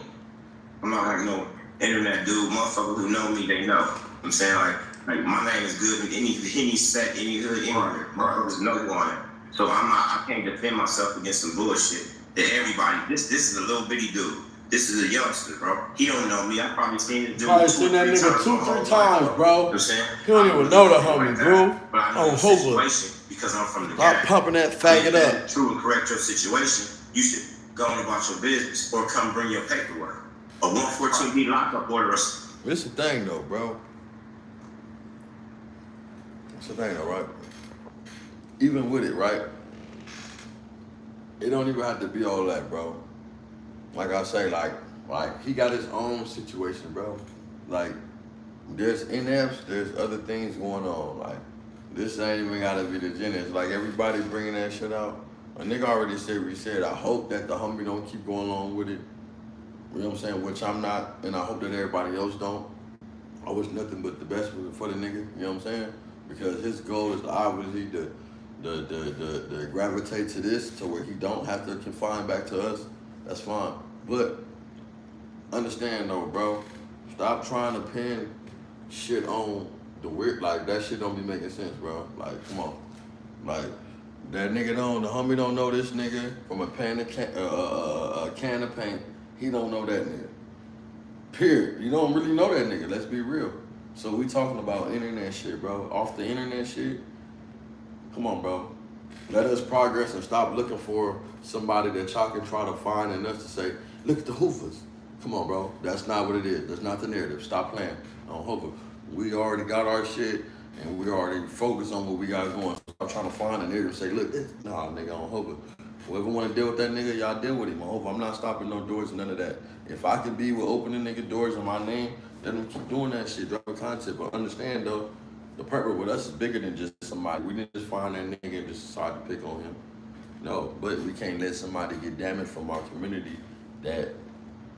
[SPEAKER 6] I'm not like no internet dude. Motherfucker who know me, they know. You know what I'm saying, like my name is good in any set, any hood, anywhere. Motherfuckers know who I am. So I can't defend myself against some bullshit. That everybody, this is a little bitty dude. This is a youngster, bro. He don't know me. I probably seen the dude.
[SPEAKER 1] Probably seen that nigga 2-3 times, bro.
[SPEAKER 6] You know what I'm saying?
[SPEAKER 1] He don't even know the homie, bro.
[SPEAKER 6] But I know the situation because I'm from the
[SPEAKER 1] Stop
[SPEAKER 6] gang.
[SPEAKER 1] pumping that faggot up.
[SPEAKER 6] True and correct your situation. You should go on about your business or come bring your paperwork. A 114B lockup order.
[SPEAKER 1] This the thing though, bro. It's the thing though, right? Even with it, right? It don't even have to be all that, bro. Like I say, like he got his own situation, bro. Like there's NFs, there's other things going on. Like this ain't even gotta be the gen. It's like everybody bringing that shit out. A nigga already said what he said. I hope that the homie don't keep going along with it. You know what I'm saying? Which I'm not, and I hope that everybody else don't. I wish nothing but the best for the nigga. You know what I'm saying? Because his goal is obviously to gravitate to this, to where he don't have to confine back to us. That's fine. But understand though, bro. Stop trying to pin shit on the weird. Like that shit don't be making sense, bro. Like, come on. Like that nigga the homie don't know this nigga from a can of paint. He don't know that nigga. Period. You don't really know that nigga. Let's be real. So we talking about internet shit, bro. Off the internet shit. Come on, bro. Let us progress and stop looking for somebody that y'all can try to find and us to say, look at the Hoovers. Come on, bro. That's not what it is. That's not the narrative. Stop playing on Hoover. We already got our shit and we already focused on what we got going. So I'm trying to find a nigga and say, look, this, nah, nigga, on Hoover. Whoever want to deal with that nigga, y'all deal with him. On Hoover. I'm not stopping no doors, none of that. If I can be with opening nigga doors in my name, let them keep doing that shit, drop content. But understand though, the purpose with us is bigger than just somebody. We didn't just find that nigga and just decide to pick on him. No, but we can't let somebody get damaged from our community that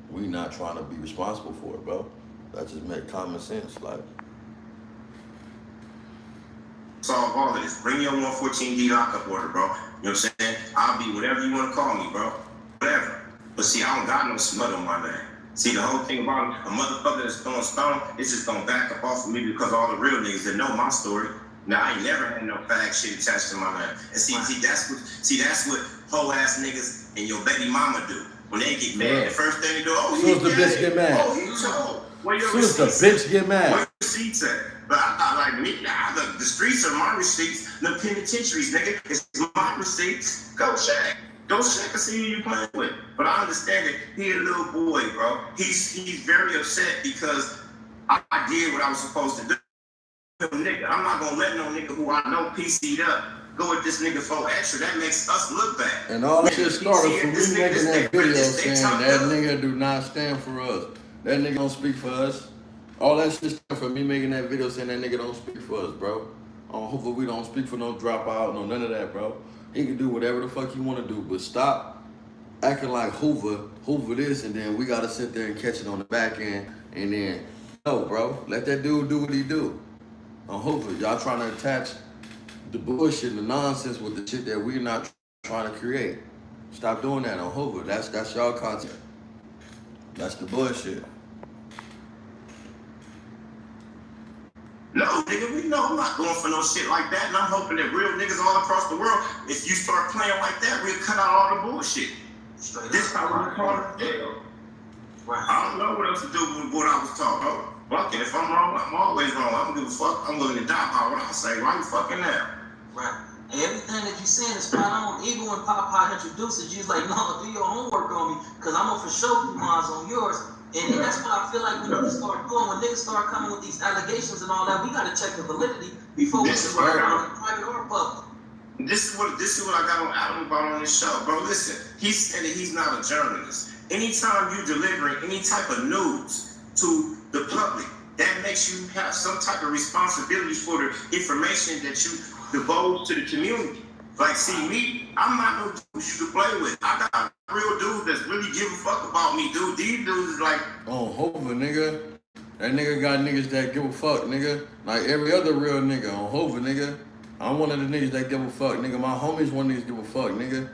[SPEAKER 1] we not trying to be responsible for it, bro. That just make common sense, like.
[SPEAKER 6] Solve all of this. Bring your 114D lockup order, bro. You know what I'm saying? I'll be whatever you want to call me, bro. Whatever. But see, I don't got no smut on my name. See, the whole thing about a motherfucker that's throwing stone, it's just gonna back up off of me because all the real niggas that know my story. Now I ain't never had no fag shit attached to my name. And see, that's what hoe ass niggas and your baby mama do. When they get mad, the first thing they do, oh,
[SPEAKER 1] soon as the bitch get mad.
[SPEAKER 6] Oh, he told. Where your
[SPEAKER 1] soon as the bitch get mad.
[SPEAKER 6] Where your receipts at? But I thought like me, nah, the streets are my receipts. The penitentiaries, nigga, it's my receipts. Go check. Go check and see who you playing with. But I understand that he a little boy, bro. He's very upset because I did what I was supposed to do. Nigga, I'm not gonna let no nigga who I know PC'd up go with this nigga for extra. That makes us look bad.
[SPEAKER 1] And all that shit started from me making that video saying that nigga do not stand for us. That nigga don't speak for us. All that shit started from me making that video saying that nigga don't speak for us, bro. Hopefully we don't speak for no dropout, no none of that, bro. He can do whatever the fuck he want to do, but stop acting like Hoover this, and then we gotta sit there and catch it on the back end, and then, no, bro, let that dude do what he do. On Hoover, y'all trying to attach the bullshit and the nonsense with the shit that we're not trying to create. Stop doing that on Hoover. That's y'all content. That's the bullshit.
[SPEAKER 6] No, nigga, we know I'm not going for no shit like that, and I'm hoping that real niggas all across the world, if you start playing like that, we'll cut out all the bullshit. This how we call it jail. Right. I don't know what else to do with what I was talking about. Fuck it, if I'm wrong, I'm always wrong. I don't give a fuck. I'm willing to die by what I say. Why you fucking now?
[SPEAKER 14] Right. And everything that you saying is spot on. Even when Papa introduced it, you was like, no, do your homework on me, because I'm going to for sure do mine on yours. And that's what I feel like when niggas start doing, when niggas start coming with these allegations and all that, we gotta check the validity before we start on private or public.
[SPEAKER 6] This is what I got on Adam about on this show, bro. Listen, he said that he's not a journalist. Anytime you delivering any type of news to the public, that makes you have some type of responsibility for the information that you divulge to the community. Like, see me, I'm not no dude you can play with. I got real dudes that's really give a fuck about me, dude. These dudes is like,
[SPEAKER 1] oh, Hoover, nigga. That nigga got niggas that give a fuck, nigga. Like every other real nigga on Hoover, nigga. I'm one of the niggas that give a fuck, nigga. My homies one niggas give a fuck, nigga.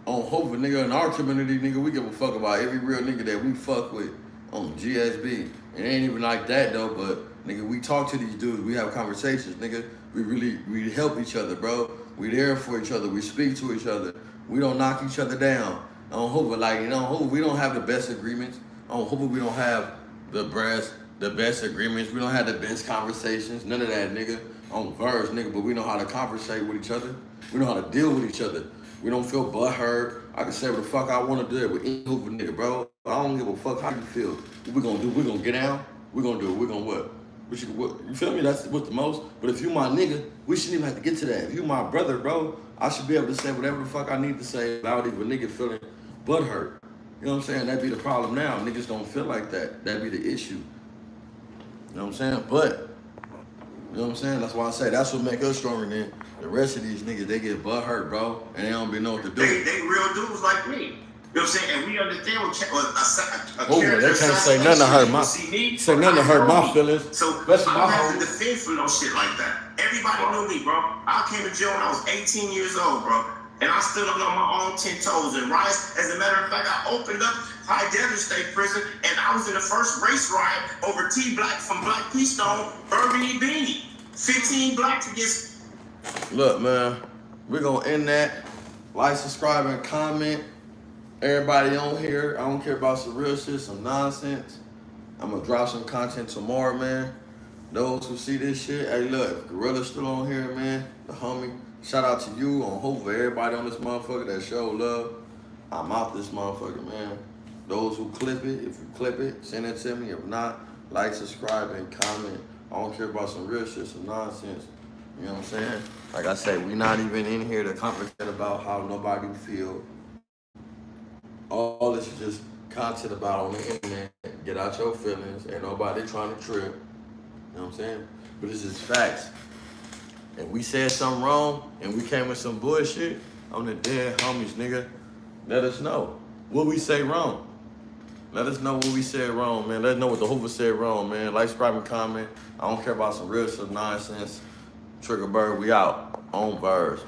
[SPEAKER 1] On Hoover, nigga, in our community, nigga, we give a fuck about every real nigga that we fuck with on GSB. It ain't even like that though, but nigga, we talk to these dudes, we have conversations, nigga. We help each other, bro. We there for each other. We speak to each other. We don't knock each other down. On Hoover, like, you know, on Hoover, we don't have the best agreements. On Hoover, we don't have the best agreements. We don't have the best conversations. None of that, nigga. On Verse, nigga, but we know how to conversate with each other. We know how to deal with each other. We don't feel butthurt. I can say what the fuck I want to do with any Hoover nigga, bro. I don't give a fuck how you feel. What we gonna do? We gonna get down? We gonna do it. We gonna what? You feel me? That's what's the most. But if you my nigga, we shouldn't even have to get to that. If you my brother, bro, I should be able to say whatever the fuck I need to say without even nigga feeling butthurt. You know what I'm saying? That'd be the problem now. Niggas don't feel like that. That'd be the issue. You know what I'm saying? But, you know what I'm saying? That's why I say that's what make us stronger than the rest of these niggas. They get butthurt, bro, and they don't be know what to do.
[SPEAKER 6] They real dudes like me. You know what I'm saying? And we understand what
[SPEAKER 1] Hoover, they can't say nothing to hurt my feelings.
[SPEAKER 6] So I don't have to defend for no shit like that. Everybody knew me, bro. I came to jail when I was 18 years old, bro. And I stood on my own 10 toes and rise. As a matter of fact, I opened up High Desert State Prison, and I was in the first race riot over T Black from Black Keystone, Burgundy Beanie. 15 blacks against.
[SPEAKER 1] Look, man, we're gonna end that. Like, subscribe, and comment. Everybody on here, I don't care about some real shit, some nonsense. I'm gonna drop some content tomorrow, man. Those who see this shit, hey, look, Gorilla's still on here, man. The homie. Shout out to you on Hoover, everybody on this motherfucker that show love. I'm out this motherfucker, man. Those who clip it, if you clip it, send it to me. If not, like, subscribe, and comment. I don't care about some real shit, some nonsense. You know what I'm saying? Like I said, we not even in here to conversate about how nobody feel. All this is just content about on the internet. Get out your feelings. Ain't nobody trying to trip. You know what I'm saying? But this is facts. If we said something wrong and we came with some bullshit on the dead homies, nigga, let us know what we say wrong. Let us know what we said wrong, man. Let us know what the Hoover said wrong, man. Like, subscribe, and comment. I don't care about some real shit nonsense. Triggerbird, we out. On Birds.